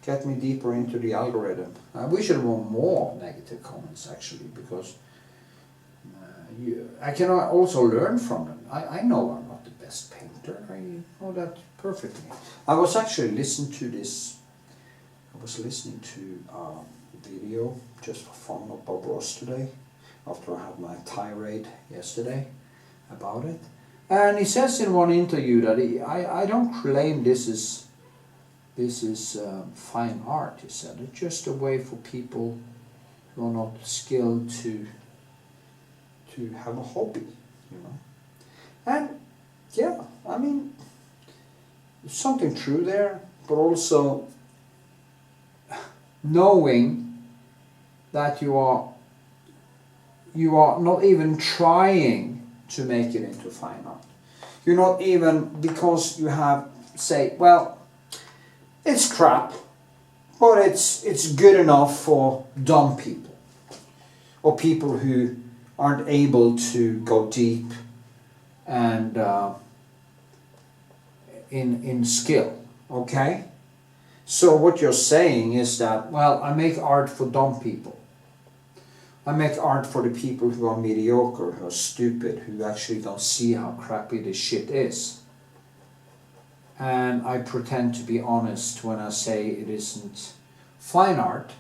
get me deeper into the algorithm. We should want more negative comments actually, because I can also learn from them. I know I'm not the best painter. I know that perfectly. I was actually listening to this. I was listening to a video just for fun of Bob Ross today, after I had my tirade yesterday about it. And he says in one interview that I don't claim this is fine art, he said. It's just a way for people who are not skilled to have a hobby, you know. And yeah, I mean, there's something true there, but also knowing that you are not even trying to make it into fine art. You're not even, because you have, say, well, it's crap, but it's good enough for dumb people, or people who aren't able to go deep and in skill, okay? So what you're saying is that, well, I make art for dumb people. I make art for the people who are mediocre, who are stupid, who actually don't see how crappy this shit is. And I pretend to be honest when I say it isn't fine art,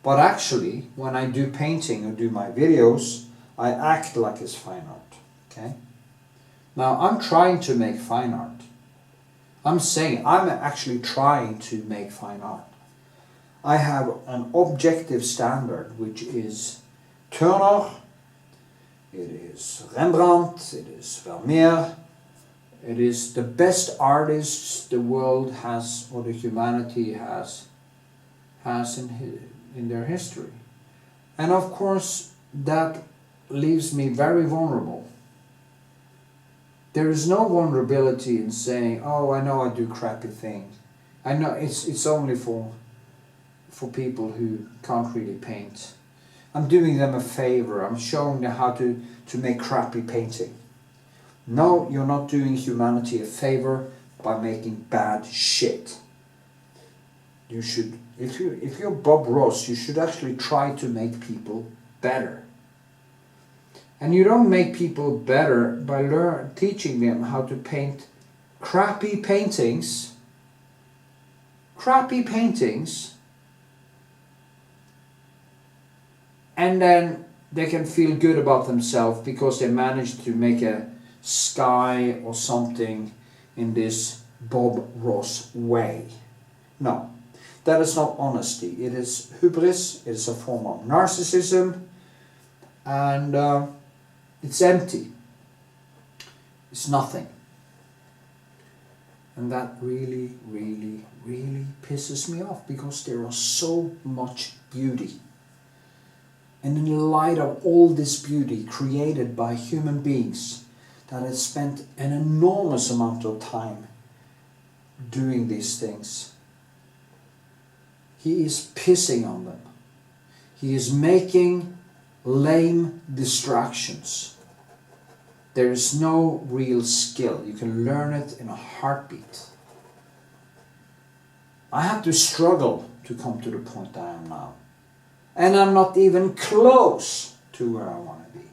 but actually, when I do painting or do my videos, I act like it's fine art, okay? Now, I'm trying to make fine art. I'm saying I'm actually trying to make fine art. I have an objective standard, which is Turner, it is Rembrandt, it is Vermeer, it is the best artists the world has, or the humanity has in their history. And of course, that leaves me very vulnerable. There is no vulnerability in saying, oh, I know I do crappy things. I know it's only for people who can't really paint. I'm doing them a favor. I'm showing them how to make crappy painting. No, you're not doing humanity a favor by making bad shit. You should, if you're Bob Ross, you should actually try to make people better. And you don't make people better by teaching them how to paint crappy paintings. Crappy paintings. And then they can feel good about themselves because they managed to make a sky or something in this Bob Ross way. No, that is not honesty. It is hubris, it is a form of narcissism, and it's empty. It's nothing. And that really, really, really pisses me off, because there is so much beauty. And in the light of all this beauty created by human beings that have spent an enormous amount of time doing these things, he is pissing on them. He is making lame distractions. There is no real skill. You can learn it in a heartbeat. I had to struggle to come to the point I am now. And I'm not even close to where I want to be.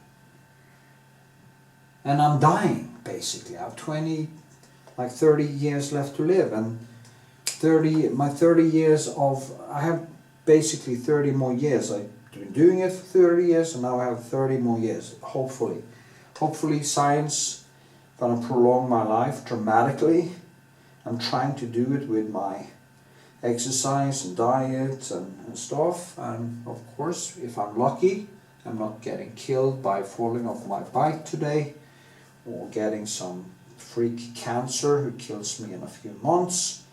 And I'm dying, basically. I have 30 years left to live. And my 30 years of, I have basically 30 more years. I've been doing it for 30 years and now I have 30 more years, hopefully. Hopefully science gonna prolong my life dramatically. I'm trying to do it with my exercise and diet and stuff, and of course if I'm lucky I'm not getting killed by falling off my bike today or getting some freak cancer who kills me in a few months.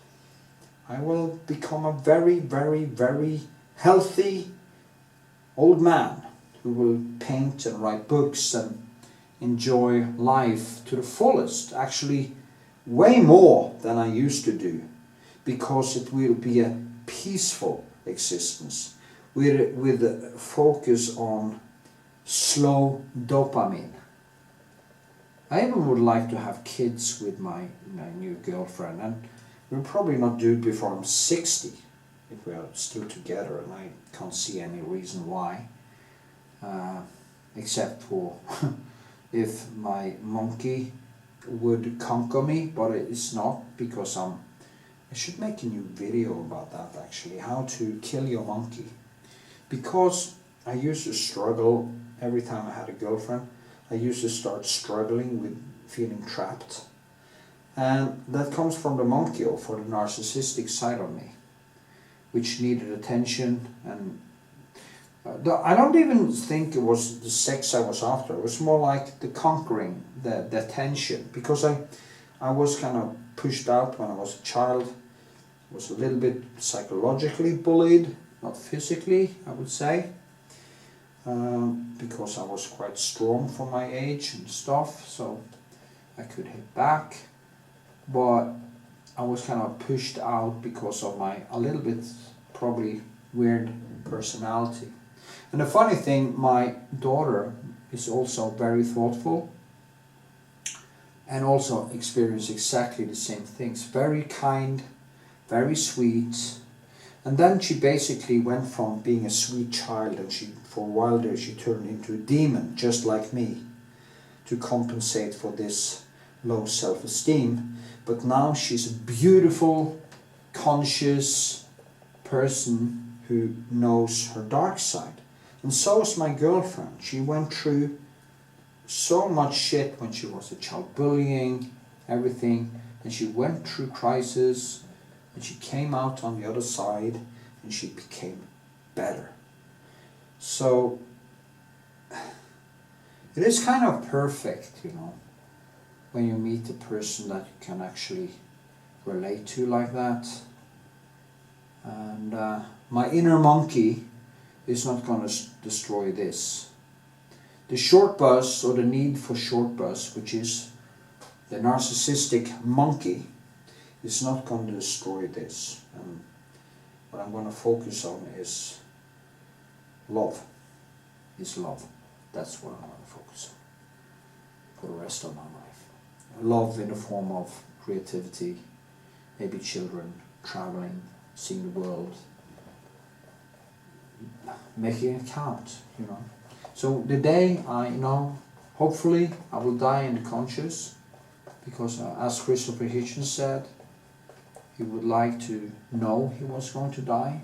I will become a very, very, very healthy old man who will paint and write books and enjoy life to the fullest, actually way more than I used to do, because it will be a peaceful existence with a focus on slow dopamine. I even would like to have kids with my new girlfriend, and we'll probably not do it before I'm 60 if we are still together, and I can't see any reason why, except for if my monkey would conquer me, but it's not, because I should make a new video about that actually, how to kill your monkey, because I used to struggle every time I had a girlfriend. I used to start struggling with feeling trapped, and that comes from the monkey, or for the narcissistic side of me, which needed attention. And I don't even think it was the sex I was after. It was more like the conquering, the attention, because I was kind of pushed out when I was a child. I was a little bit psychologically bullied, not physically, I would say, because I was quite strong for my age and stuff, so I could hit back. But I was kind of pushed out because of my a little bit probably weird personality. And the funny thing, my daughter is also very thoughtful and also experienced exactly the same things. Very kind, very sweet. And then she basically went from being a sweet child, and for a while there she turned into a demon, just like me, to compensate for this low self-esteem. But now she's a beautiful, conscious person who knows her dark side. And so is my girlfriend. She went through so much shit when she was a child, bullying, everything, and she went through crisis, and she came out on the other side, and she became better. So it is kind of perfect, you know, when you meet a person that you can actually relate to like that. And my inner monkey is not going to destroy this. The short bus, or the need for short bus, which is the narcissistic monkey, is not going to destroy this. And what I'm going to focus on is love. Is love. That's what I'm going to focus on for the rest of my life. Love in the form of creativity, maybe children, traveling, seeing the world, making it count, you know. So the day I know, hopefully I will die in the conscious, because as Christopher Hitchens said, he would like to know he was going to die,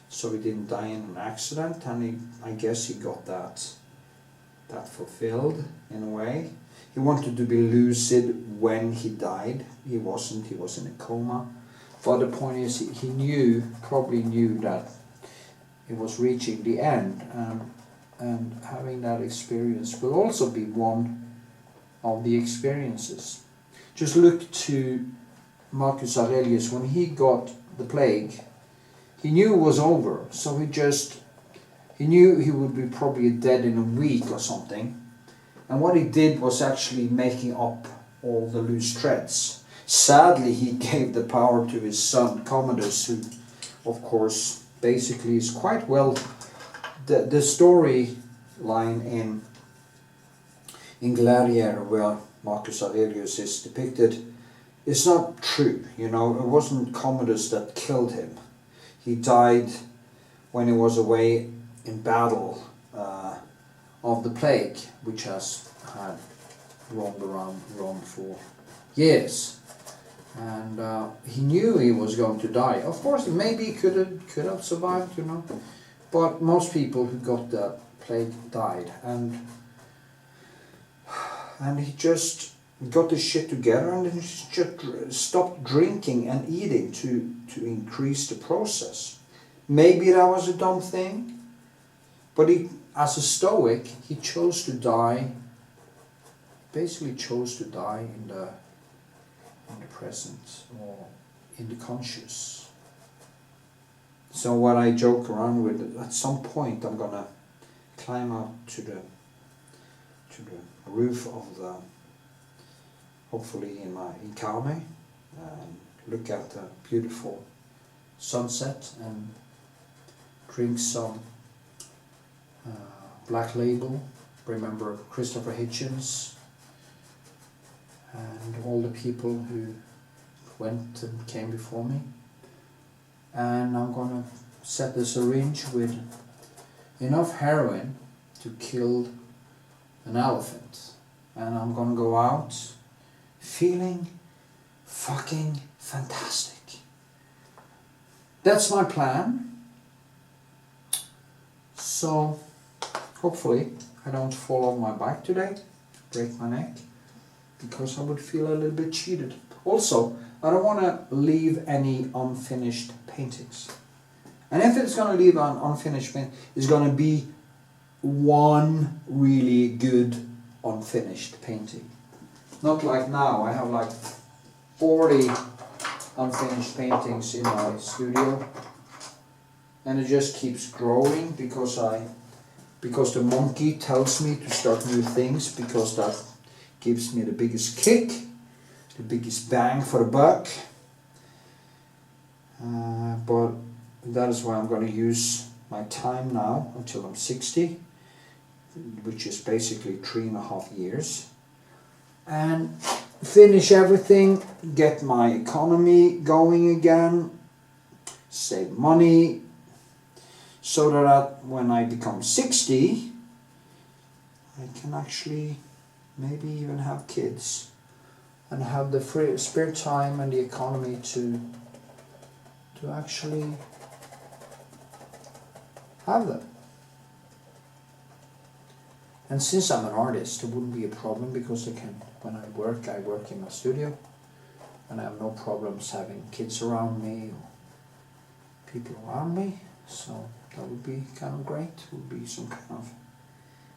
so he didn't die in an accident, and I guess he got that fulfilled in a way. He wanted to be lucid when he died. He wasn't, he was in a coma. But the point is, he probably knew that it was reaching the end, and having that experience will also be one of the experiences. Just look to Marcus Aurelius. When he got the plague, he knew it was over, so he knew he would be probably dead in a week or something, and what he did was actually making up all the loose threads. Sadly, he gave the power to his son Commodus, who of course basically is quite well the storyline in Gladiator, where Marcus Aurelius is depicted, is not true. You know, it wasn't Commodus that killed him. He died when he was away in battle of the plague, which had roamed around Rome for years. And he knew he was going to die. Of course, maybe he could have survived, you know. But most people who got the plague died. And he just got his shit together and he just stopped drinking and eating to increase the process. Maybe that was a dumb thing, but he, as a Stoic, he chose to die. Basically, chose to die in the present or in the conscious. So what I joke around with, at some point I'm gonna climb up to the roof of the, hopefully in karmøy, and look at the beautiful sunset and drink some Black Label, remember Christopher Hitchens and all the people who went and came before me. And I'm gonna set the syringe with enough heroin to kill an elephant. And I'm gonna go out feeling fucking fantastic. That's my plan. So hopefully I don't fall off my bike today, break my neck, because I would feel a little bit cheated. Also, I don't want to leave any unfinished paintings. And if it's going to leave an unfinished painting, it's going to be one really good unfinished painting. Not like now, I have like 40 unfinished paintings in my studio. And it just keeps growing because the monkey tells me to start new things, because that gives me the biggest kick, the biggest bang for the buck. But that is why I'm going to use my time now until I'm 60, which is basically 3.5 years, and finish everything, get my economy going again, save money, so that when I become 60, I can actually maybe even have kids and have the free spare time and the economy to actually have them. And since I'm an artist, it wouldn't be a problem, because when I work in my studio, and I have no problems having kids around me or people around me. So that would be kind of great. It would be some kind of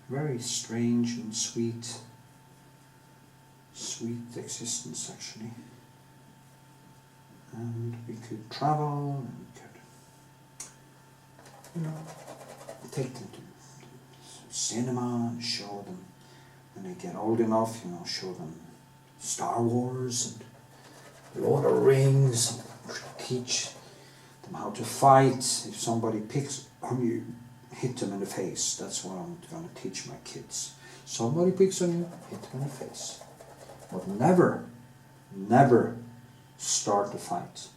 very strange and sweet existence, actually. And we could travel, and we could, you know, take them to cinema and show them, when they get old enough, you know, show them Star Wars and Lord of the Rings, and teach them how to fight. If somebody picks on you, hit them in the face. That's what I'm going to teach my kids. Somebody picks on you, hit them in the face. But never start a fight.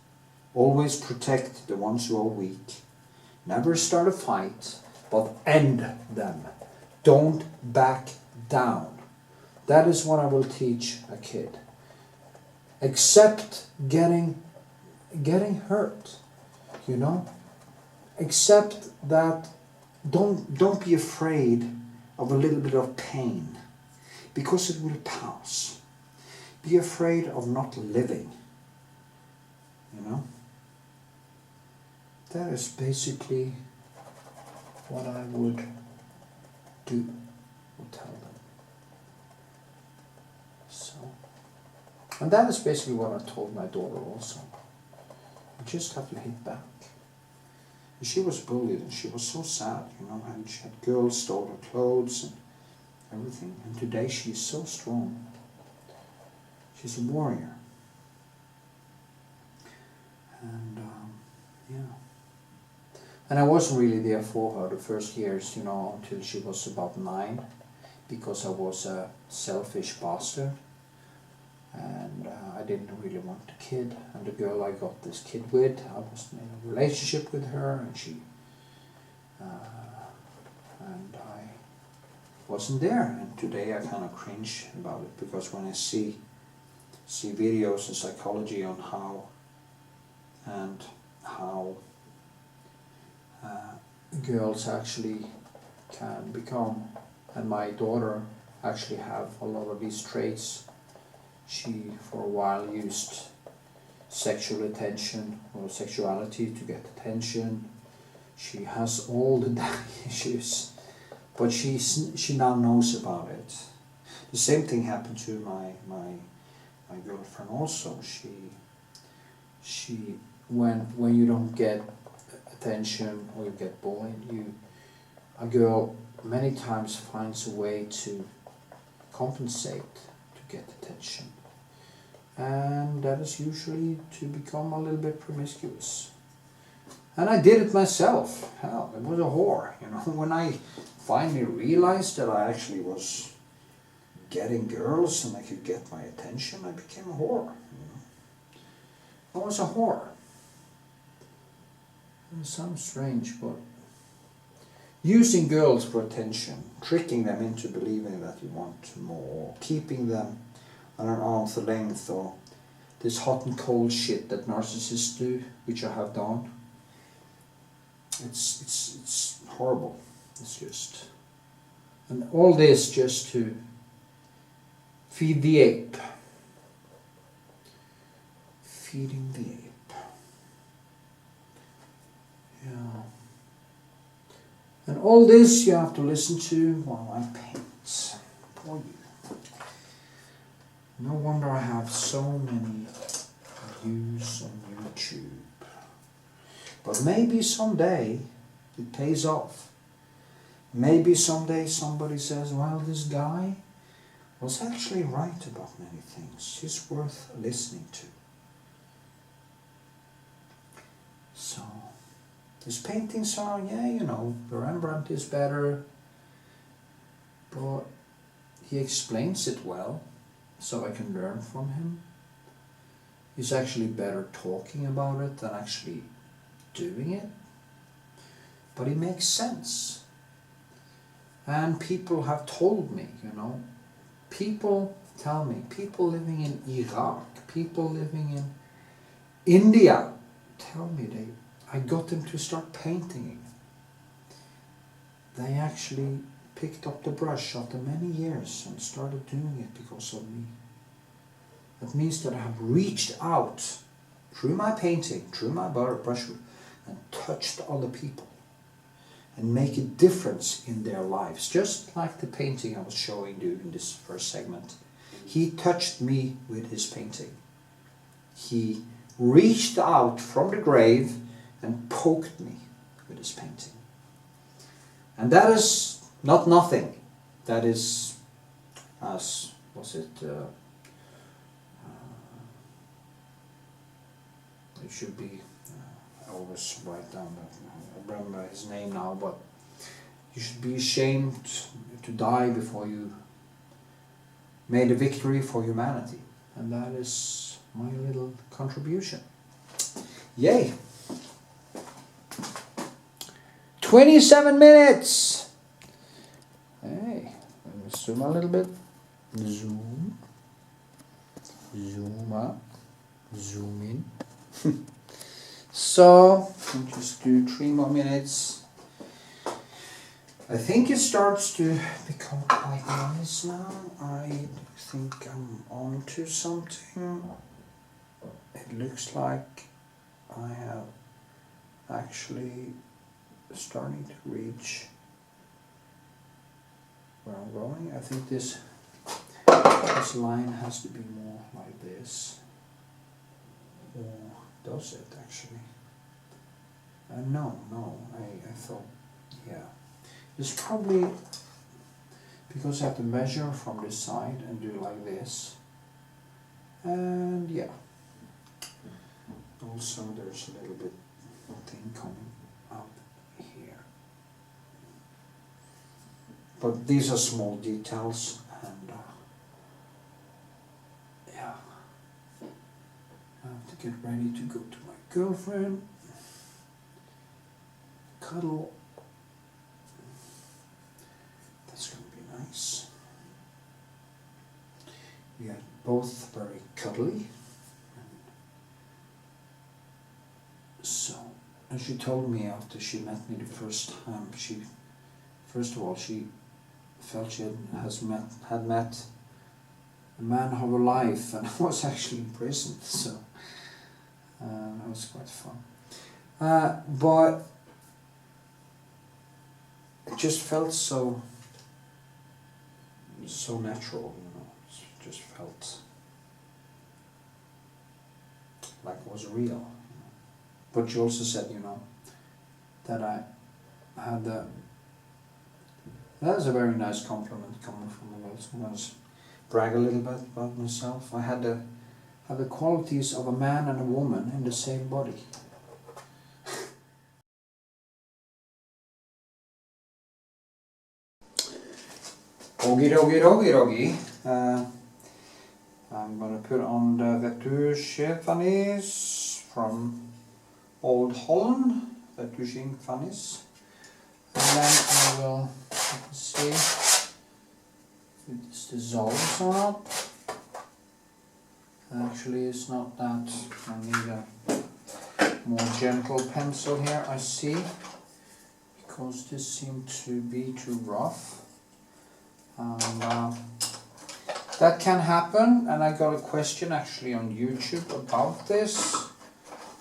Always protect the ones who are weak. Never start a fight, but end them. Don't back down. That is what I will teach a kid. Accept getting hurt, you know. Accept that. Don't be afraid of a little bit of pain, because it will pass. Be afraid of not living, you know. That is basically what I would do or tell them. So, and that is basically what I told my daughter also. You just have to hit back. And she was bullied and she was so sad, you know, and she had girls stole her clothes and everything. And today she is so strong. She's a warrior. And yeah. And I wasn't really there for her the first years, you know, until she was about 9, because I was a selfish bastard, and I didn't really want a kid. And the girl I got this kid with, I was in a relationship with her, and she and I wasn't there. And today I kind of cringe about it, because when I see videos in psychology on how girls actually can become, and my daughter actually have a lot of these traits. She for a while used sexual attention or sexuality to get attention. She has all the daddy issues, but she now knows about it. The same thing happened to my girlfriend also. She when you don't get attention or you get bullied, a girl many times finds a way to compensate to get attention, and that is usually to become a little bit promiscuous. And I did it myself. Hell, it was a whore, you know. When I finally realized that I actually was getting girls and I could get my attention, I became a whore, you know. I was a whore. It sounds strange, but using girls for attention, tricking them into believing that you want more, keeping them at an arm's length, or this hot and cold shit that narcissists do, which I have done. It's horrible. It's just, and all this just to feed the ape. Feeding the ape. Yeah. And all this you have to listen to while I paint for you. No wonder I have so many views on YouTube. But maybe someday it pays off. Maybe someday somebody says, well, this guy was actually right about many things. He's worth listening to. So, his paintings are, yeah, you know, the Rembrandt is better, but he explains it well, so I can learn from him. He's actually better talking about it than actually doing it, but it makes sense. And people have told me, you know, people tell me, people living in Iraq, people living in India, tell me I got them to start painting. They actually picked up the brush after many years and started doing it because of me. That means that I have reached out through my painting, through my brushwork, and touched other people and make a difference in their lives. Just like the painting I was showing you in this first segment. He touched me with his painting. He reached out from the grave and poked me with his painting. And that is not nothing. That is, as was it, it should be, I always write down that, I remember his name now, but you should be ashamed to die before you made a victory for humanity. And that is my little contribution. Yay! 27 minutes! Hey, let me zoom a little bit. Zoom. Zoom up. Zoom in. So, I'll just do 3 more minutes. I think it starts to become quite nice now. I think I'm on to something. It looks like I have actually starting to reach where I'm going. I think this line has to be more like this. Or does it actually? No, I thought, yeah. It's probably because I have to measure from this side and do like this. And yeah. Also there's a little bit thing coming up here. but these are small details, and yeah, I have to get ready to go to my girlfriend, cuddle. That's going to be nice. We are both very cuddly. So, and she told me after she met me the first time, first of all, she felt she had met a man of her life, and I was actually in prison, so that was quite fun. But it just felt so natural, you know. It just felt like it was real. You know. But she also said, you know, that I had that was a very nice compliment coming from a girl. So I was brag a little bit about myself. I had the qualities of a man and a woman in the same body. Ogie. I'm gonna put on the Retouching Varnish from Old Holland, Retouching Varnish, and then I will see if this dissolves or not. Actually, it's not that. I need a more gentle pencil here, I see, because this seemed to be too rough. And that can happen, and I got a question actually on YouTube about this,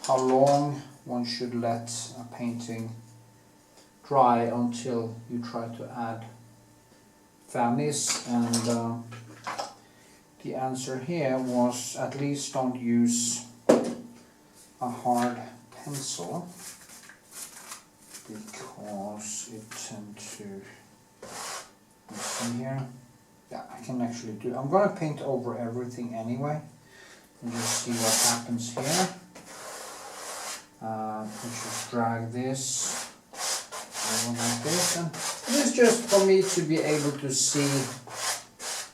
how long one should let a painting dry until you try to add varnish, and the answer here was at least don't use a hard pencil, because it tends to, in here, yeah, I can actually do. I'm gonna paint over everything anyway, and just see what happens here. Let's just drag this over like this, and it is just for me to be able to see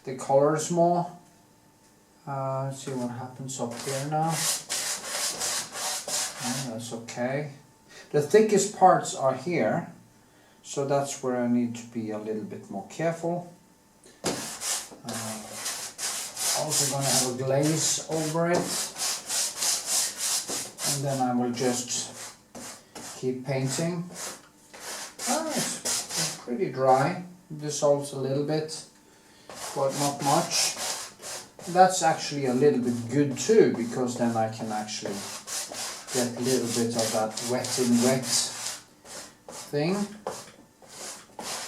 the colors more. Let's see what happens up here now. Oh, that's okay. The thickest parts are here, so that's where I need to be a little bit more careful. Also going to have a glaze over it, and then I will just keep painting. It's pretty dry, it dissolves a little bit, but not much. That's actually a little bit good too, because then I can actually get a little bit of that wet in wet thing.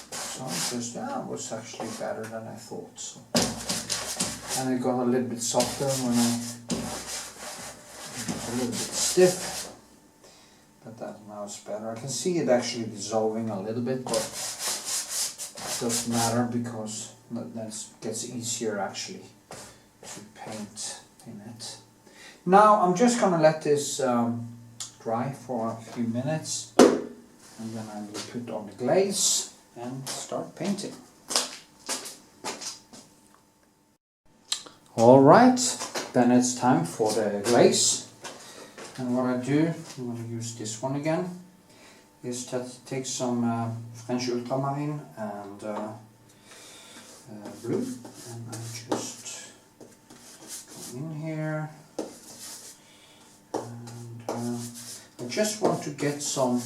So just, that was actually better than I thought. So. And it got a little bit softer when a little bit stiff, but that now is better. I can see it actually dissolving a little bit, but it doesn't matter because that gets easier actually to paint in it. Now I'm just gonna let this dry for a few minutes, and then I will put on the glaze and start painting. Alright, then it's time for the glaze. And what I do, I'm going to use this one again, is to take some French Ultramarine and blue, and I just go in here, and I just want to get some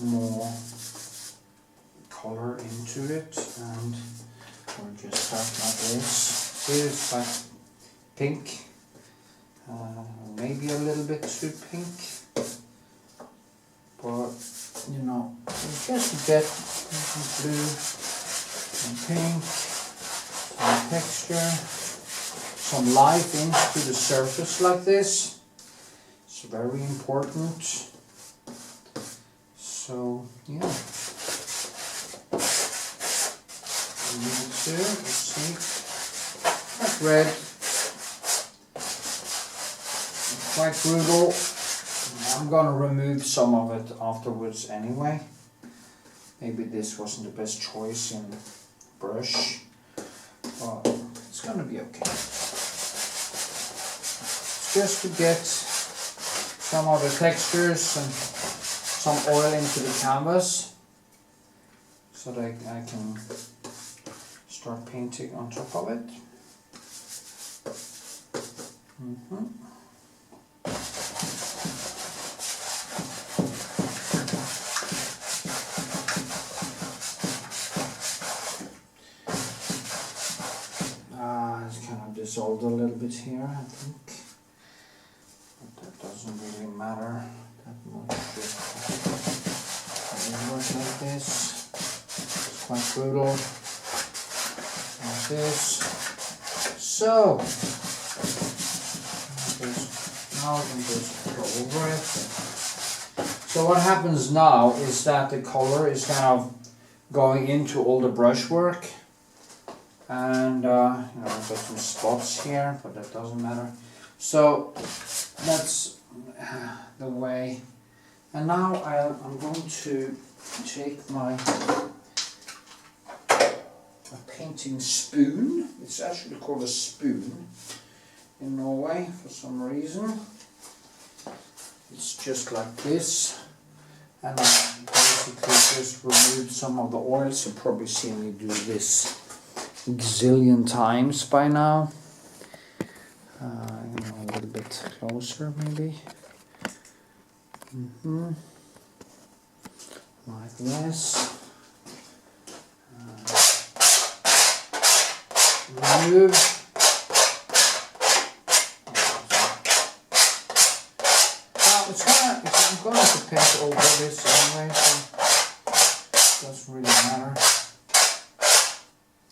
more color into it, and we'll just start like this. It's like pink, maybe a little bit too pink, but you know, just get some blue, some pink, some texture, some life into the surface like this. It's very important. So yeah, let's see. That's red, quite brutal. I'm gonna remove some of it afterwards anyway. maybe this wasn't the best choice in brush, but it's gonna be okay. It's just to get some of the textures and some oil into the canvas so that I can start painting on top of it. It's kind of dissolved a little bit here, I think, but that doesn't really matter that much. It works like this. It's quite brutal. Like this. So now I can just go over it. So what happens now is that the color is kind of going into all the brushwork. And you know, I've got some spots here, but that doesn't matter. So that's the way. And now I'm going to take my painting spoon. It's actually called a spoon in Norway for some reason. It's just like this, and I basically just removed some of the oils. You've probably seen me do this gazillion times by now. You know, a little bit closer maybe. Like this. Remove. I'm going to paint over this anyway, so it doesn't really matter.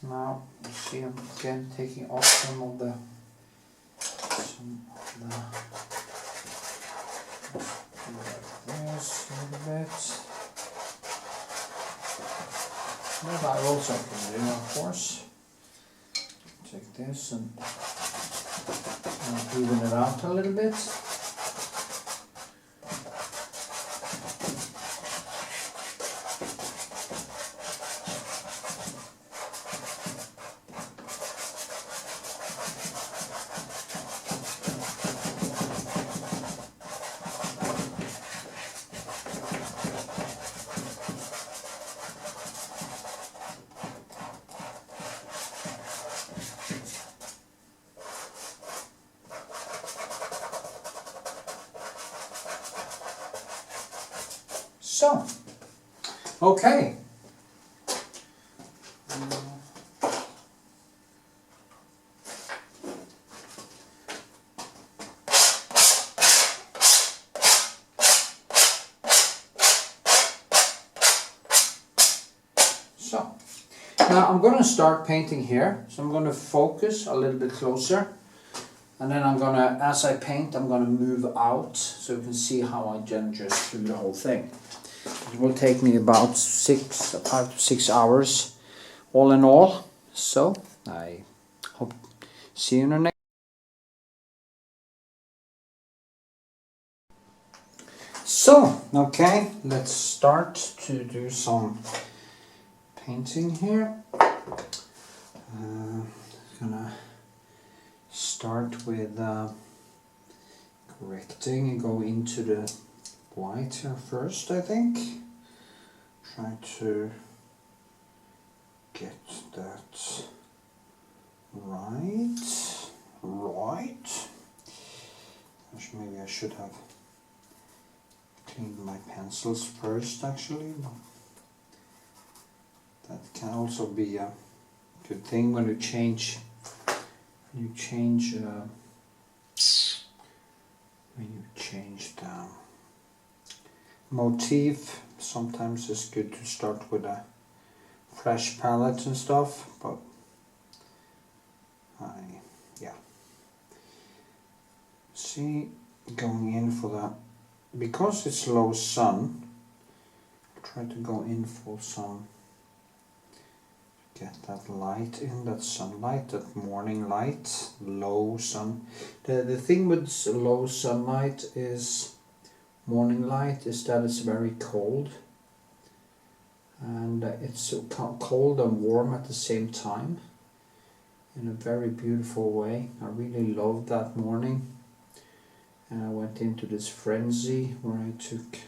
Now, you see I'm again taking off some of the this a little bit. What I also can do, of course, take this and even it out a little bit. So, okay. So, now I'm going to start painting here. So I'm going to focus a little bit closer. And then I'm going to, as I paint, I'm going to move out so you can see how I just through the whole thing. It will take me about 5 to 6 hours all in all. So I hope see you in the next. So okay, let's start to do some painting here. Gonna start with correcting and go into the white here first, I think. Try to get that right. Maybe I should have cleaned my pencils first, actually. That can also be a good thing when you change. When you change the motif, sometimes it's good to start with a fresh palette and stuff, but yeah. See, going in for that, because it's low sun, try to go in for some, get that light in, that sunlight, that morning light, low sun. The thing with low sunlight is, morning light, is that it's very cold. and it's so cold and warm at the same time in a very beautiful way. I really loved that morning, and I went into this frenzy where I took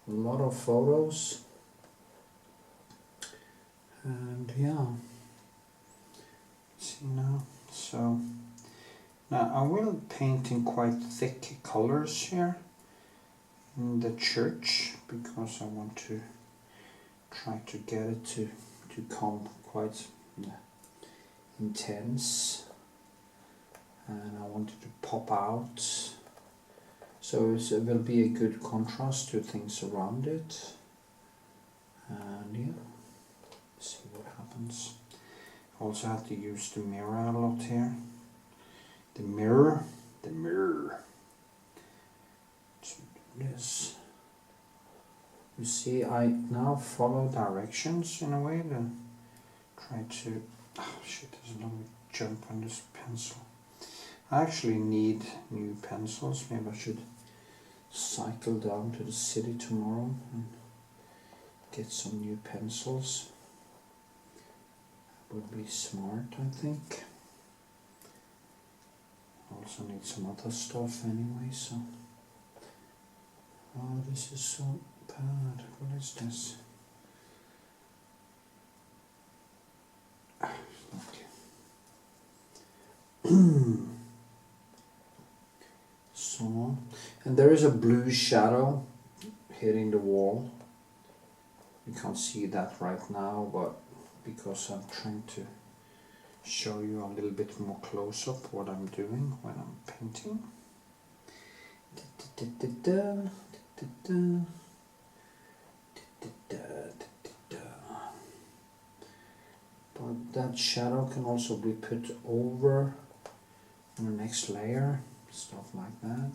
a lot of photos, and yeah, see now. So now I will paint in quite thick colors here in the church because I want to try to get it to come quite intense, and I want it to pop out, so it will be a good contrast to things around it. And yeah, see what happens. Also have to use the mirror a lot here. The mirror. So do this. You see, I now follow directions in a way to try to. Oh shit! There's a lot of junk on this pencil. I actually need new pencils. Maybe I should cycle down to the city tomorrow and get some new pencils. Would be smart, I think. Also need some other stuff anyway, so. Oh, this is so bad. What is this? Okay. So, and there is a blue shadow hitting the wall. You can't see that right now, but because I'm trying to show you a little bit more close up what I'm doing when I'm painting. But that shadow can also be put over on the next layer, stuff like that.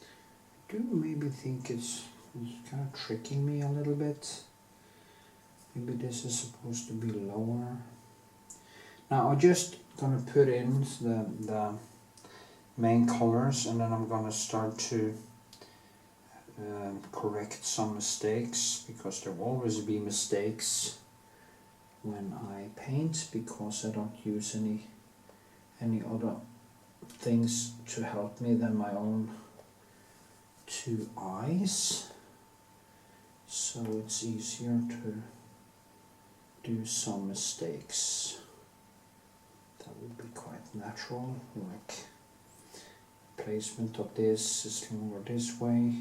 I do maybe think it's kind of tricking me a little bit. Maybe this is supposed to be lower. Now I'm just gonna put in the main colors, and then I'm gonna start to correct some mistakes, because there will always be mistakes when I paint, because I don't use any other things to help me than my own two eyes, so it's easier to do some mistakes. That would be quite natural, like placement of this is longer this way,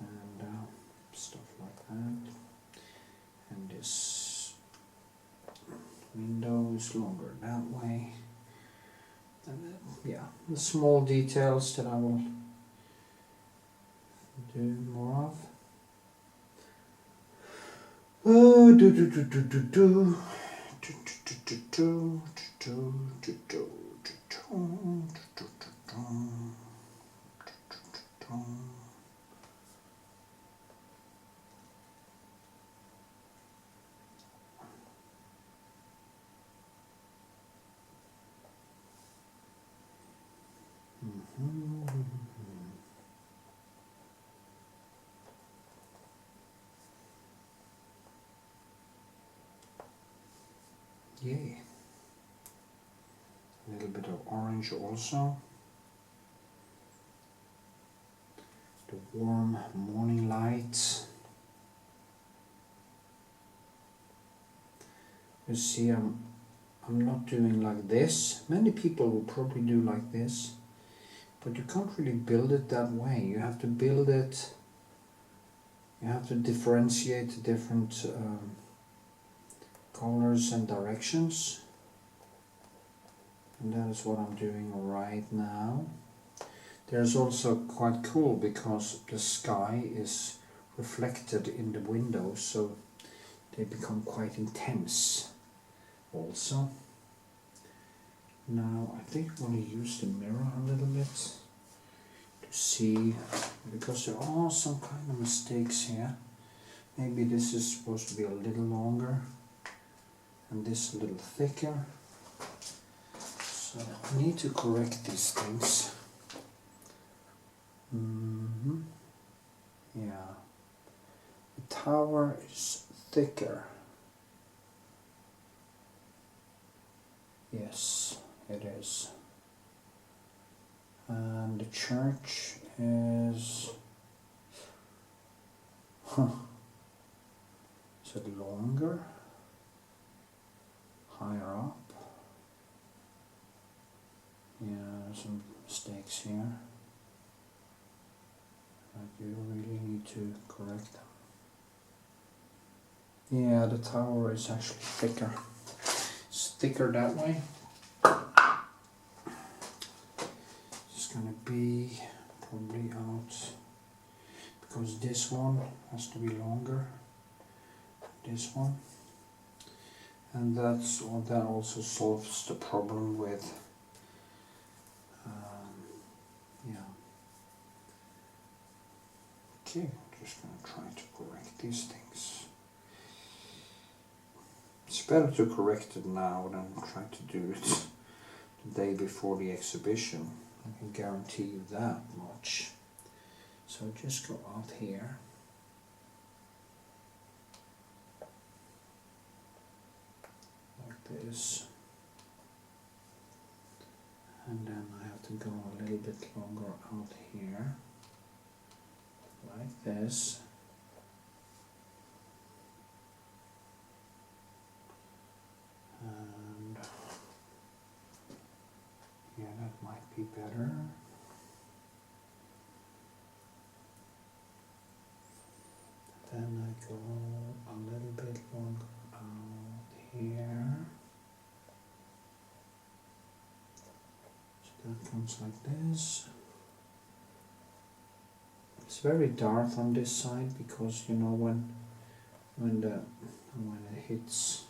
and stuff like that, and this window is longer that way, and then, yeah, the small details that I will do more of. Oh, yay. A little bit of orange also. The warm morning light. You see, I'm not doing like this. Many people will probably do like this, but you can't really build it that way. You have to build it, you have to differentiate the different colors and directions, and that is what I'm doing right now. There's also quite cool because the sky is reflected in the windows, so they become quite intense also. Now I think I'm going to use the mirror a little bit to see, because there are some kind of mistakes here. Maybe this is supposed to be a little longer and this a little thicker, so I need to correct these things. Yeah, the tower is thicker. Yes, it is. And the church is... Is it longer? Higher up? Yeah, there's some mistakes here. I do really need to correct them. Yeah, the tower is actually thicker. It's thicker that way. It's gonna be probably out because this one has to be longer. This one. And that also solves the problem with yeah. Okay, just gonna try to correct these things. It's better to correct it now than try to do it the day before the exhibition. I can guarantee you that much. So just go out here. Like this. And then I have to go a little bit longer out here. Like this. And yeah, that might be better. Then I go a little bit longer out here. So that comes like this. It's very dark on this side because you know when it hits.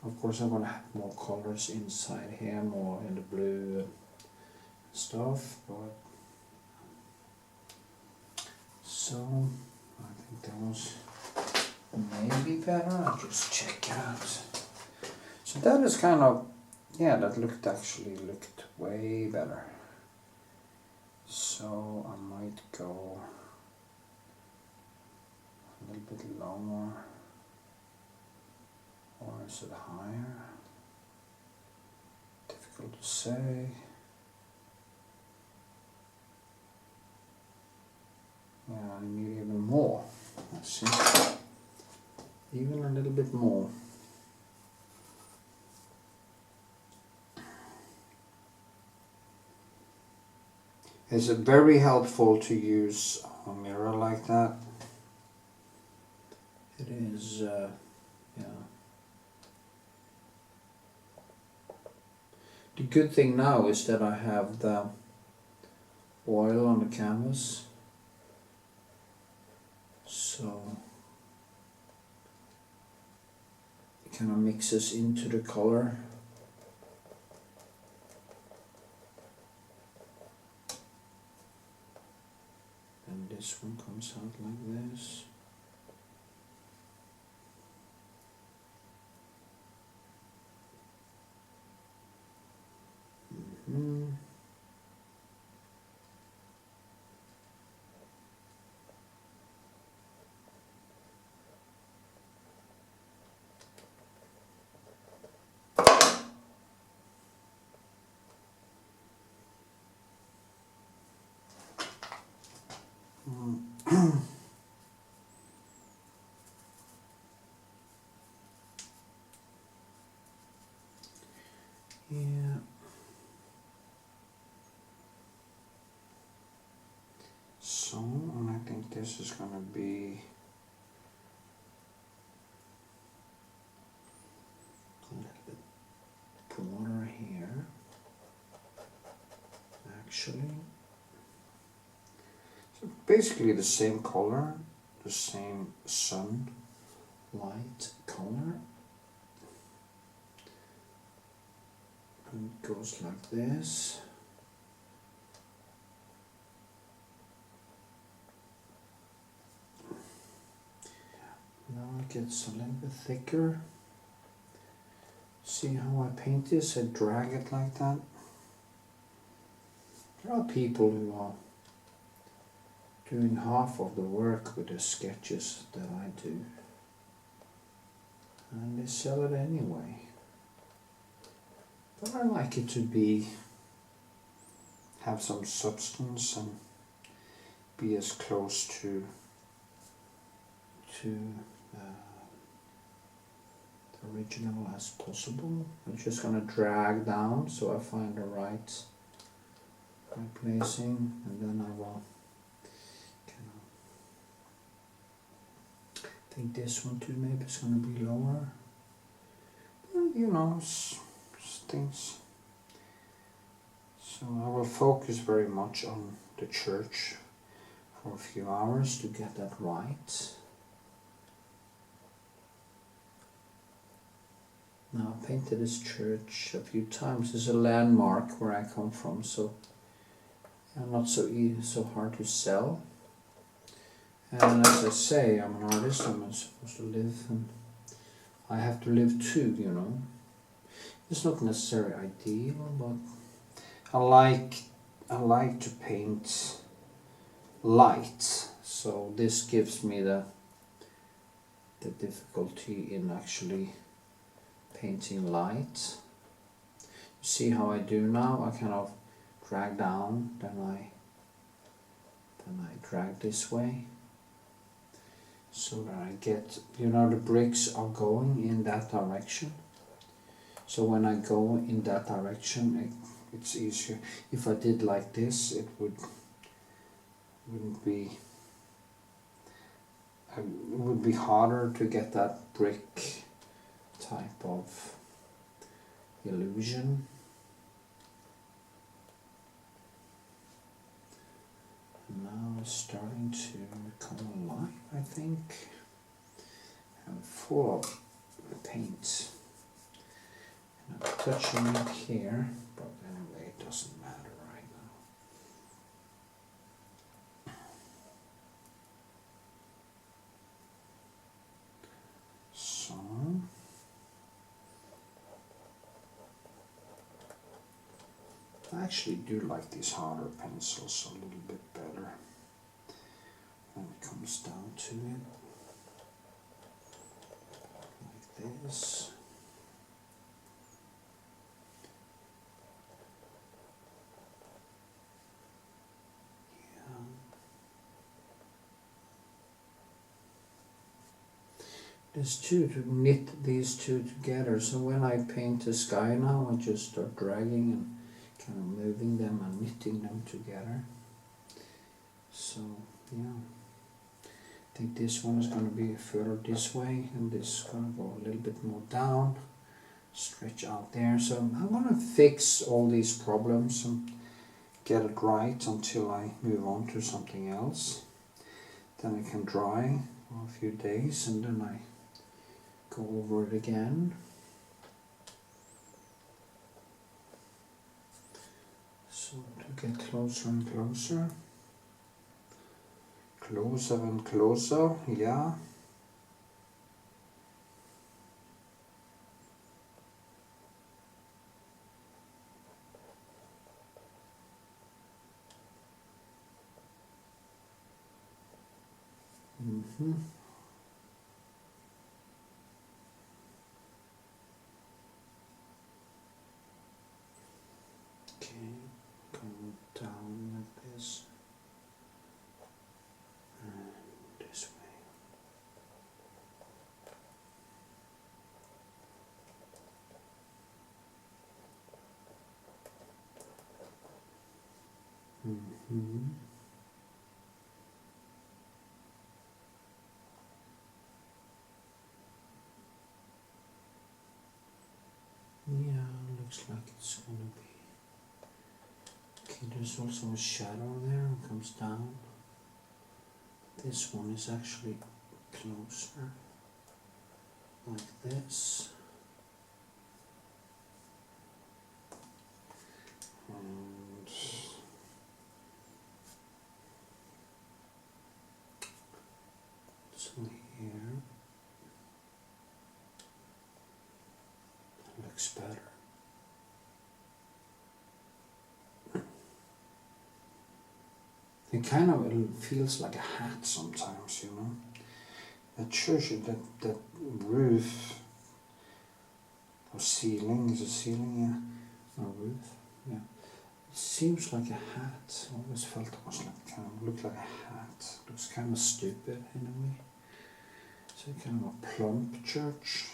Of course, I want to have more colors inside here, more in the blue and stuff. But so I think that was maybe better. I'll just check out. So that is kind of, yeah, that looked way better. So I might go a little bit lower, or is it higher? Difficult to say. Yeah, I need even more. Let's see. Even a little bit more. It's very helpful to use a mirror like that. It is, yeah. The good thing now is that I have the oil on the canvas. So it kind of mixes into the color. And this one comes out like this. Mm-hmm. Yeah. So, and I think this is gonna be a little bit broader here. Actually, so basically the same color, the same sun light color. And it goes like this. Now it gets a little bit thicker. See how I paint this? I drag it like that. There are people who doing half of the work with the sketches that I do, and they sell it anyway. But I like it to have some substance and be as close to the original as possible. I'm just gonna drag down so I find the right placing, and then I will I think this one too maybe it's gonna be lower. But, you know, things. So I will focus very much on the church for a few hours to get that right. Now I painted this church a few times. It's a landmark where I come from, so not so easy, so hard to sell. And as I say, I'm an artist. I'm supposed to live, and I have to live too. You know, it's not necessarily ideal, but I like to paint light. So this gives me the difficulty in actually painting light. You see how I do now? I kind of drag down, then I drag this way, so that I get, you know, the bricks are going in that direction. So when I go in that direction, it's easier. If I did like this, it wouldn't be. It would be harder to get that brick type of illusion. And now it's starting to come alive, I think. I'm full of paint. And I'm touching it here, but anyway, it doesn't matter right now. So I actually do like these harder pencils a little bit better when it comes down to it, like this. Yeah. There's two to knit these two together, so when I paint the sky now, I just start dragging and kind of moving them and knitting them together. So yeah, I think this one is going to be further this way, and this is going to go a little bit more down, stretch out there. So I'm going to fix all these problems and get it right until I move on to something else. Then it can dry for a few days, and then I go over it again. So to get closer and closer, closer and closer, yeah. Mm-hmm. Okay, going down like this. This way. Mm-hmm. Yeah, looks like it's gonna be. Okay, there's also a shadow there, it comes down. This one is actually closer, like this. And so here looks better. It kind of feels like a hat sometimes, you know. That church, that roof or ceiling, is a ceiling, yeah, or roof, yeah. It seems like a hat. I always felt it was like looked like a hat. Looks kind of stupid in a way. It's a kind of a plump church.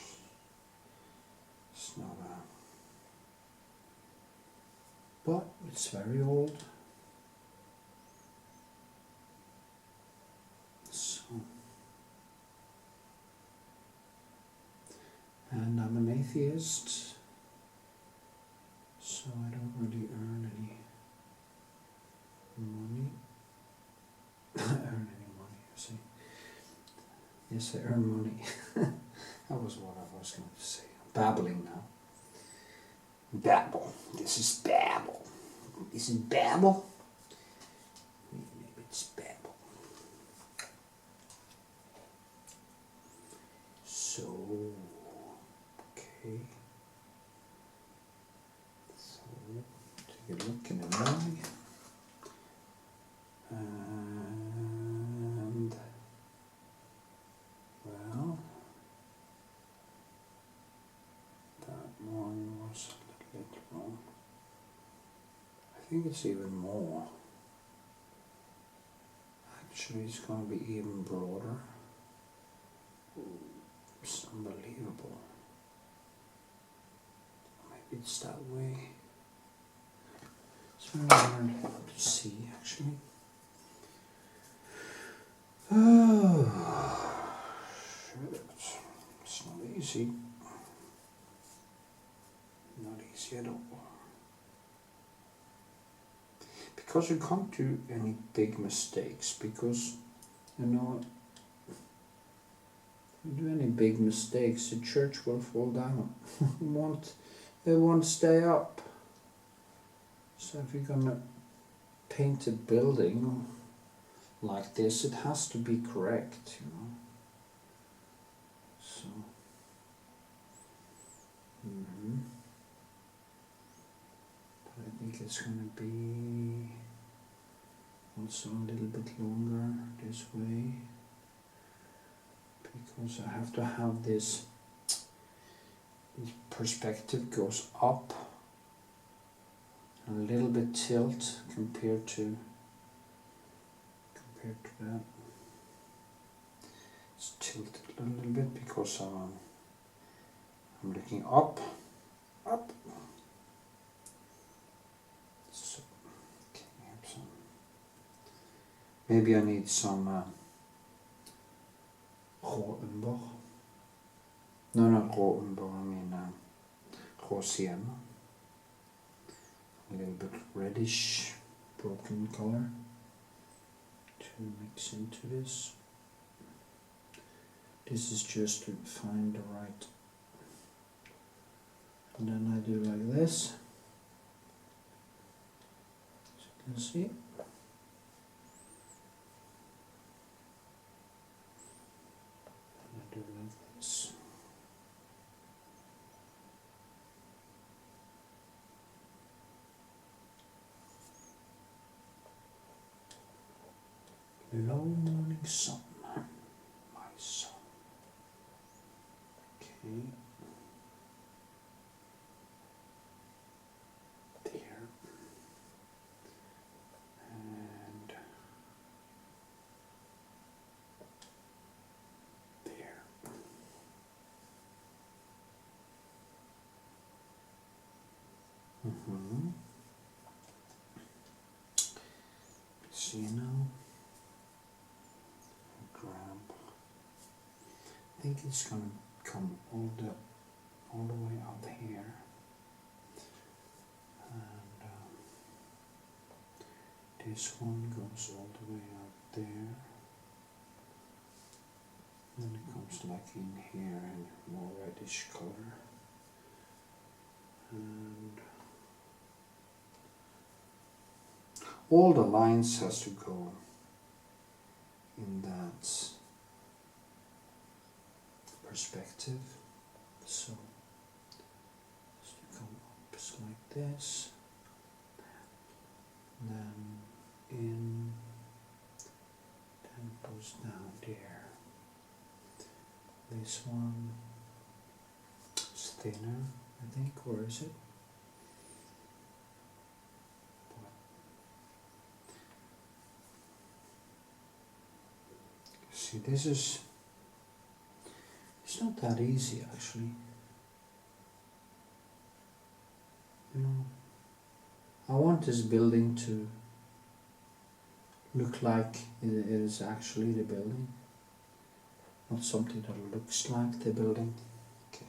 It's not a, but it's very old. So, and I'm an atheist, so I don't really earn any money. Earn any money, you see. Yes, I earn money. That was what I was going to say. I'm babbling now. Babble. This is babble. Is it babble? Maybe it's babble. So, okay. So, take a look in the eye. And, well, that one was a little bit wrong. I think it's even more. Actually, it's going to be even broader. It's unbelievable. Maybe it's that way. It's very hard to see, actually. Oh, shit. It's not easy. Not easy at all. Because you can't do any big mistakes, because, you know, if you do any big mistakes, the church will fall down. It won't stay up. So if you're gonna paint a building like this, it has to be correct, you know. So, but I think it's gonna be also a little bit longer this way, because I have to have this perspective goes up a little bit tilt compared to that. It's tilted a little bit because I'm looking up. So, okay, maybe I need some rå nummber. No, not rå nummber, I mean rå sienna. A little bit reddish, broken color to mix into this. This is just to find the right. And then I do like this. As you can see. And I do like this. Low morning sun, my sun. Okay. There. And there. See now. I think it's going to come all the way out here, and this one goes all the way out there, and then it comes like in here in more reddish color, and all the lines has to go in that perspective. So to come up is like this, then in this one is thinner, I think, or is it? See, this is, it's not that easy actually. You know, I want this building to look like it is actually the building, not something that looks like the building. Okay.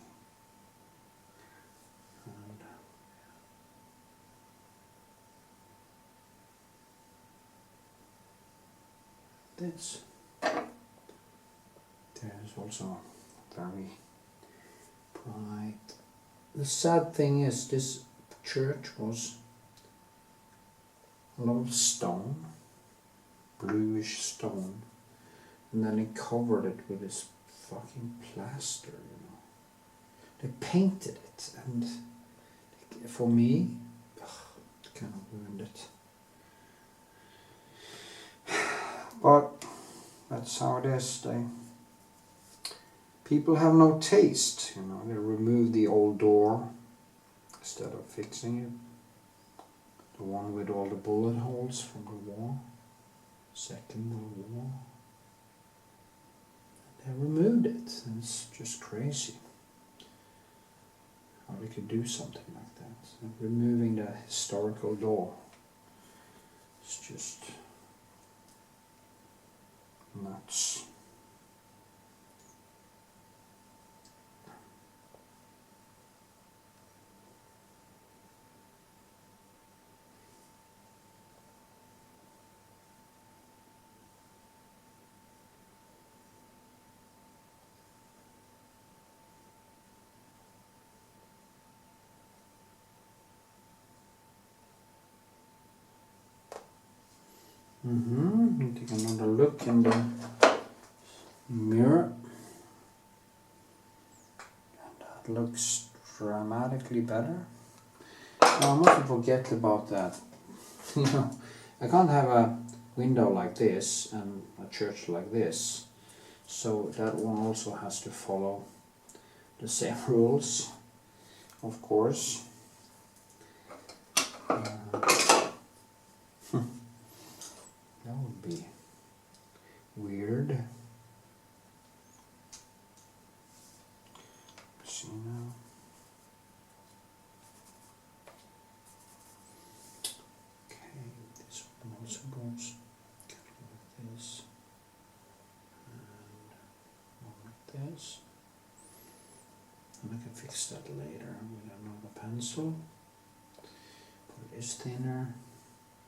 And this. There's also very bright. The sad thing is this church was a lot of stone, bluish stone, and then they covered it with this fucking plaster, you know. They painted it, and for me, it kind of ruined it. But that's how it is. People have no taste, you know. They remove the old door instead of fixing it. The one with all the bullet holes from the war, Second World War. They removed it, and it's just crazy how they could do something like that. So removing the historical door is just nuts. Take another look in the mirror. And that looks dramatically better. Now I mustn't forget about that. You know, I can't have a window like this and a church like this. So that one also has to follow the same rules, of course. That would be weird. See now. Okay, this one also goes like this, and one like this. And I can fix that later with another pencil. But it is thinner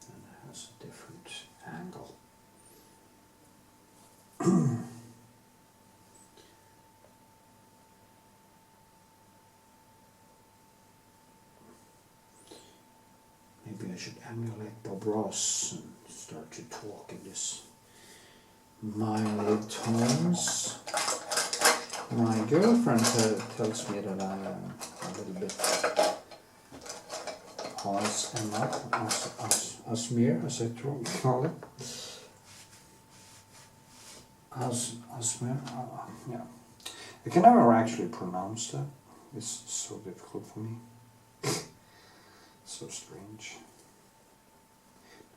and it has a different angle. Maybe I should emulate Bob Ross and start to talk in this mild tones. My girlfriend tells me that I am a little bit Asmir, as I call it. Asmir, yeah. I can never actually pronounce that. It's so difficult for me. So strange.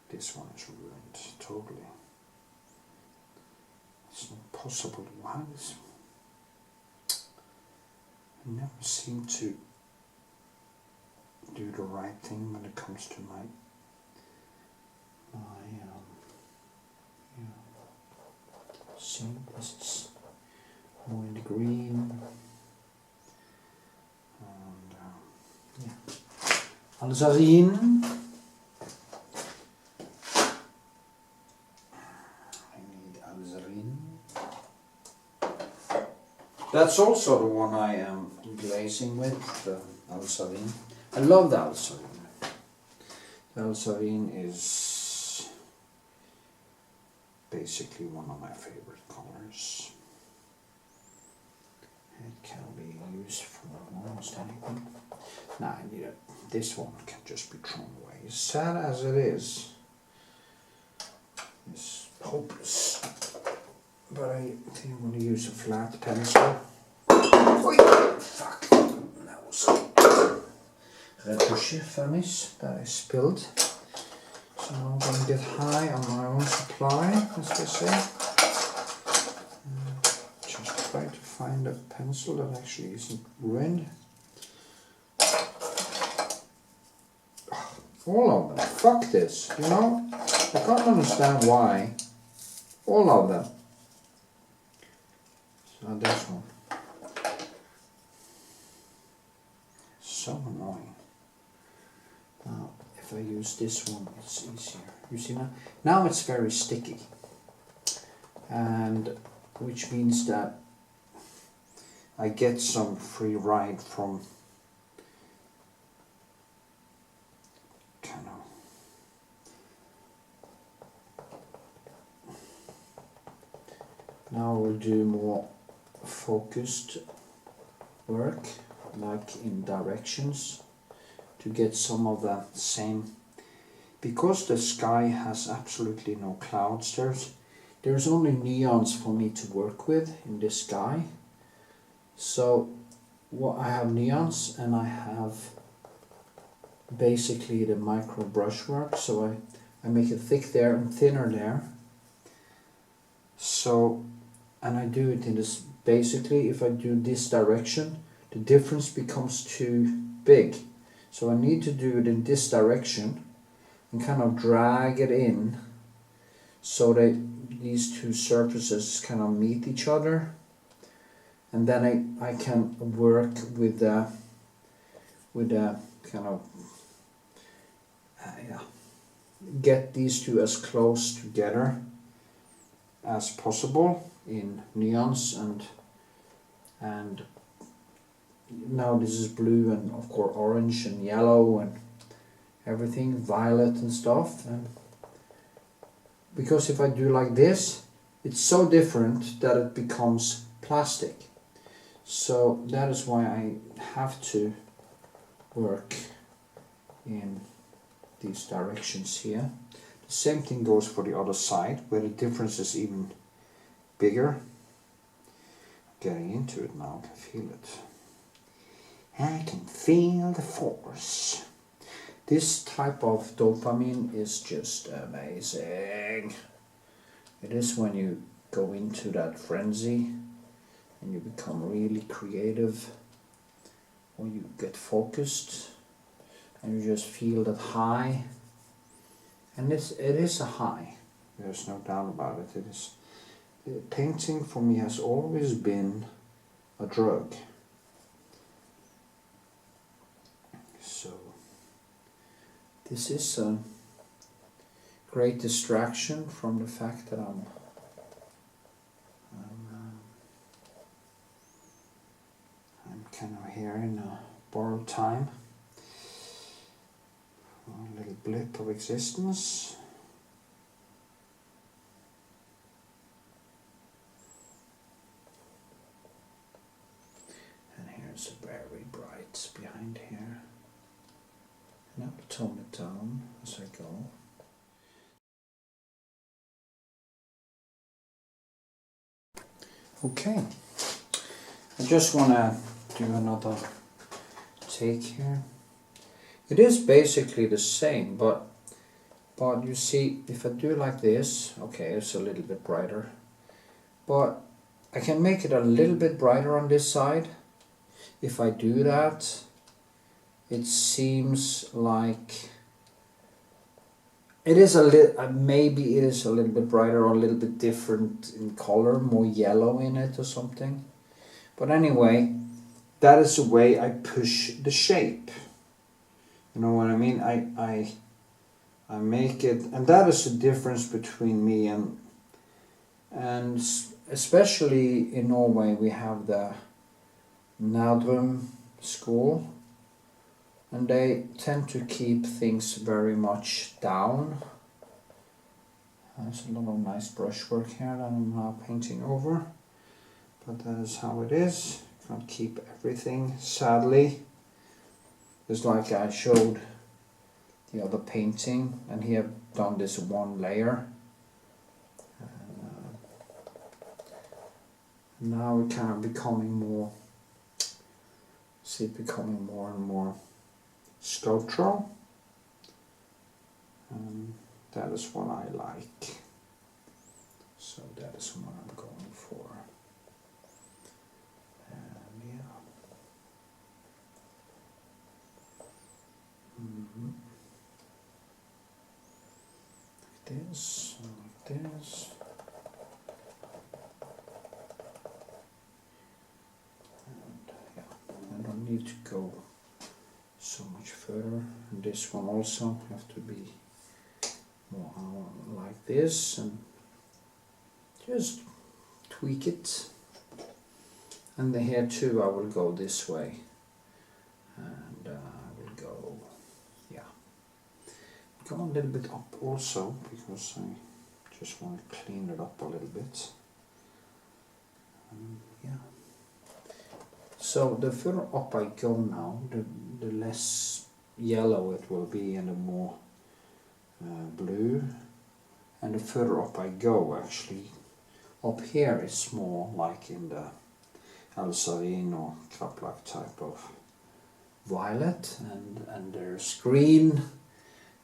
This one is ruined totally. It's not possible. Why is I never seem to do the right thing when it comes to my see, this is more in the green, and Alizarine. I need Alizarine. That's also the one I am glazing with, the Alizarine. I love the Alizarine. The Alizarine is basically one of my favorite colors. It can be used for almost anything. Nah, I need it. This one can just be thrown away. As sad as it is, it's hopeless. But I think I'm going to use a flat pencil Fuck, that was Retouching Varnish that I spilled. So I'm going to get high on my own supply, as they say. Just try to find a pencil that actually isn't ruined. All of them. Fuck this, you know? I can't understand why. All of them. So this one. So annoying. Now, if I use this one, it's easier. You see now? Now it's very sticky. And which means that I get some free ride from kind of now we'll do more focused work, like in directions, to get some of the same, because the sky has absolutely no clouds. There's only neons for me to work with in this sky. So what I have neons, and I have basically the micro brushwork, so I make it thick there and thinner there. So, and I do it in this, basically if I do this direction, the difference becomes too big. So I need to do it in this direction and kind of drag it in so that these two surfaces kind of meet each other. And then I can work with the kind of get these two as close together as possible in neons, and now this is blue and of course orange and yellow and everything, violet and stuff. And because if I do like this, it's so different that it becomes plastic. So that is why I have to work in these directions here. The same thing goes for the other side, where the difference is even bigger. Getting into it now, I can feel it. I can feel the force. This type of dopamine is just amazing. It is when you go into that frenzy and you become really creative, or you get focused and you just feel that high. And it is a high, there's no doubt about it. It is. Painting for me has always been a drug. So this is a great distraction from the fact that I'm kind of here in a borrowed time, a little blip of existence. And here's a very bright behind here. And I'll tone it down as I go. Okay, I just want to do another take here. It is basically the same, but you see, if I do like this, okay, it's a little bit brighter, but I can make it a little bit brighter on this side. If I do that, it seems like it is a little, maybe it is a little bit brighter or a little bit different in color, more yellow in it or something. But anyway, that is the way I push the shape. You know what I mean? I make it, and that is the difference between me and especially in Norway we have the Norwegian school, and they tend to keep things very much down. There's a lot of nice brushwork here that I'm now painting over, but that is how it is. Can't keep everything, sadly. Just like I showed the other painting, and he have done this one layer. And now we're kind of becoming more See it becoming more and more sculptural. That is what I like. So that is what I'm going for. And yeah. Like this, and like this. And yeah, I don't need to go so much further. And this one also have to be more like this, and just tweak it. And here too I will go this way, and I will go, yeah, go a little bit up also, because I just want to clean it up a little bit. Yeah. So the further up I go now, the less yellow it will be and the more blue. And the further up I go, actually, up here is more like in the Alizarine or Kraplak type of violet, and there's green,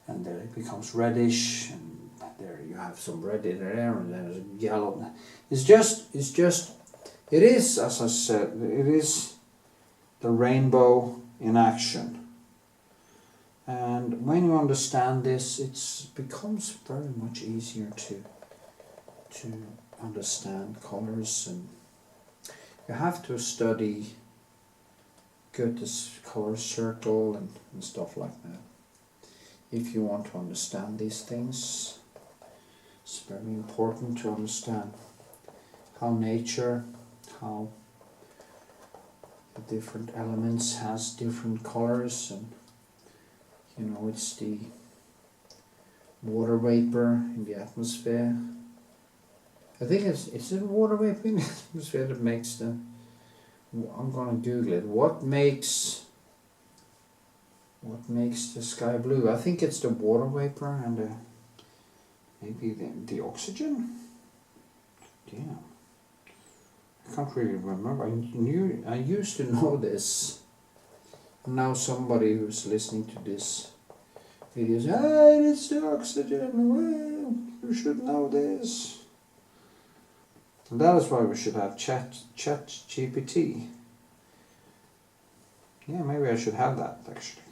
and there it becomes reddish, and there you have some red in there, and there's yellow. It is, as I said, it is the rainbow in action. And when you understand this, it becomes very much easier to understand colors, and you have to study Goethe's color circle and stuff like that. If you want to understand these things, it's very important to understand how nature, how the different elements has different colors, and you know, it's the water vapor in the atmosphere. I think it's the water vapor in the atmosphere that makes the, I'm gonna Google it, what makes the sky blue. I think it's the water vapor and the, maybe the oxygen. Yeah, I can't really remember. I used to know this. Now somebody who's listening to this video says, "Hey, it's the oxygen. Well, you should know this." And that is why we should have chat GPT. Yeah, maybe I should have that actually.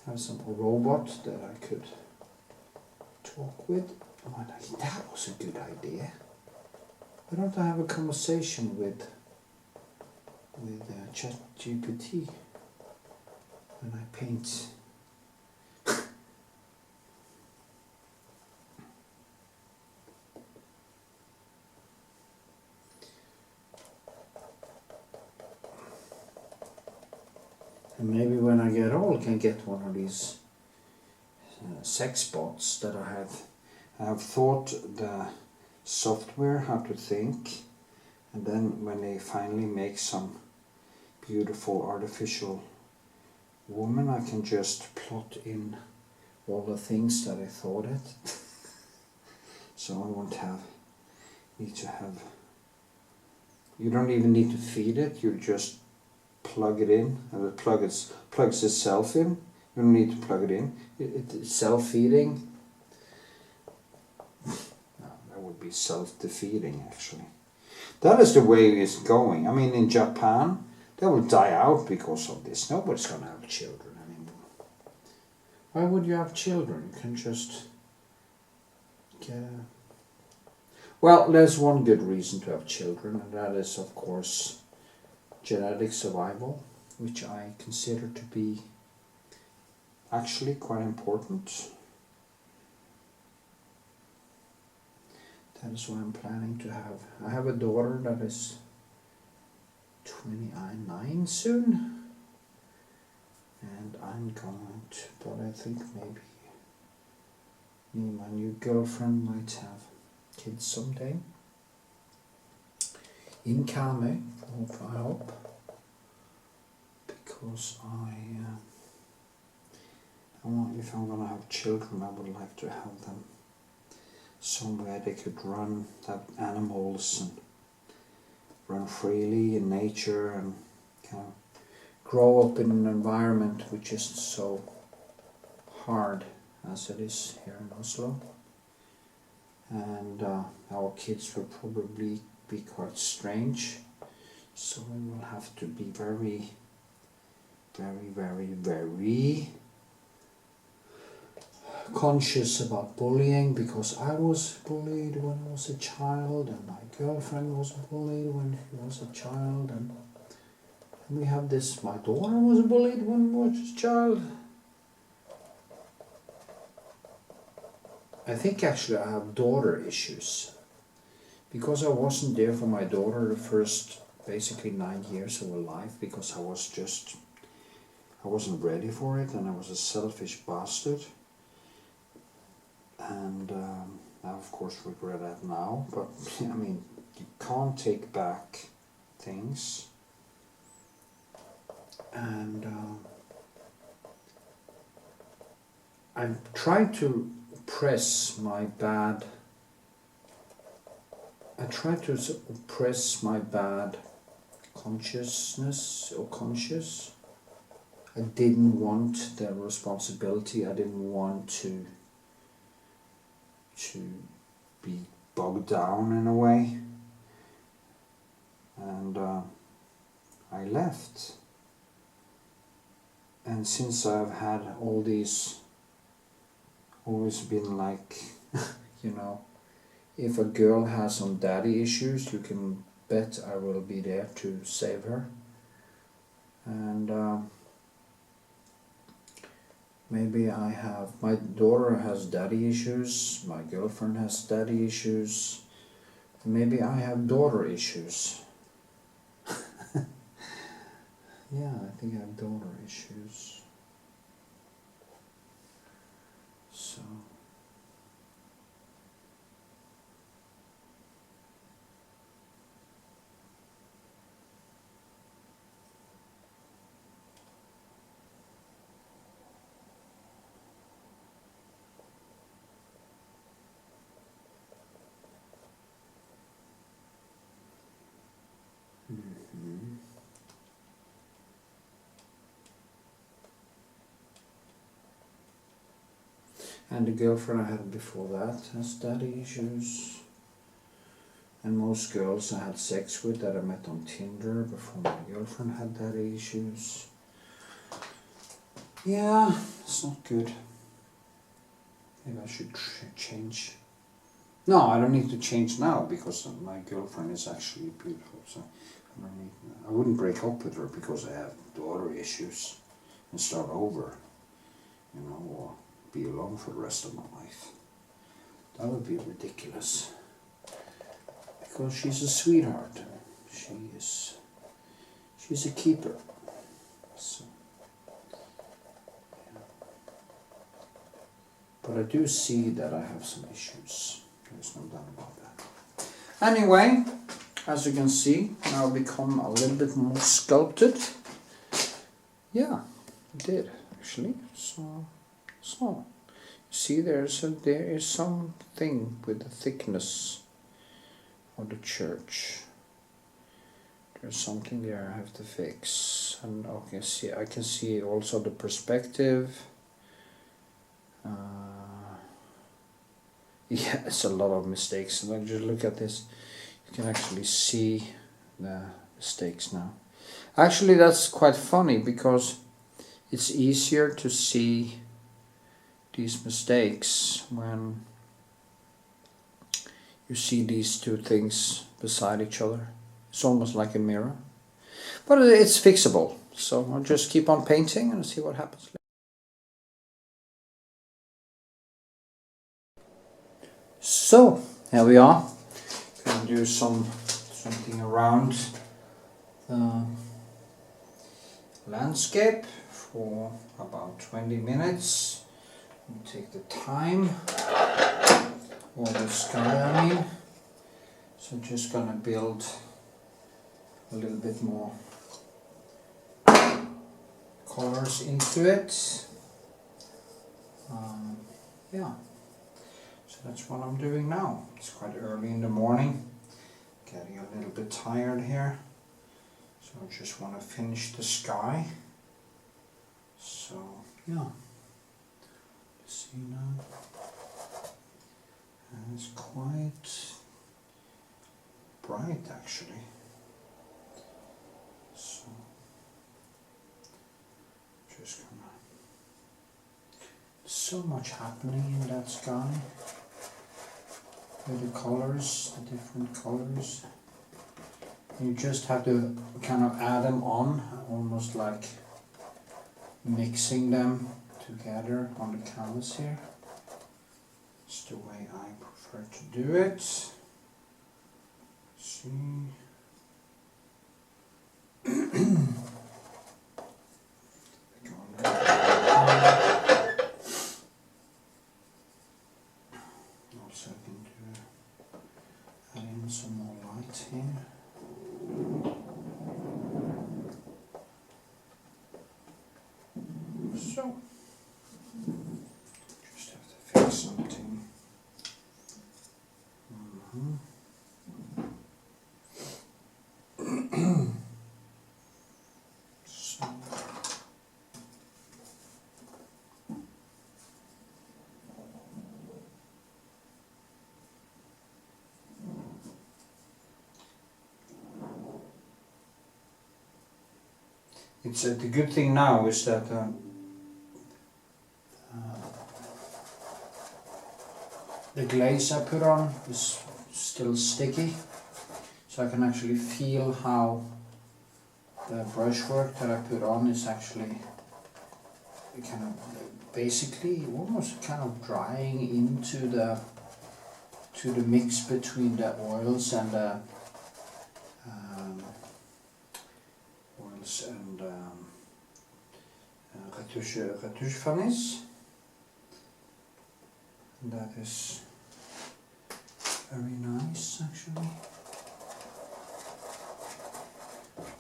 Have some robot that I could talk with. Oh, that was a good idea. Why don't I have a conversation with chat GPT when I paint? And maybe when I get old, I can get one of these sex bots that I have thought the software how to think, and then when they finally make some beautiful artificial woman, I can just plot in all the things that I thought it. So I won't need to have, you don't even need to feed it, you just plug it in, and it plugs itself in. You don't need to plug it in. It's self-feeding. No, that would be self-defeating actually. That is the way it's going. I mean, in Japan, they will die out because of this. Nobody's going to have children anymore. Why would you have children? You can just get a... Well, there's one good reason to have children, and that is, of course, genetic survival, which I consider to be actually quite important. That is why I'm planning to have... I have a daughter that is 29 soon, and I'm going to, but I think maybe me and my new girlfriend might have kids someday. In karmøy, I hope, because if I'm gonna have children, I would like to have them somewhere they could run, have animals and run freely in nature and kind of grow up in an environment which is so hard as it is here in Oslo, and our kids will probably be quite strange, so we will have to be very conscious about bullying, because I was bullied when I was a child, and my girlfriend was bullied when she was a child, and we have this, my daughter was bullied when she was a child. I think actually I have daughter issues, because I wasn't there for my daughter the first basically 9 years of her life, because I wasn't ready for it, and I was a selfish bastard. And I of course regret that now, but I mean, you can't take back things. And I tried to suppress my bad consciousness or conscious. I didn't want the responsibility. I didn't want to be bogged down in a way, and I left. And since I've had all these, always been like, you know, if a girl has some daddy issues, you can bet I will be there to save her. And maybe I have, my daughter has daddy issues, my girlfriend has daddy issues, maybe I have daughter issues. Yeah, I think I have daughter issues. So and the girlfriend I had before that has daddy issues. And most girls I had sex with that I met on Tinder before my girlfriend had daddy issues. Yeah, it's not good. Maybe I should change. No, I don't need to change now, because my girlfriend is actually beautiful. So I wouldn't break up with her because I have daughter issues and start over, you know, or be alone for the rest of my life. That would be ridiculous. Because she's a sweetheart. She's a keeper. So, yeah. But I do see that I have some issues. There's no doubt about that. Anyway, as you can see, now I've become a little bit more sculpted. Yeah, I did actually. So you see, there is something with the thickness of the church. There's something there I have to fix, and okay, see, I can see also the perspective. Yeah, it's a lot of mistakes. And just look at this. You can actually see the mistakes now. Actually, that's quite funny, because it's easier to see these mistakes when you see these two things beside each other. It's almost like a mirror. But it's fixable. So I'll just keep on painting and see what happens. So here we are. Gonna do something around the landscape for about 20 minutes. Take the time, or the sky I mean. So just gonna build a little bit more colors into it. Yeah, so that's what I'm doing now. It's quite early in the morning, getting a little bit tired here. So I just want to finish the sky. So yeah, let's see now. And it's quite bright actually. So just gonna. So much happening in that sky. With the colors, the different colors. You just have to kind of add them on, almost like mixing them together on the canvas here. It's the way I prefer to do it. See. Also I can add in some more light here. So, just have to fix something. So, it's the good thing now is that the glaze I put on is still sticky, so I can actually feel how the brushwork that I put on is actually kind of basically almost kind of drying into the mix between the oils and the retouche varnish. And that is very nice actually.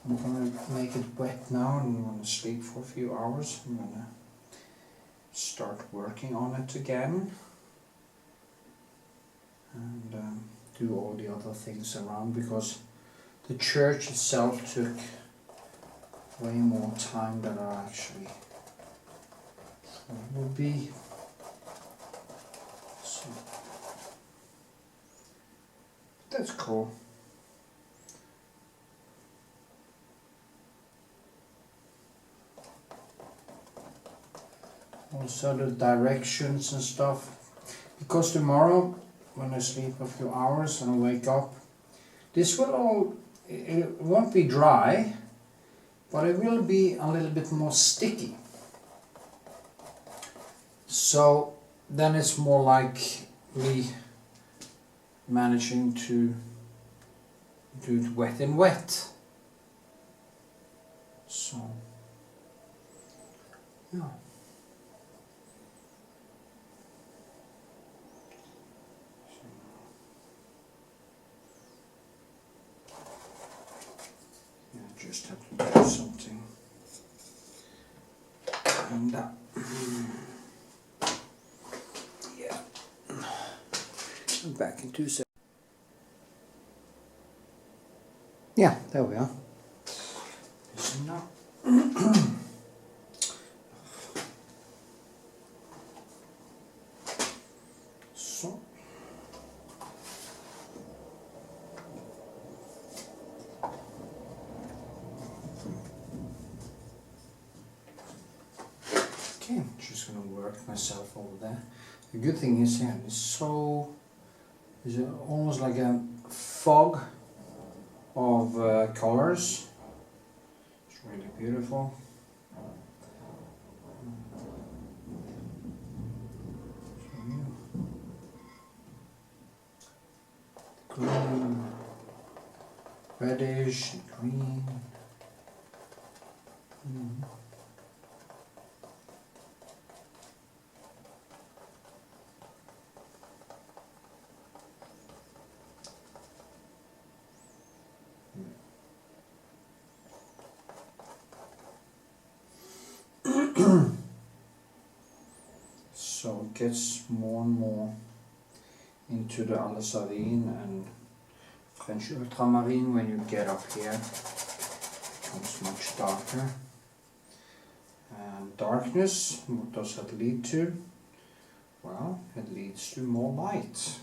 I'm gonna make it wet now and I'm gonna sleep for a few hours. I'm gonna start working on it again and do all the other things around, because the church itself took way more time than I actually thought it would be. So that's cool. Also the directions and stuff, because tomorrow when I sleep a few hours and I wake up, this will all, it won't be dry, but it will be a little bit more sticky. So then it's more like me managing to do it wet in wet. So yeah. Just have to do something and that. Yeah, I'm back in 2 seconds. Yeah, there we are. So now so okay, I'm just gonna work myself over there. The good thing is here, it's almost like a fog of colors. It's really beautiful. Green, reddish, green. So it gets more and more into the Alizarine and French Ultramarine when you get up here. becomes much darker. And darkness, what does that lead to? Well, it leads to more light.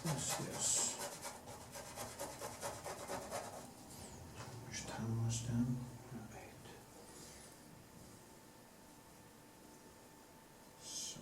Yes. Which time was done? Right. So.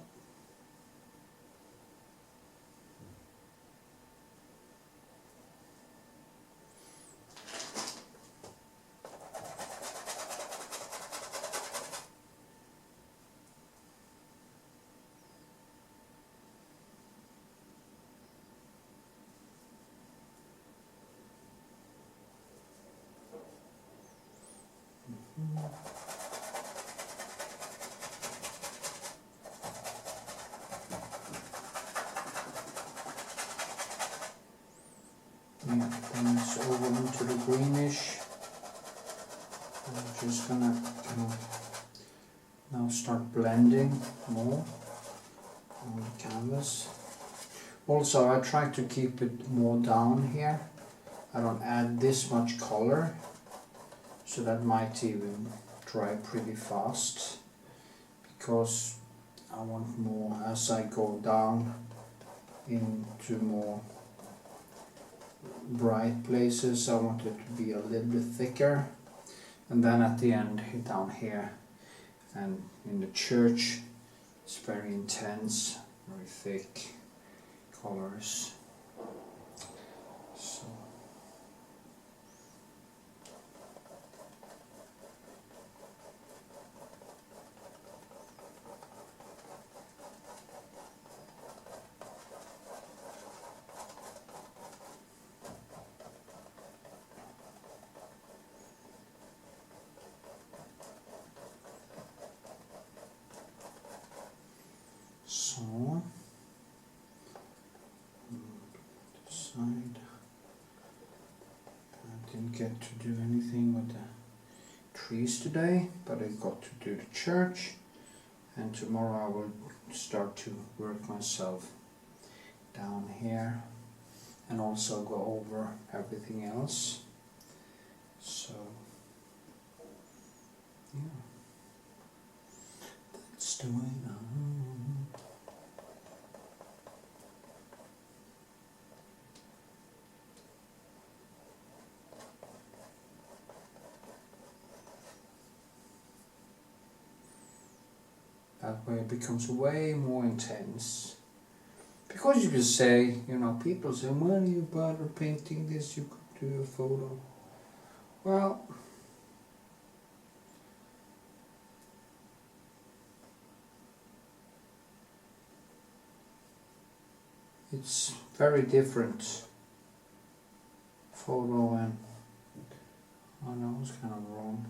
Yeah, then it's over into the greenish. I'm just gonna now start blending more on the canvas. Also, I try to keep it more down here. I don't add this much color, so that might even dry pretty fast, because I want more as I go down into more bright places. I want it to be a little bit thicker, and then at the end down here and in the church it's very intense, very thick colors. So side. I didn't get to do anything with the trees today, but I got to do the church, and tomorrow I will start to work myself down here and also go over everything else. So yeah, that's the way now. That way it becomes way more intense. Because you could say, you know, people say, when you bother painting this, you could do a photo. Well, it's very different. Photo and, oh no, it was kind of wrong.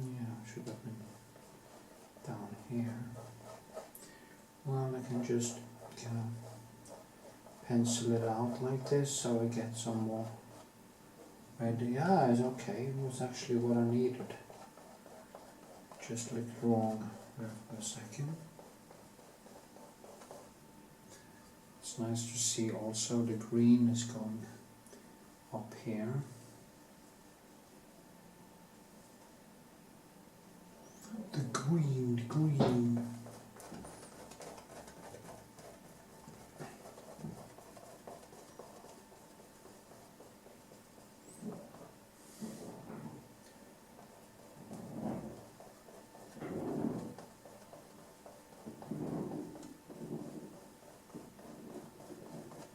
Yeah, should have been down here. Well, I can just kind of pencil it out like this so I get some more ready. Yeah, it's okay. It was actually what I needed. Just looked wrong there for a second. It's nice to see also the green is going up here. The green.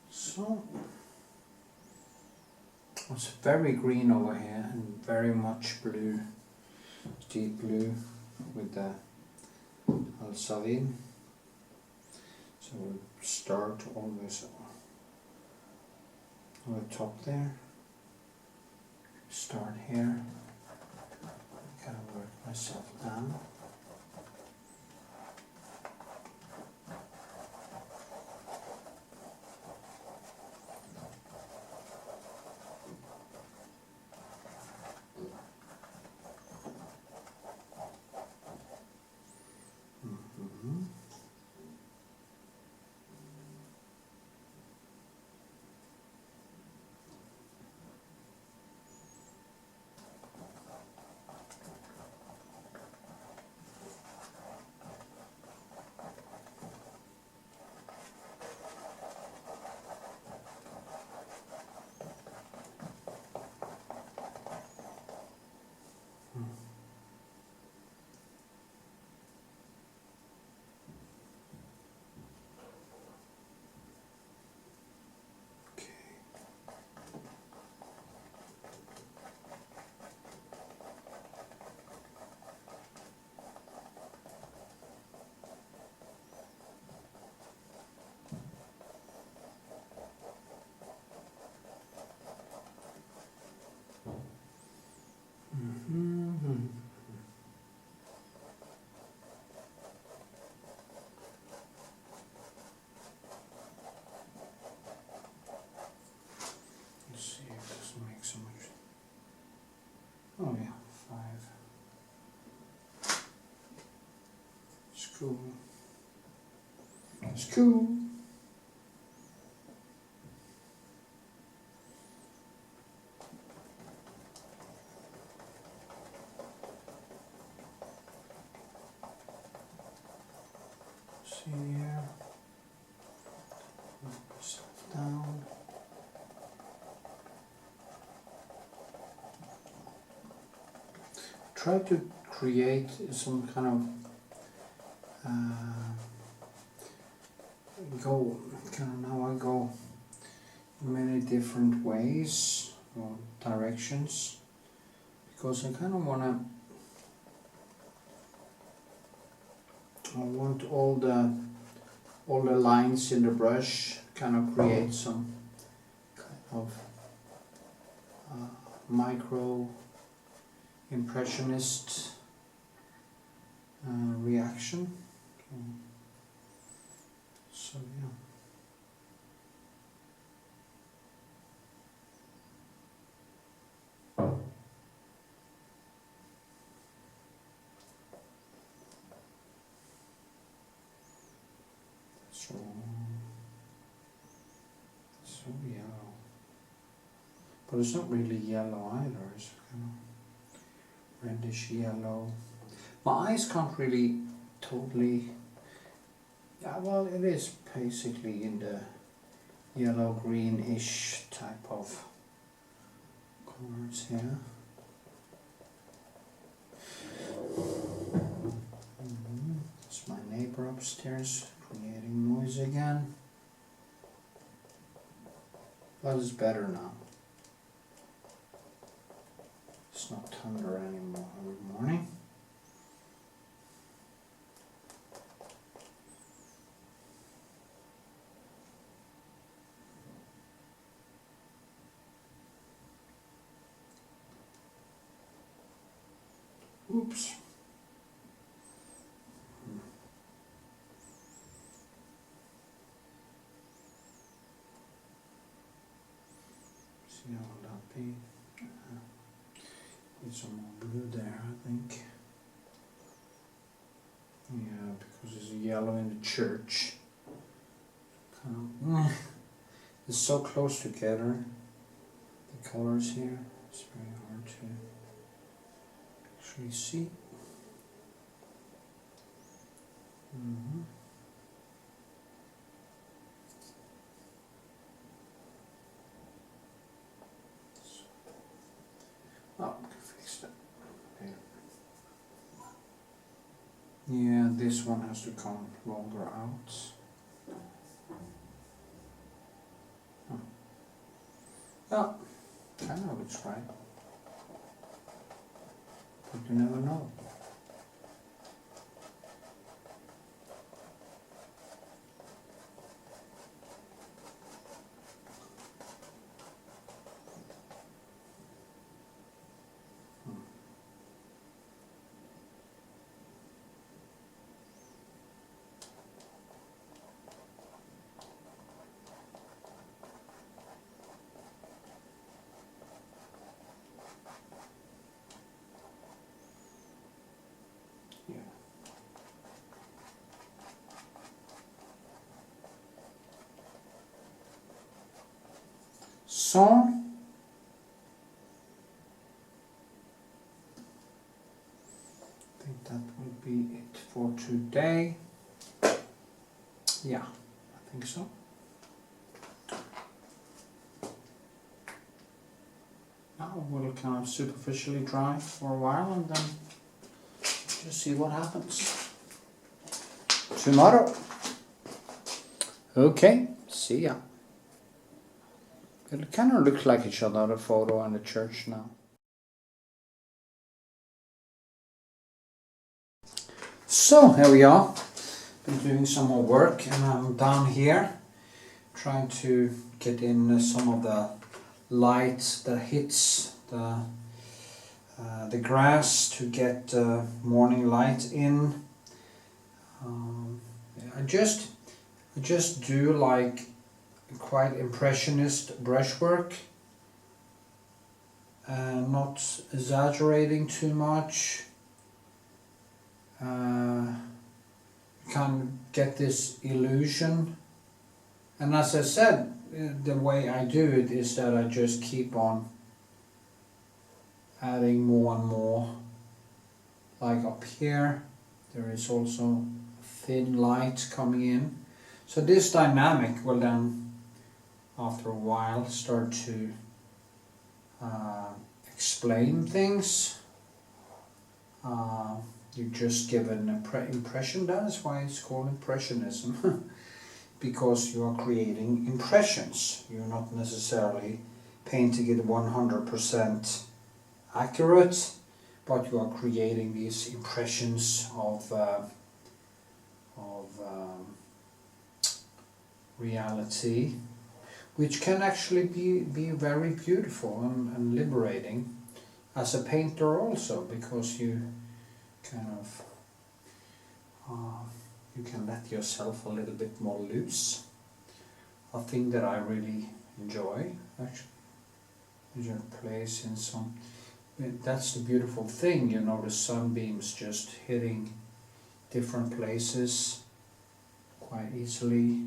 So, it's very green over here and very much blue, deep blue with the Alizarine. So we'll start always on the top there. Start here. Kind of work myself down. cool. It's cool. See here. Put myself down. Try to create some kind of now I go in many different ways or directions, because I kind of want all the lines in the brush kind of create some kind of micro impressionist reaction. So yeah. So yellow, but it's not really yellow either. It's kind of reddish yellow. My eyes can't really totally. Yeah, well, it is basically in the yellow greenish type of colors here. It's my neighbor upstairs creating noise again. But it's better now. It's not thunder anymore every morning. Oops. See how will that be? Need some more blue there, I think. Yeah, because there's a yellow in the church. It's so close together. The colors here. It's very hard to actually see. Oh, I can fix that. There. Yeah, this one has to come longer out. Oh, kind of looks right. But you never know. So, I think that will be it for today. Yeah, I think so. Now we'll kind of superficially dry for a while and then just see what happens tomorrow. Okay, see ya. It kind of looks like each other, the photo and the church now. So here we are. Been doing some more work and I'm down here trying to get in some of the light that hits the grass to get morning light in. I just do like quite impressionist brushwork, not exaggerating too much, you can get this illusion. And as I said, the way I do it is that I just keep on adding more and more. Like up here, there is also thin light coming in. So this dynamic will then, after a while, start to explain things. You just give an impression. That is why it's called impressionism. Because you are creating impressions. You're not necessarily painting it 100% accurate, but you are creating these impressions of reality, which can actually be very beautiful and liberating as a painter also, because you kind of you can let yourself a little bit more loose. A thing that I really enjoy, actually. You place in some. That's the beautiful thing, you know, the sunbeams just hitting different places quite easily.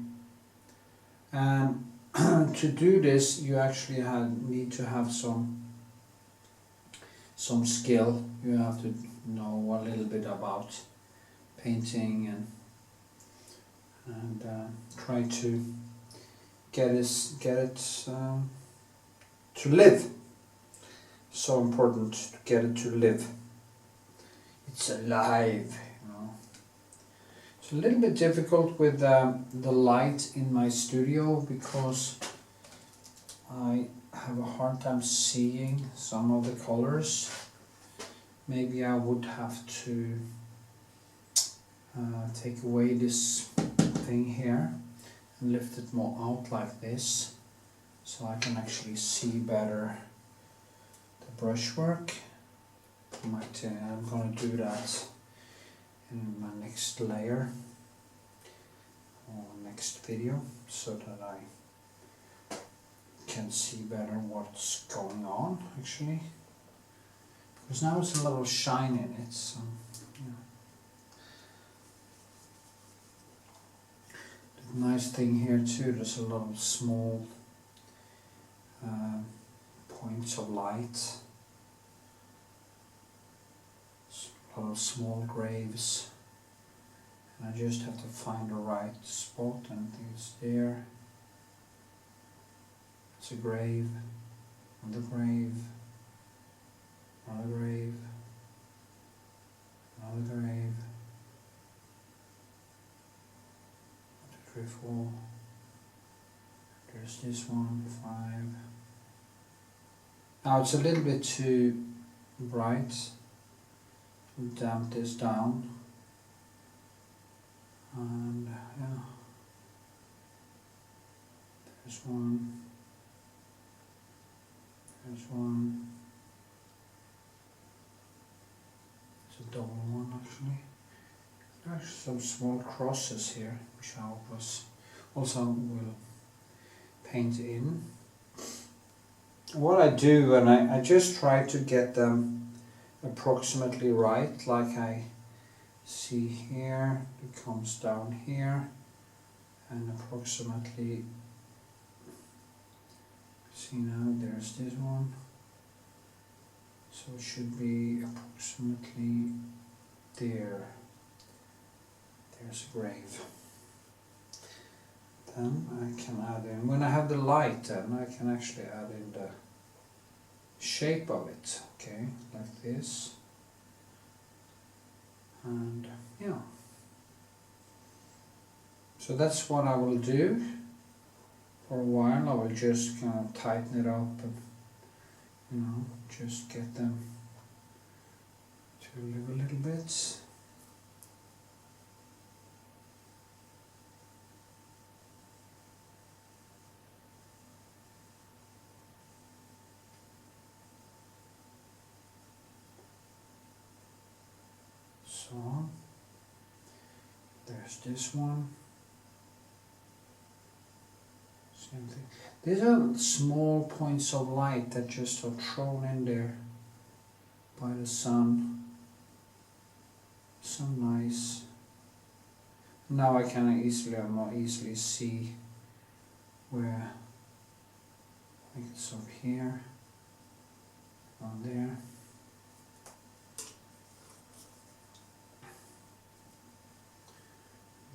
And to do this, you actually need to have some skill. You have to know a little bit about painting and try to get it to live. So important to get it to live. It's alive, you know. It's a little bit difficult with the light in my studio because I have a hard time seeing some of the colors. Maybe I would have to take away this thing here and lift it more out like this, so I can actually see better the brushwork. I'm going to do that in my next layer or next video, so that I can see better what's going on actually, because now it's a little shine in it, so yeah. The nice thing here too, there's a lot of small points of light, a lot of small graves, and I just have to find the right spot, and it's there. It's a grave, another grave, another grave, another grave, 1, 2, 3, 4. There's this one, 5. Now it's a little bit too bright. We'll damp this down. And yeah, there's one. There's one. It's a double one actually. There's some small crosses here, which I also will paint in. What I do, and I just try to get them approximately right, like I see here, it comes down here, and approximately, see now, there's this one, so it should be approximately there. There's a grave. Then I can add in, when I have the light, then I can actually add in the shape of it, okay, like this. And yeah, so that's what I will do for a while. I will just kind of tighten it up and, you know, just get them to live a little bit. So there's this one. Same thing. These are small points of light that just are thrown in there by the sun. Some nice. Now I can more easily see where, like it's over here, on there.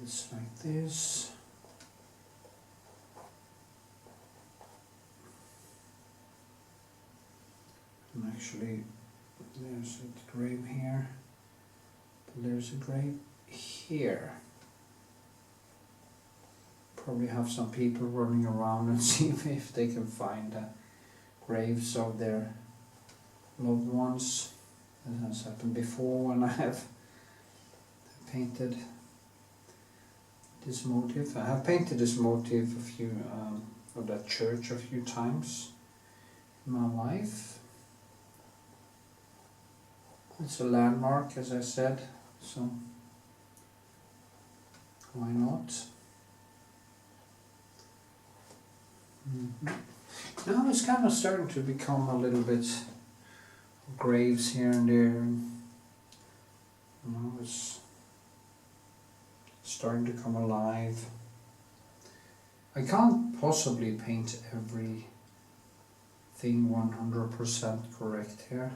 It's like this. And actually, there's a grave here, but there's a grave here. Probably have some people running around and see if they can find graves of their loved ones. That has happened before when I have painted this motif. I have painted this motif of that church a few times in my life. It's a landmark, as I said, so why not? Now it's kind of starting to become a little bit graves here and there, and it's starting to come alive. I can't possibly paint everything 100% correct here,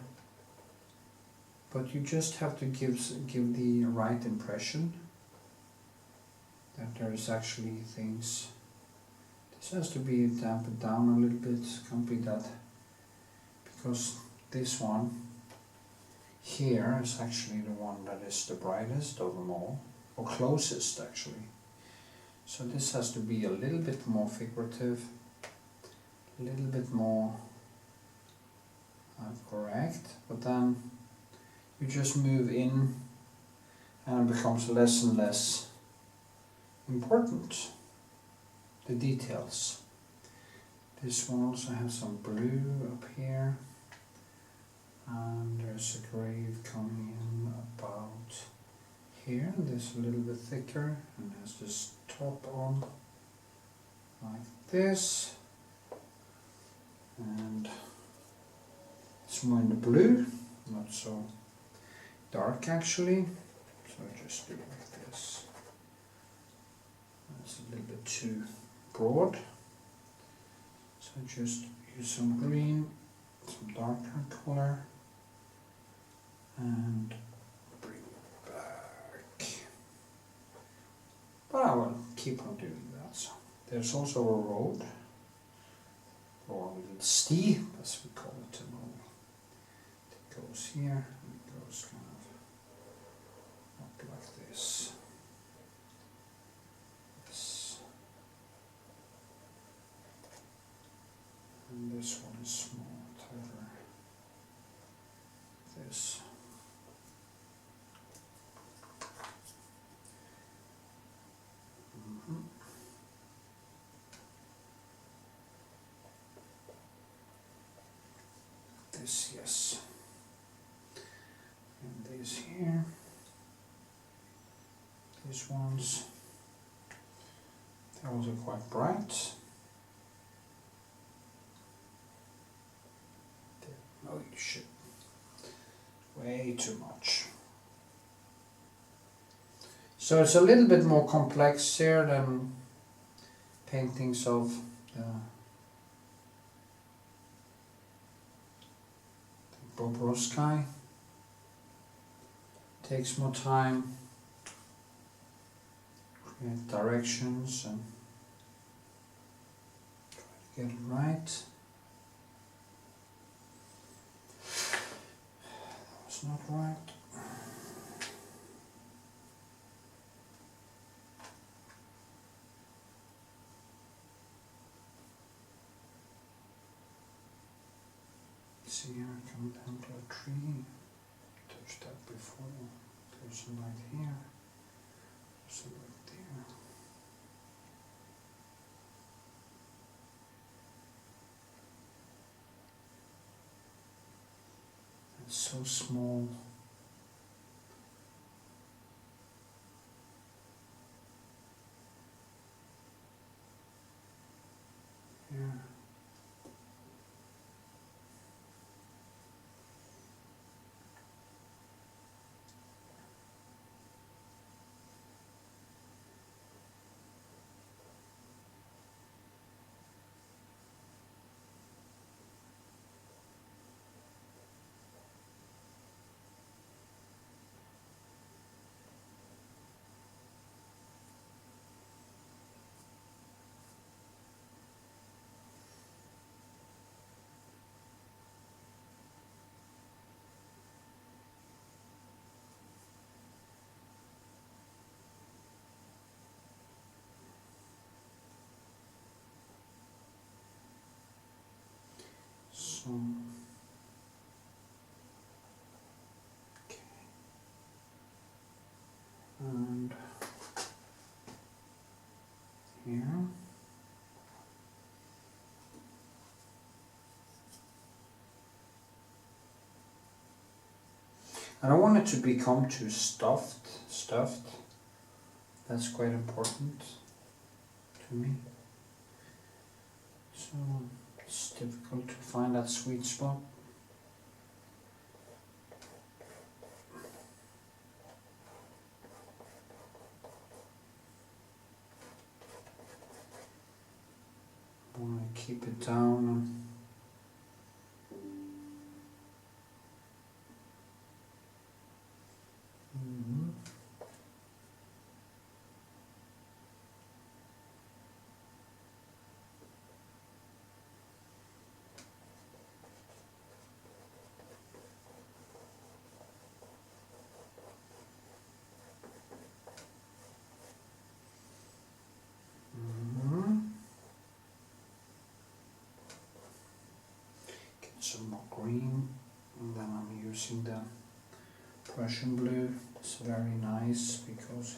but you just have to give the right impression that there is actually things. This has to be dampened down a little bit, can't be that, because this one here is actually the one that is the brightest of them all, or closest actually. So this has to be a little bit more figurative, a little bit more correct, but then you just move in and it becomes less and less important, the details. This one also has some blue up here, and there's a grave coming in about here. This a little bit thicker and has this top on like this, and it's more in the blue, not so dark actually, so I just do it like this. That's a little bit too broad, so just use some green, some darker color, and bring it back. But I will keep on doing that. So there's also a road, or a little steep as we call it in Norway. It goes here and it goes kind of up like this. And this one is small, tighter. This. This, yes. And these here. These ones. They're also quite bright. Oh, you should. Way too much. So it's a little bit more complex here than paintings of the Bobrovsky. Takes more time, create directions and try to get it right. That was not right. See, here I come down to a tree. Touched that before. There's some light here. There's some light there. It's so small. Yeah. So, okay. And here. I don't want it to become too stuffed. That's quite important to me. So it's difficult to find that sweet spot. I want to keep it down. Some more green, and then I'm using the Prussian blue. It's very nice because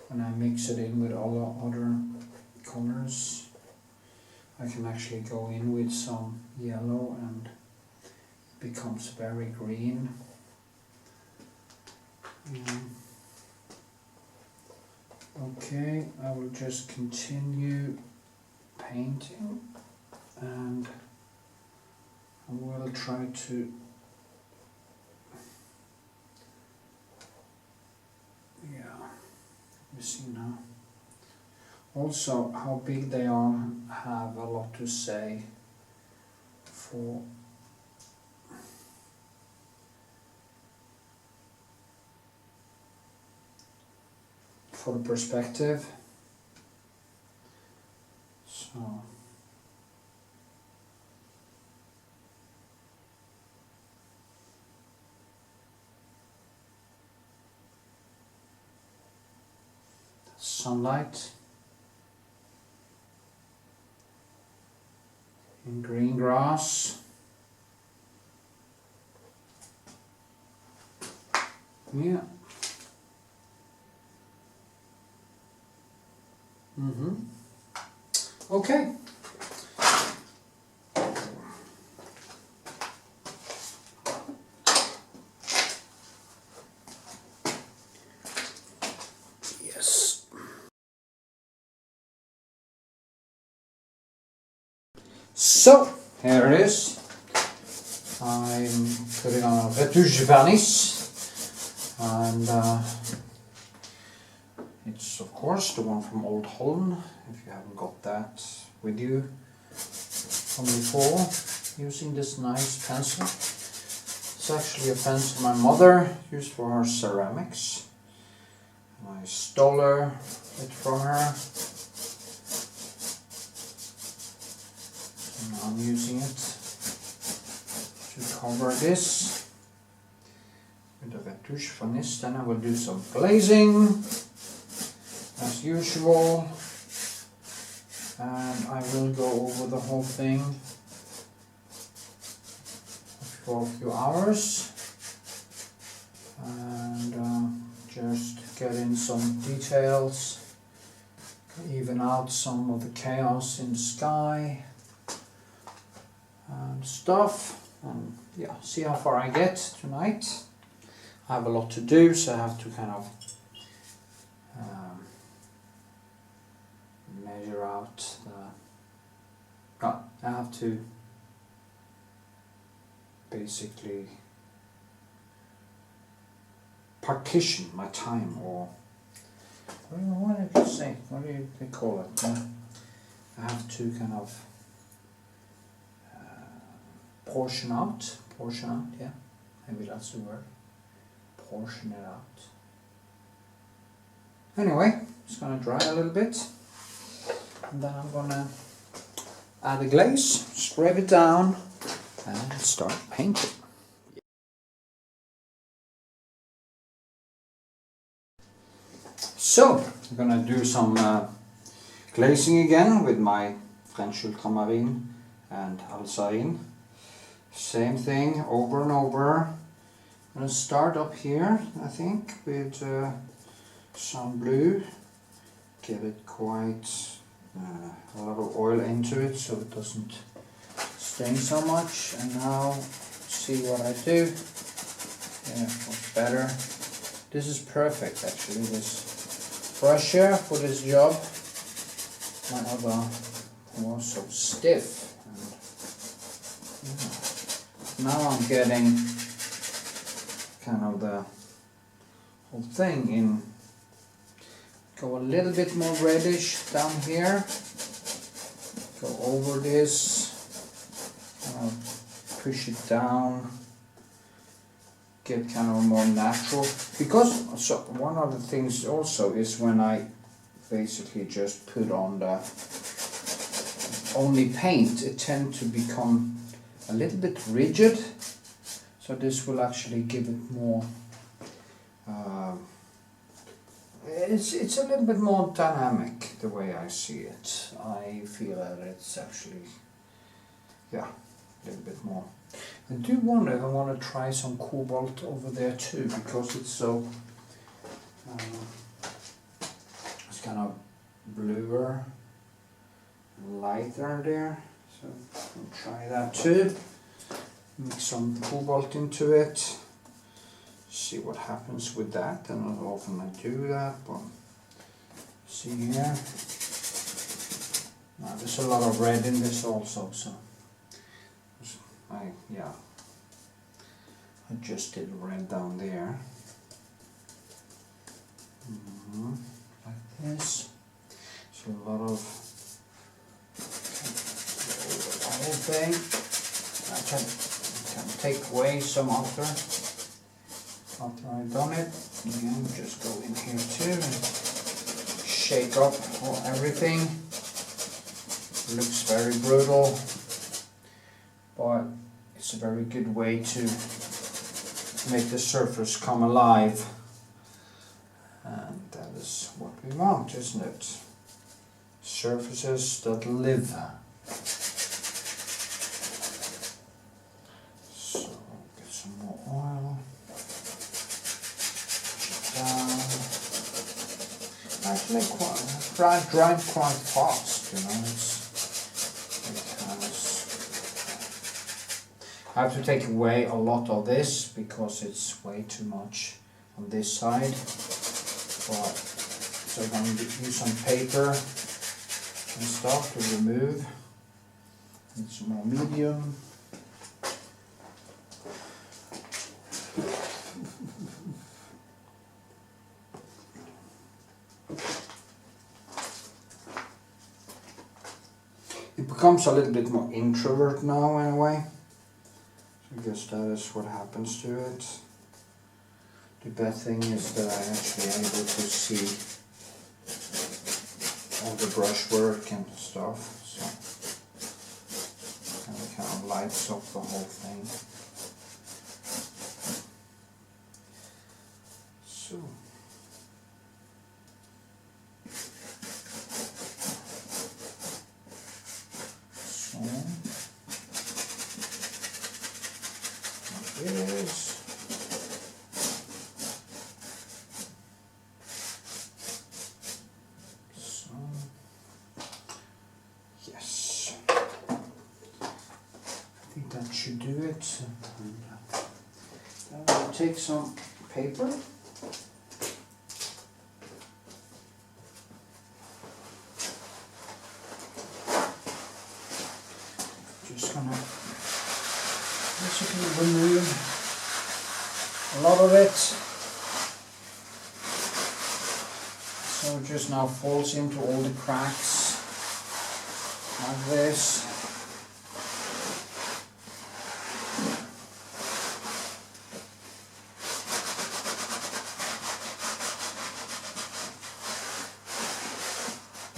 when I mix it in with all the other colors, I can actually go in with some yellow and it becomes very green. Okay, I will just continue painting and I will try to you see now. Also, how big they are have a lot to say for the perspective. So sunlight in green grass. Yeah. Okay. Yes. So, here it is. I'm putting on a Retouching Varnish, and it's of course the one from Old Holland, if you haven't got that with you from before, using this nice pencil. It's actually a pencil my mother used for her ceramics. I stole it from her. And now I'm using it to cover this with the Retouching Varnish. Then I will do some glazing as usual, and I will go over the whole thing for a few hours and just get in some details, even out some of the chaos in the sky and stuff, and yeah, see how far I get tonight. I have a lot to do, so I have to kind of measure out I have to basically partition my time, or what did you say? What do they call it? I have to kind of portion out, yeah, maybe that's the word. Portion it out. Anyway, it's gonna dry a little bit, and then I'm gonna add the glaze, spread it down, and start painting. So, I'm gonna do some glazing again with my French Ultramarine and Alizarine. Same thing over and over. I'm going to start up here, I think, with some blue. Get it quite a lot of oil into it so it doesn't stain so much. And now see what I do. Yeah, much better. This is perfect actually, this brush here for this job. My other was so stiff. And yeah. Now I'm getting kind of the whole thing in. Go a little bit more reddish down here. Go over this. Kind of push it down. Get kind of more natural. Because so one of the things also is when I basically just put on the only paint, it tends to become a little bit rigid. So this will actually give it more. It's a little bit more dynamic the way I see it. I feel that it's actually, yeah, a little bit more. I do wonder if I want to try some cobalt over there too, because it's so, it's kind of bluer, lighter there. So I'll try that too. Mix some cobalt into it. See what happens with that, and not often I do that, but see here. Now there's a lot of red in this also, so I just did red down there. Like this. So a lot of the whole thing. I can take away some after I've done it. Again, just go in here too and shake up everything. Looks very brutal, but it's a very good way to make the surface come alive, and that is what we want, isn't it? Surfaces that live. So get some more oil. Actually, dried quite fast, you know. I have to take away a lot of this because it's way too much on this side. But so I'm going to use some paper and stuff to remove. And some more medium. It becomes a little bit more introvert now in a way. I guess that is what happens to it. The bad thing is that I'm actually able to see all the brushwork and stuff, so it kind of lights up the whole thing. So. Is so yes, I think that should do it. Now we'll take some paper. Just gonna basically remove a lot of it, so it just now falls into all the cracks like this.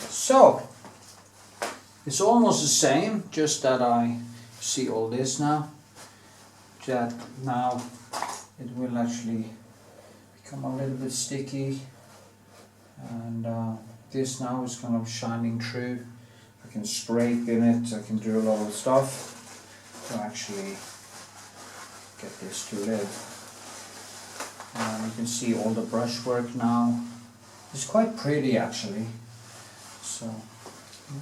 So it's almost the same, just that I see all this now. That now it will actually become a little bit sticky, and this now is kind of shining through. I can scrape in it, I can do a lot of stuff to actually get this to live. You can see all the brushwork now. It's quite pretty actually. So. Yeah.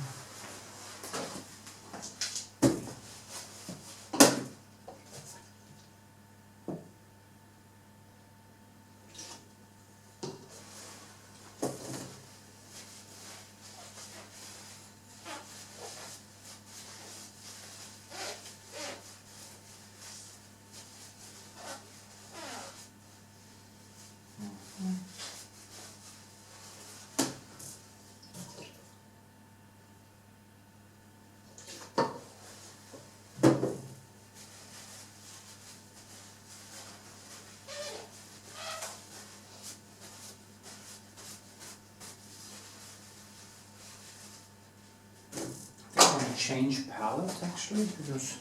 Change palette actually because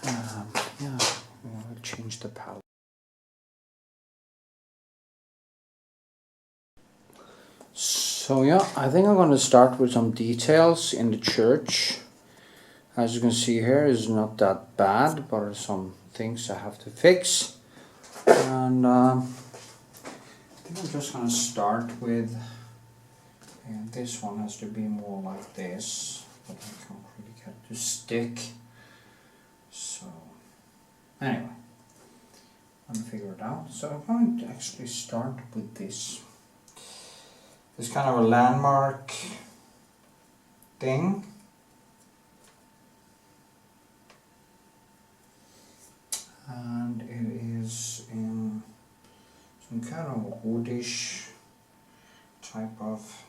yeah, we'll change the palette. So yeah, I think I'm going to start with some details in the church. As you can see here, it's not that bad, but there's some things I have to fix. And I think I'm just going to start with, and this one has to be more like this. But I can't really get it to stick. So anyway, I'm gonna figure it out. So I'm going to actually start with this. This kind of a landmark thing. And it is in some kind of woodish type of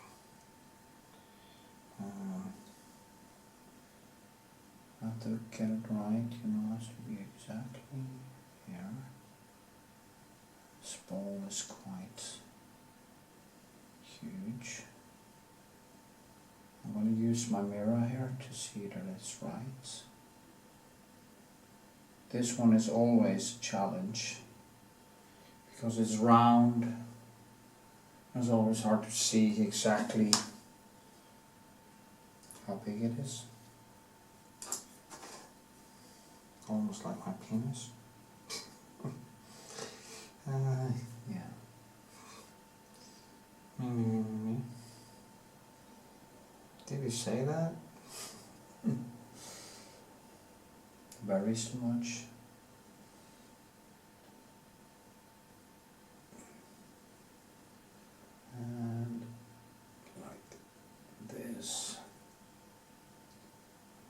I have to get it right, you know, it has to be exactly here. This ball is quite huge. I'm going to use my mirror here to see that it's right. This one is always a challenge because it's round. It's always hard to see exactly how big it is. Almost like my penis. Yeah. Me. Did you say that? Very much. And like this.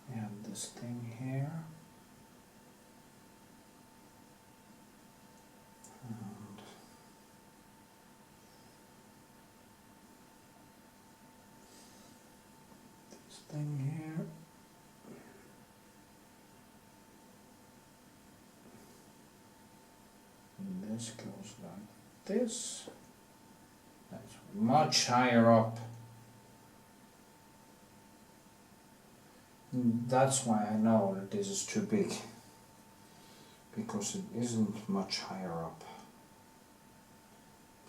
We have this thing here. And this thing here. And this goes like this. That's much higher up. And that's why I know that this is too big. Because it isn't much higher up.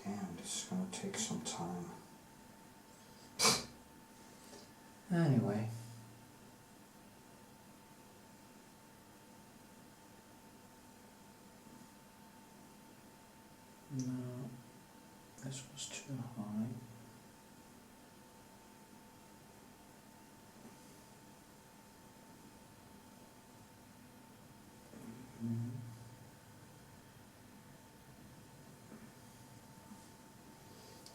Damn, this is gonna take some time. Anyway. No, this was too high.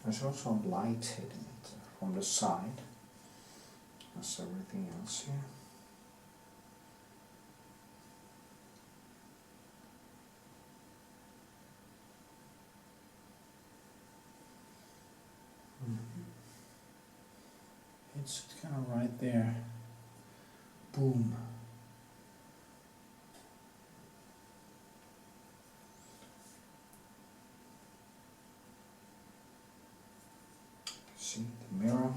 There's also light hitting it from the side. That's everything else here. It's kind of right there. Boom. See the mirror.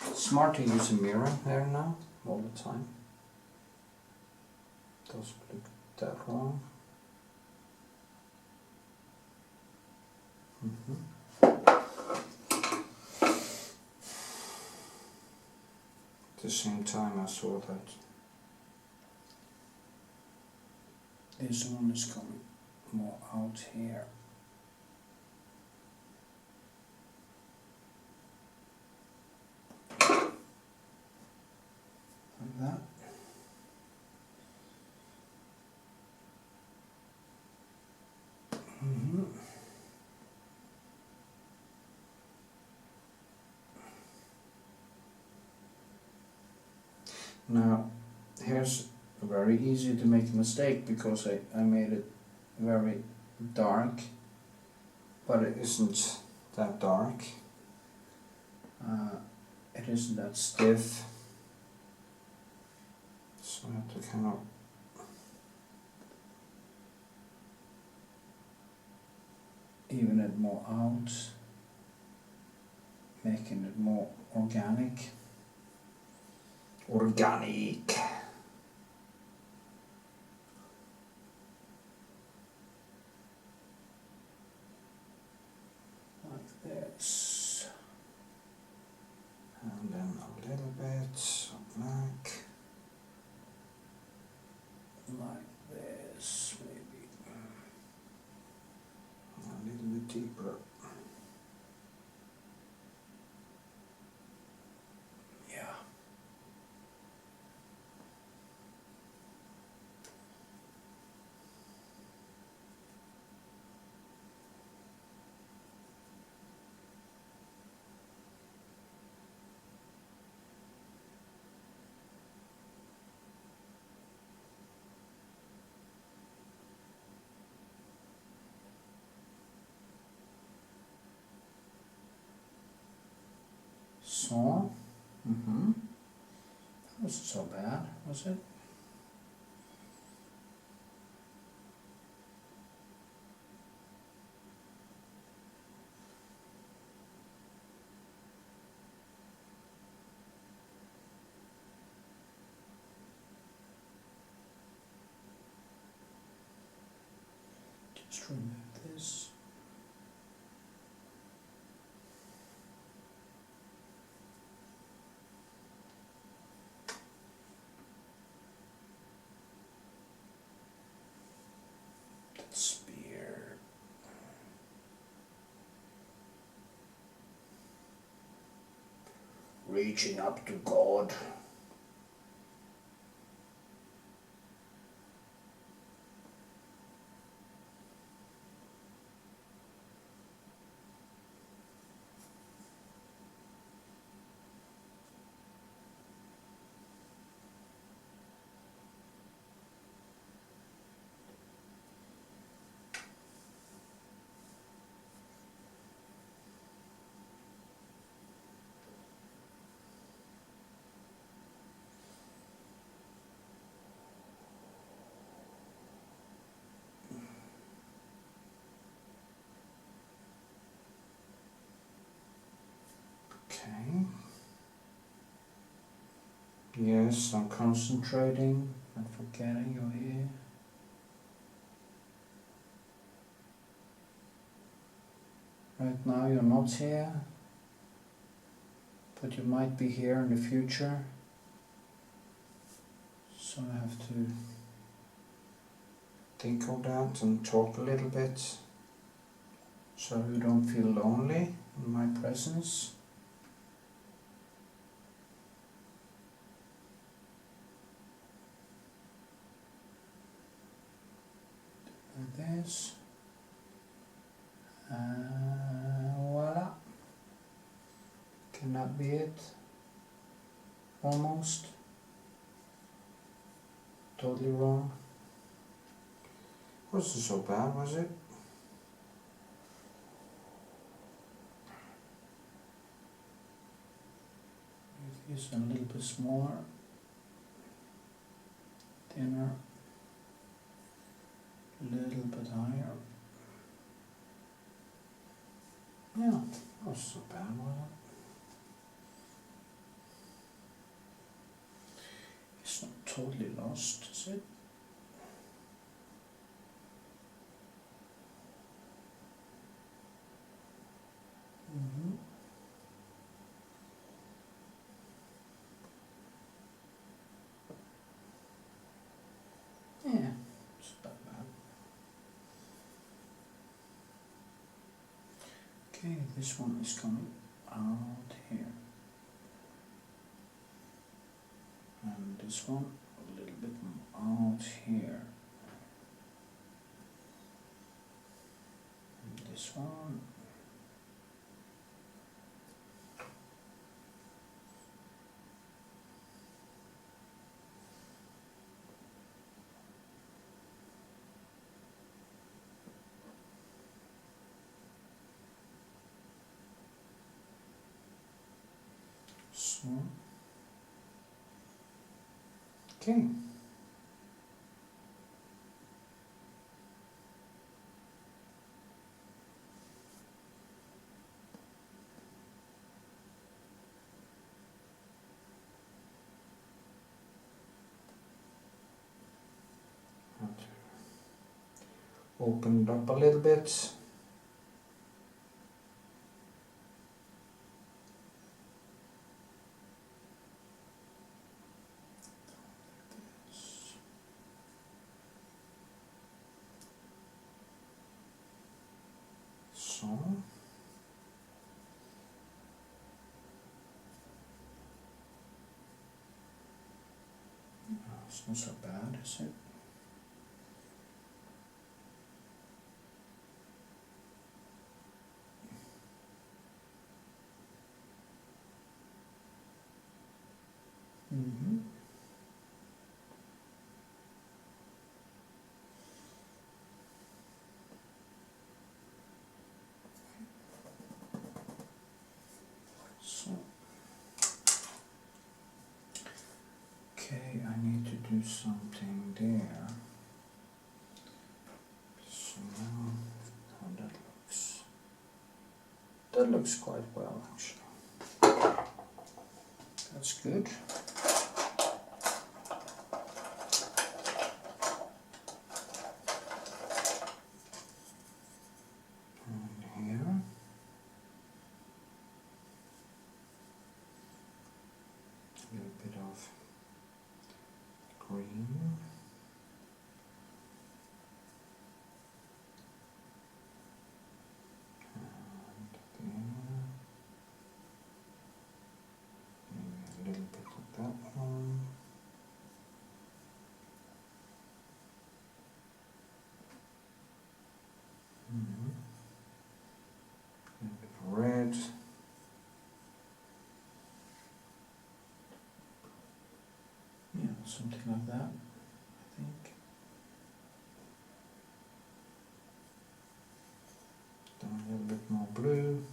It's smart to use a mirror there now, all the time. Doesn't look that wrong. At the same time I saw that This one is coming more out here. Like that. Now, here's very easy to make a mistake because I made it very dark, but it isn't that dark. It isn't that stiff, so I have to kind of even it more out, making it more organic. Organic. Like this. And then a little bit of black. Like this, maybe. A little bit deeper. So, that wasn't so bad, was it? Just remove this. Spear. Reaching up to God. Okay. Yes, I'm concentrating and forgetting you're here. Right now you're not here, but you might be here in the future. So I have to think of that and talk a little bit so you don't feel lonely in my presence. Like this. Voila. Can that be it? Almost. Totally wrong. Wasn't so bad, was it? Make this a little bit smaller, thinner, a little bit higher. Yeah, wasn't so bad, was it? It's not totally lost, is it? Yeah, it's not bad. Okay, this one is coming out here. And this one a little bit out here. And this one. So, okay. Open it up a little bit. So, it's not so bad, is it? Mm-hmm. So, okay, I need to do something there. So now, how that looks. That looks quite well, actually. That's good. And here. A little bit of green. And there. Maybe a little bit of that one. Mm-hmm. A little bit of red. Yeah, something like that, I think. Then a little bit more blue.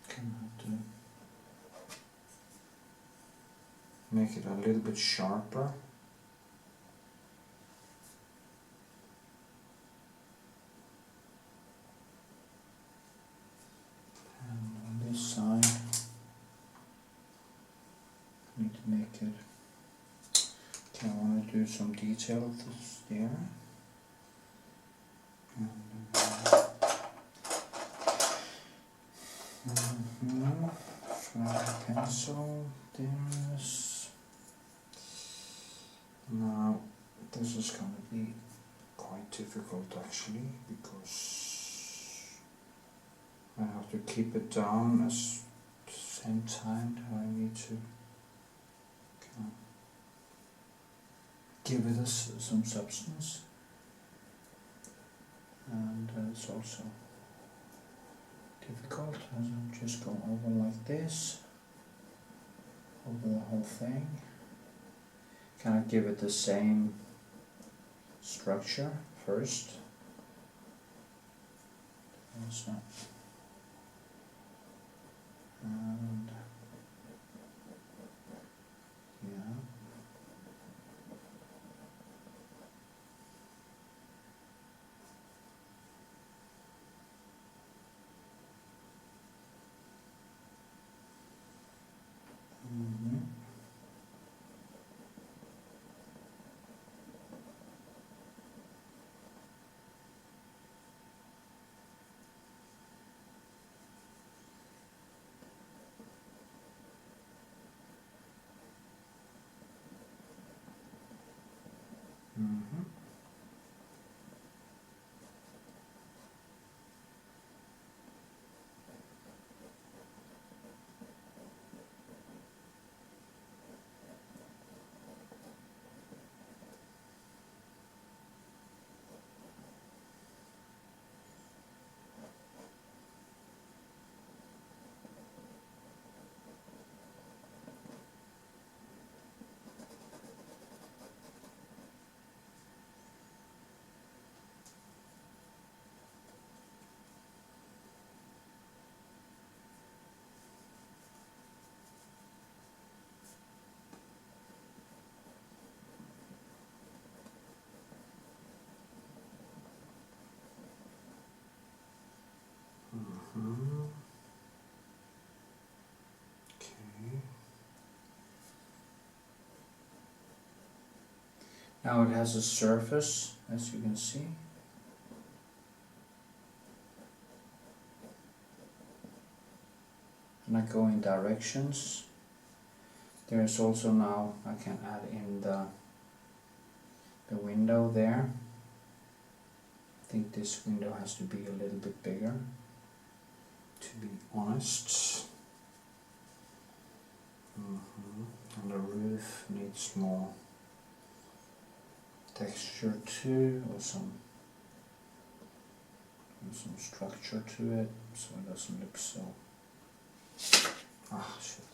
Can have to make it a little bit sharper. And on this side, I need to make it. Okay, I want to do some detail of this there. And, flat pencil, there's. Now, this is going to be quite difficult actually, because I have to keep it down at the same time. I need to kind of give it some substance, and it's also difficult as I'm just going over like this, over the whole thing. Kind of give it the same structure first. Also. And yeah. Mm-hmm. Now it has a surface, as you can see. And I go in directions. There is also now, I can add in the window there. I think this window has to be a little bit bigger, to be honest. And the roof needs more texture too, or some structure to it, so it doesn't look so... Ah, shit.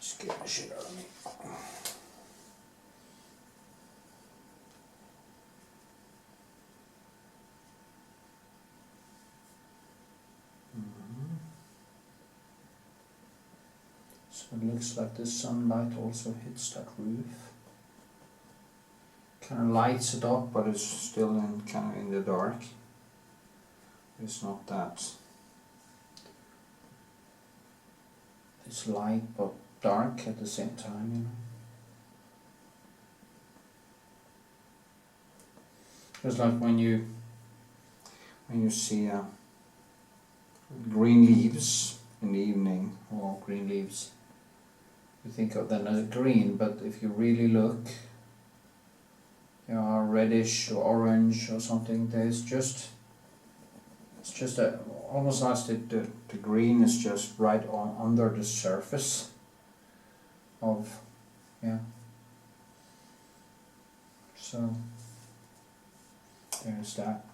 Scared the shit out of me. So it looks like the sunlight also hits that roof. Kind of lights it up, but it's still kind of in the dark. It's not that. It's light but dark at the same time, you know. It's like when you see green leaves in the evening, or green leaves, you think of them as green, but if you really look, they are reddish or orange or something. There's just, it's just a, almost like the green is just right on under the surface of, yeah. So there's that.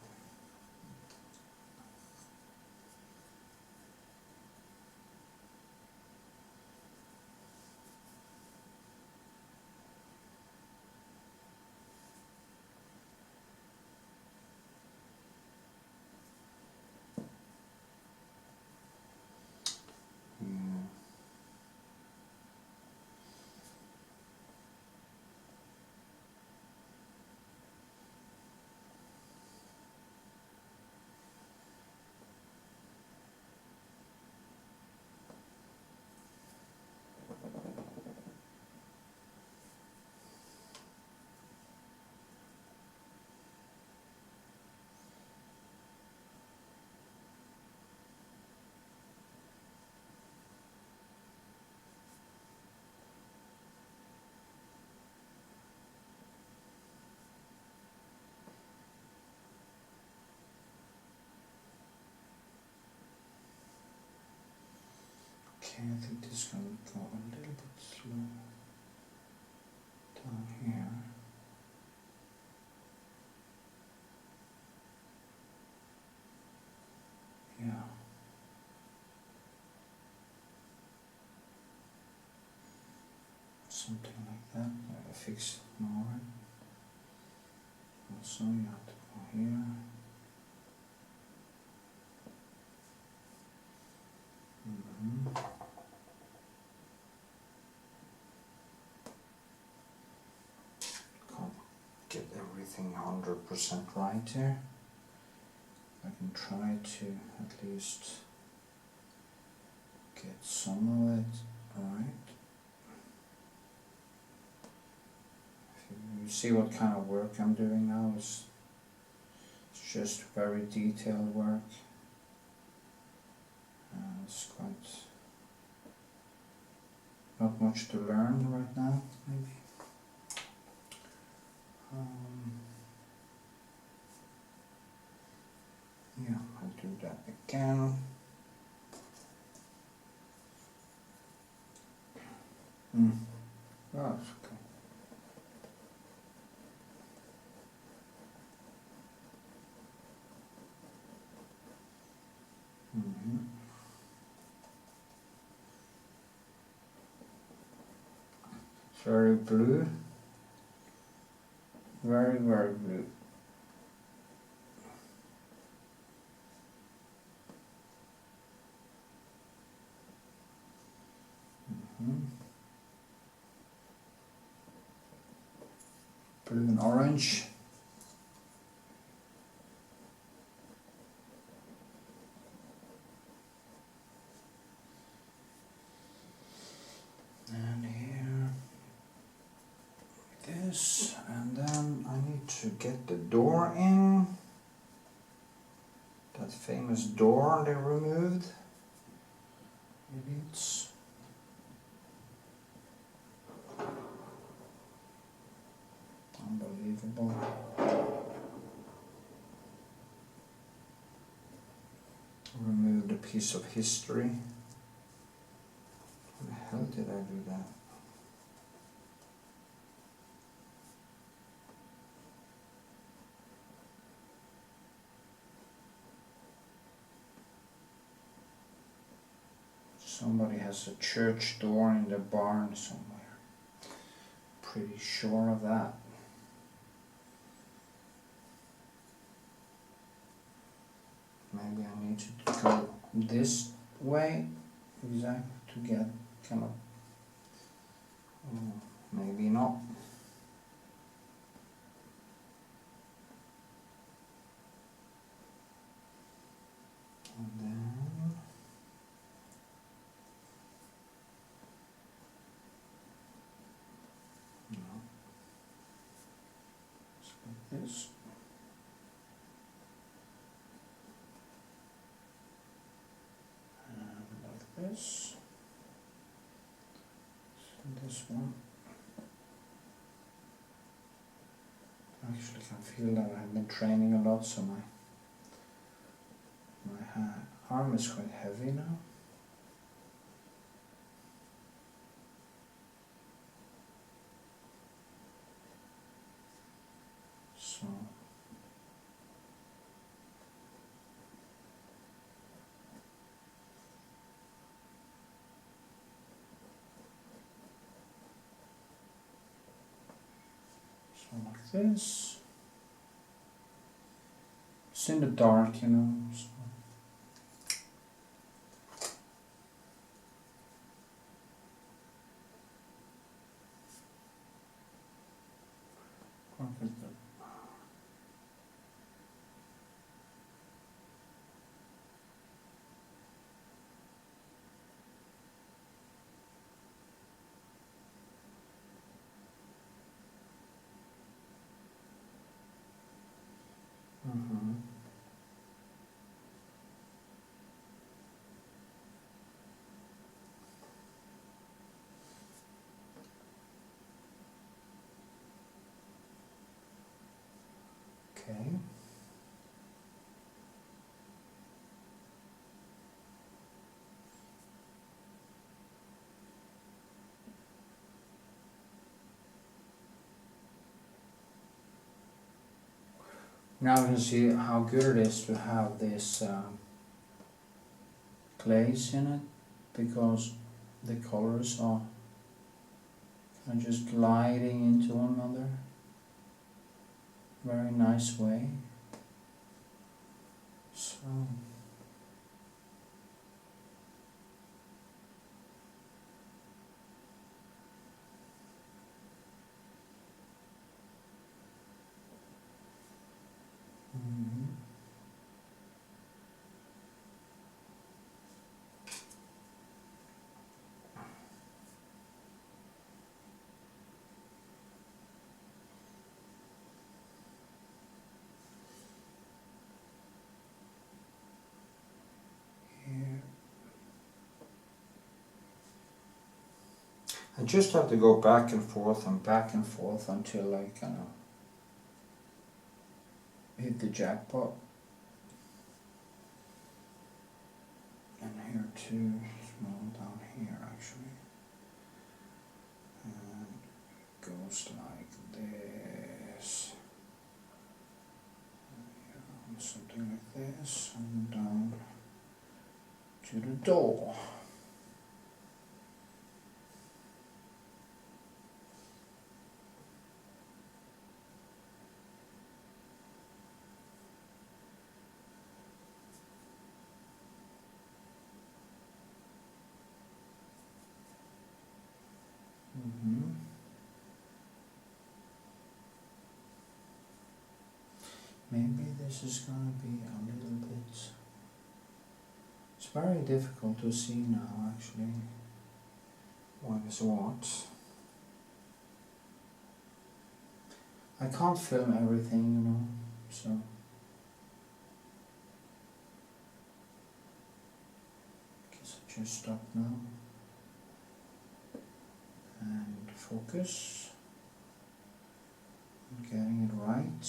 Okay, I think this is going to go a little bit slow down here. Yeah. Something like that. I fix it more. Also, you have to go here. Can't get everything 100% right here. I can try to at least get some of it right. You see what kind of work I'm doing now? It's just very detailed work. It's quite not much to learn right now, maybe. Yeah, I'll do that again. Oh, that's okay. It's very blue. Very, very blue. Blue and orange. And here, like this, and then I need to get the door in. That famous door they removed. Idiots. Unbelievable. Removed a piece of history. How the hell did I do that? Somebody has a church door in the barn somewhere. Pretty sure of that. Maybe I need to go this way exactly to get kind of, maybe not. And then no. Let's get this. This. So this one. I actually can feel that I've been training a lot, so my arm is quite heavy now. So like this. It's in the dark, you know. So. Okay. Now you can see how good it is to have this glaze in it, because the colors are kind of just gliding into one another. Very nice way. So I just have to go back and forth until I kind of hit the jackpot. And here too, small down here actually. And it goes like this. And something like this, and down to the door. Maybe this is going to be a little bit... It's very difficult to see now actually what is what. I can't film everything, you know, so guess I just stop now and focus on getting it right.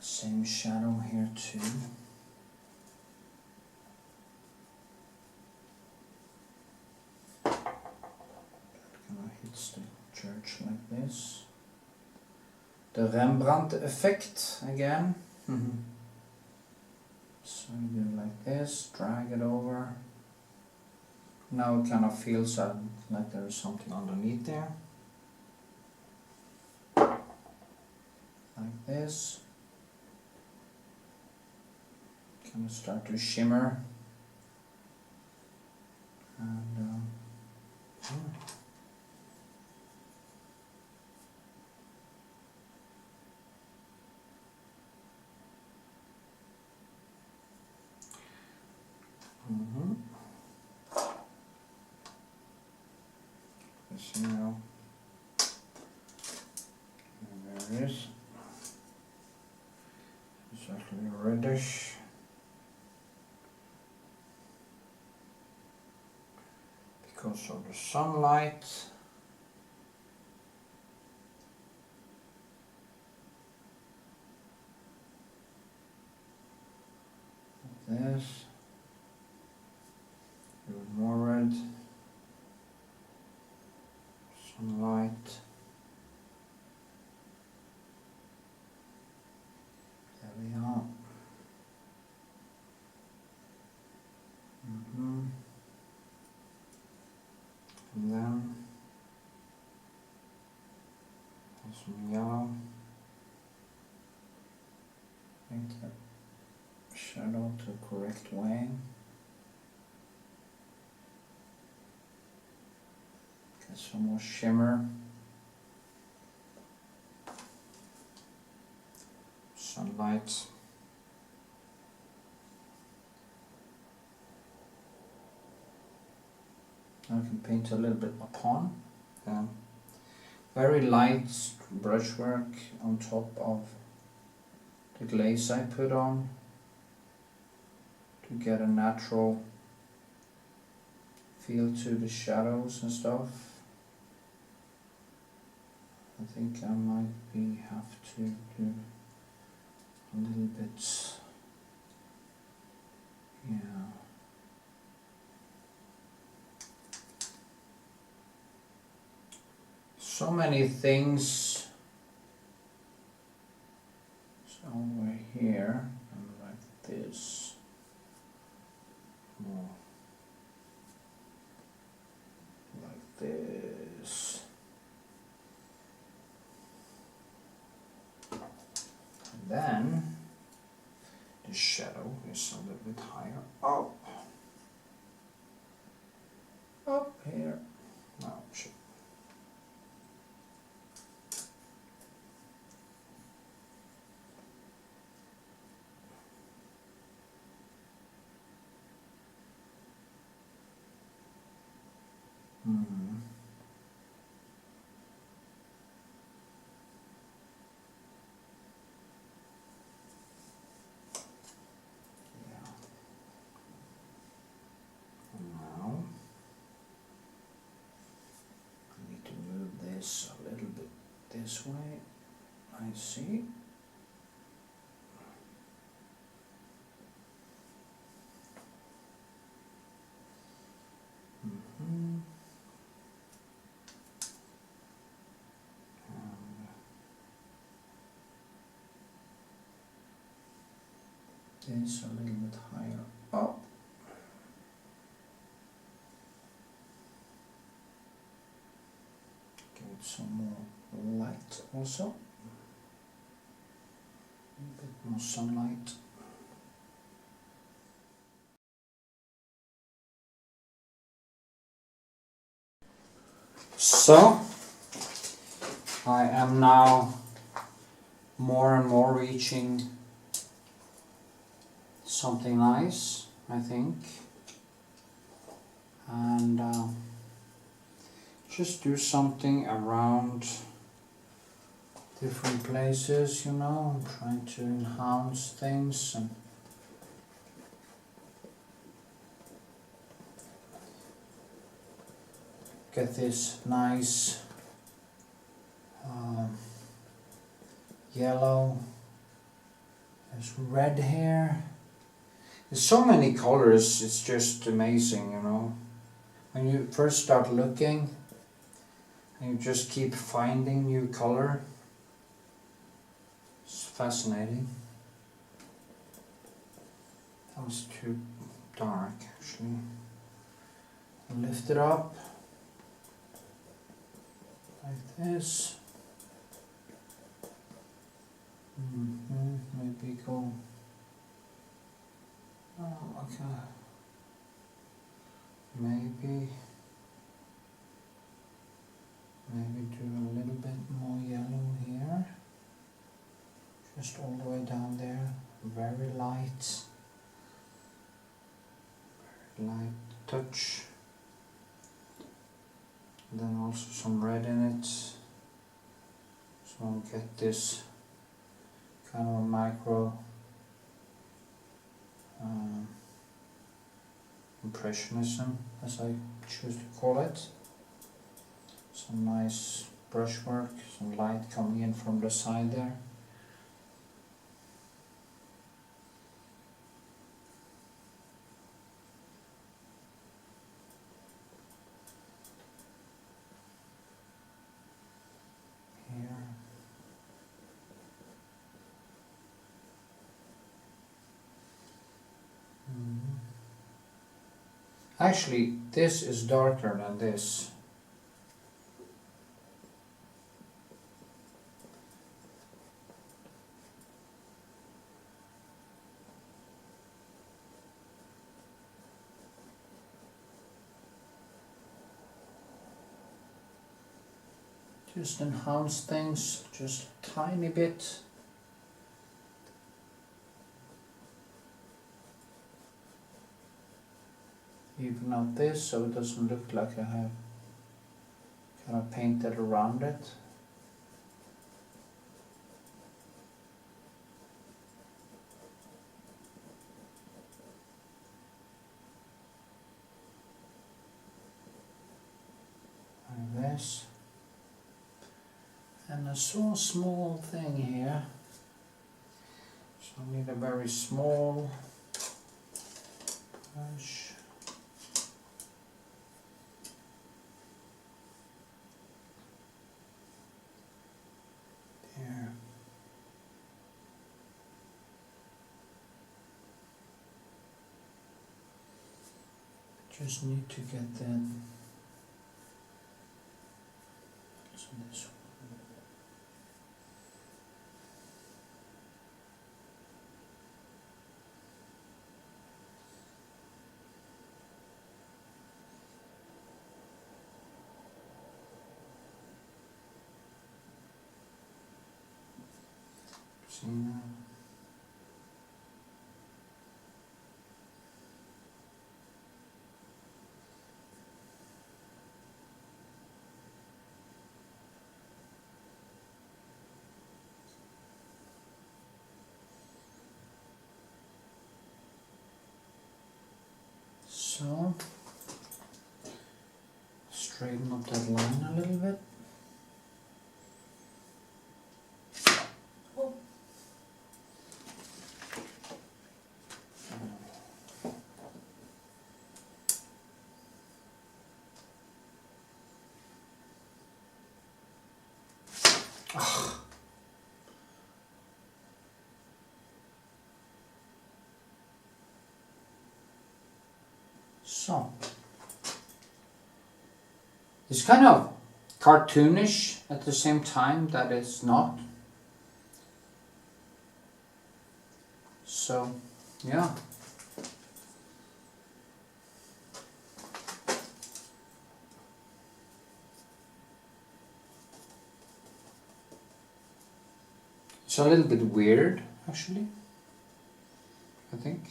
Same shadow here too. That kind of hits the church like this. The Rembrandt effect again. So you do it like this, drag it over. Now it kind of feels like there is something underneath there. Like this. Kind of start to shimmer. And yeah. This now. And there it is. It's actually reddish. Because of the sunlight. Like this. Even more red. Sunlight. There we are. And then some yellow. Make the shadow the correct way. Get some more shimmer. Sunlight. I can paint a little bit upon. Very light brushwork on top of the glaze I put on to get a natural feel to the shadows and stuff. I think I might have to do a little bit, yeah. So many things over here and like this. More like this. And then the shadow is a little bit higher up. Up here. No, shit. A little bit this way, I see. And this a little bit higher up. Some more light also, a bit more sunlight. So I am now more and more reaching something nice, I think, and just do something around different places, you know. I'm trying to enhance things and get this nice yellow. There's red here. There's so many colors, it's just amazing, you know. When you first start looking and you just keep finding new color, it's fascinating. That was too dark actually. Lift it up like this. Maybe go. Oh, okay. Maybe do a little bit more yellow here. Just all the way down there. Very light. Very light touch. And then also some red in it. So I'll get this kind of a micro impressionism, as I choose to call it. Some nice brushwork, some light coming in from the side there. Actually, this is darker than this. Just enhance things just a tiny bit. Even out this so it doesn't look like I have kind of painted around it. Like this. And I saw a small thing here, so I need a very small brush. There. Just need to get that. So this one. See now. So, straighten up that line a little bit. So, it's kind of cartoonish at the same time that it's not. So, yeah. It's a little bit weird, actually, I think.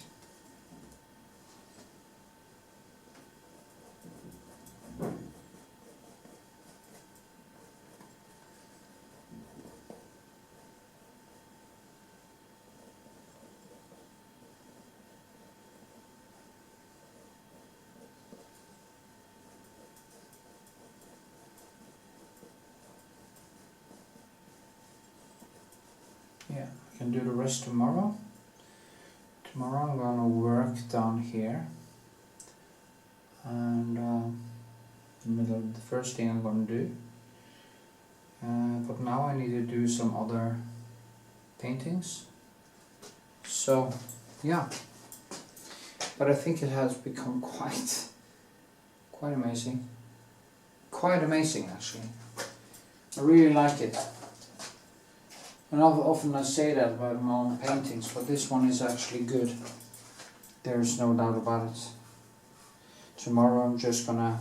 can do the rest tomorrow. Tomorrow I'm gonna work down here, and the first thing I'm gonna do. But now I need to do some other paintings. So yeah, but I think it has become quite amazing. Quite amazing actually. I really like it. And often I say that about my own paintings, but this one is actually good. There's no doubt about it. Tomorrow I'm just gonna,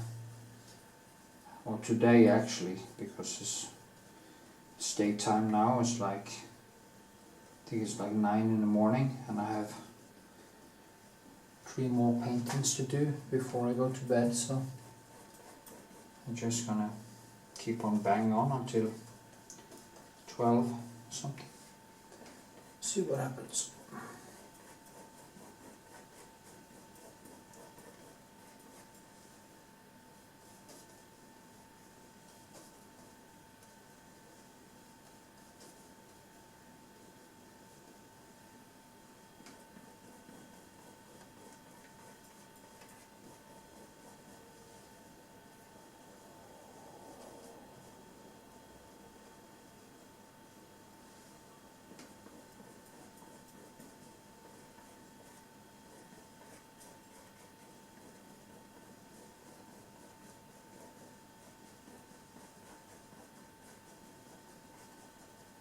or today actually, because it's daytime now, it's like, I think it's like 9 in the morning, and I have 3 more paintings to do before I go to bed, so I'm just gonna keep on banging on until 12 something. See what happens.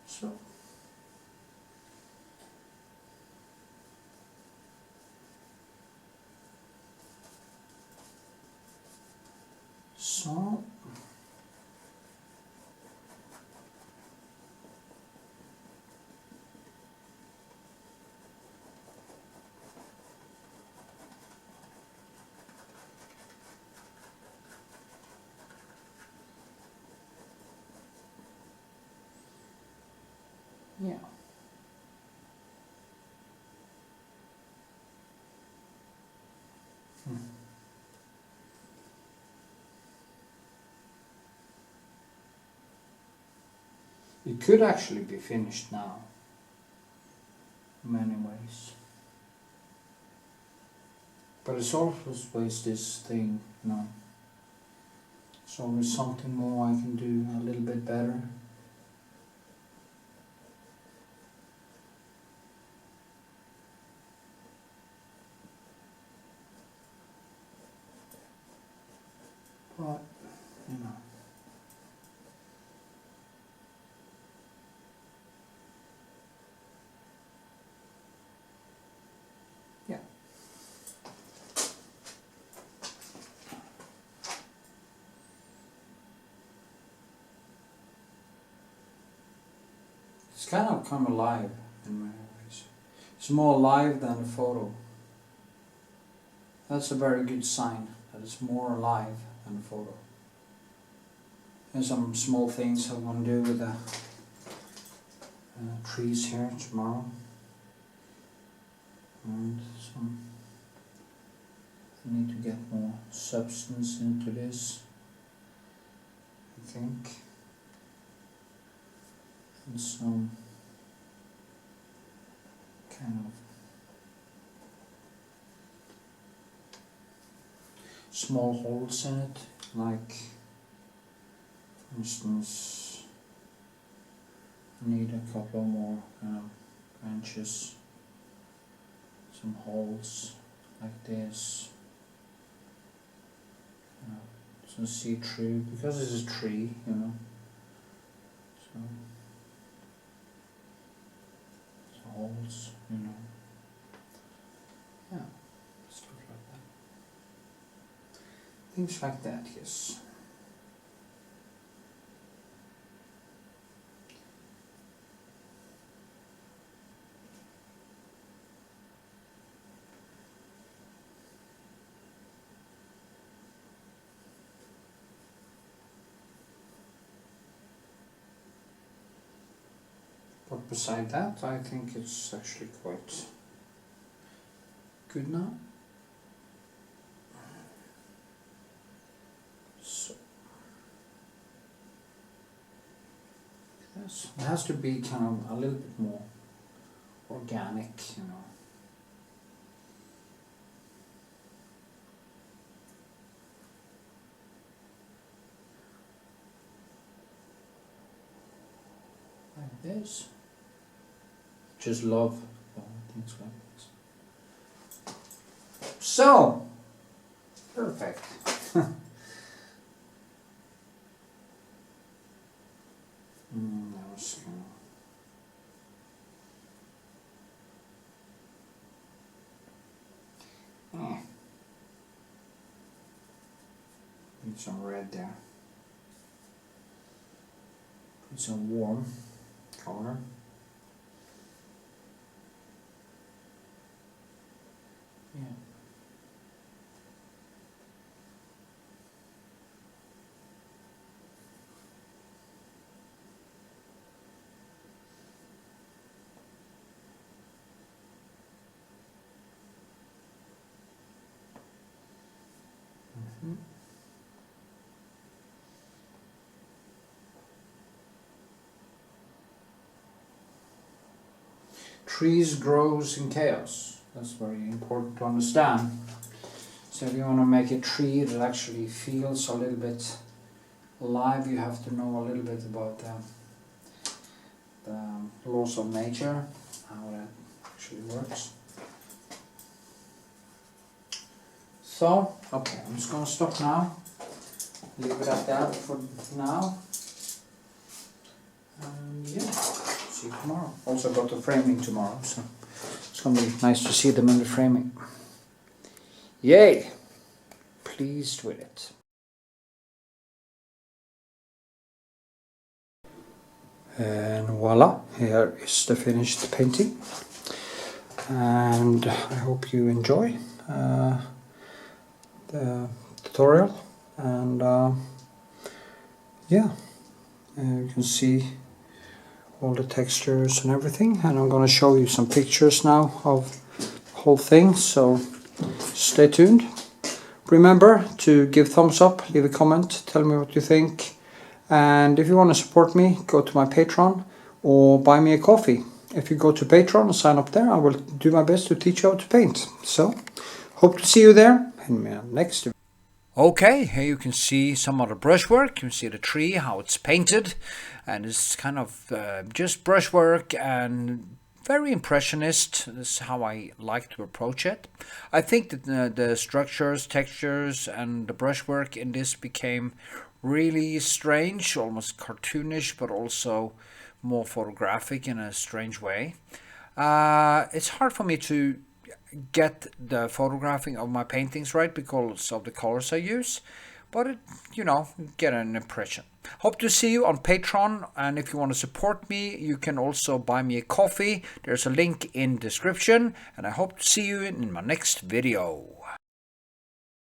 So yeah. It could actually be finished now, in many ways. But it's always this thing, you know. It's always something more I can do a little bit better. But, you know. Yeah. It's kind of come alive in my eyes. It's more alive than a photo. That's a very good sign that it's more alive than a photo. There's some small things I want to do with the trees here tomorrow. And some, I need to get more substance into this, I think. And some kind of small holes in it, like for instance I need a couple more branches, some holes like this, so see through, because it's a tree, you know, so holes, you know, yeah, stuff like that, things like that, yes. But beside that, I think it's actually quite good now. So, yes, it has to be kind of a little bit more organic, you know. Like this. Just love things like this. So, perfect. That was Need some red there. Put some warm color. Yeah. Trees grows in chaos. That's very important to understand. So if you want to make a tree that actually feels a little bit alive, you have to know a little bit about the laws of nature, how that actually works. So, okay, I'm just going to stop now. Leave it at that for now. And yeah, see you tomorrow. Also got the framing tomorrow, so it's going to be nice to see them in the framing. Yay! Pleased with it. And voila, here is the finished painting. And I hope you enjoy the tutorial. And yeah, you can see all the textures and everything. And I'm going to show you some pictures now of the whole thing. So stay tuned. Remember to give thumbs up, leave a comment, tell me what you think. And if you want to support me, go to my Patreon or buy me a coffee. If you go to Patreon and sign up there, I will do my best to teach you how to paint. So, hope to see you there in my next video. Okay, here you can see some of the brushwork. You can see the tree, how it's painted. And it's kind of just brushwork and very impressionist. This is how I like to approach it. I think that the structures, textures and the brushwork in this became really strange, almost cartoonish, but also more photographic in a strange way. It's hard for me to get the photographing of my paintings right because of the colors I use, but it, you know, get an impression. Hope to see you on Patreon, and if you want to support me, you can also buy me a coffee. There's a link in description, and I hope to see you in my next video.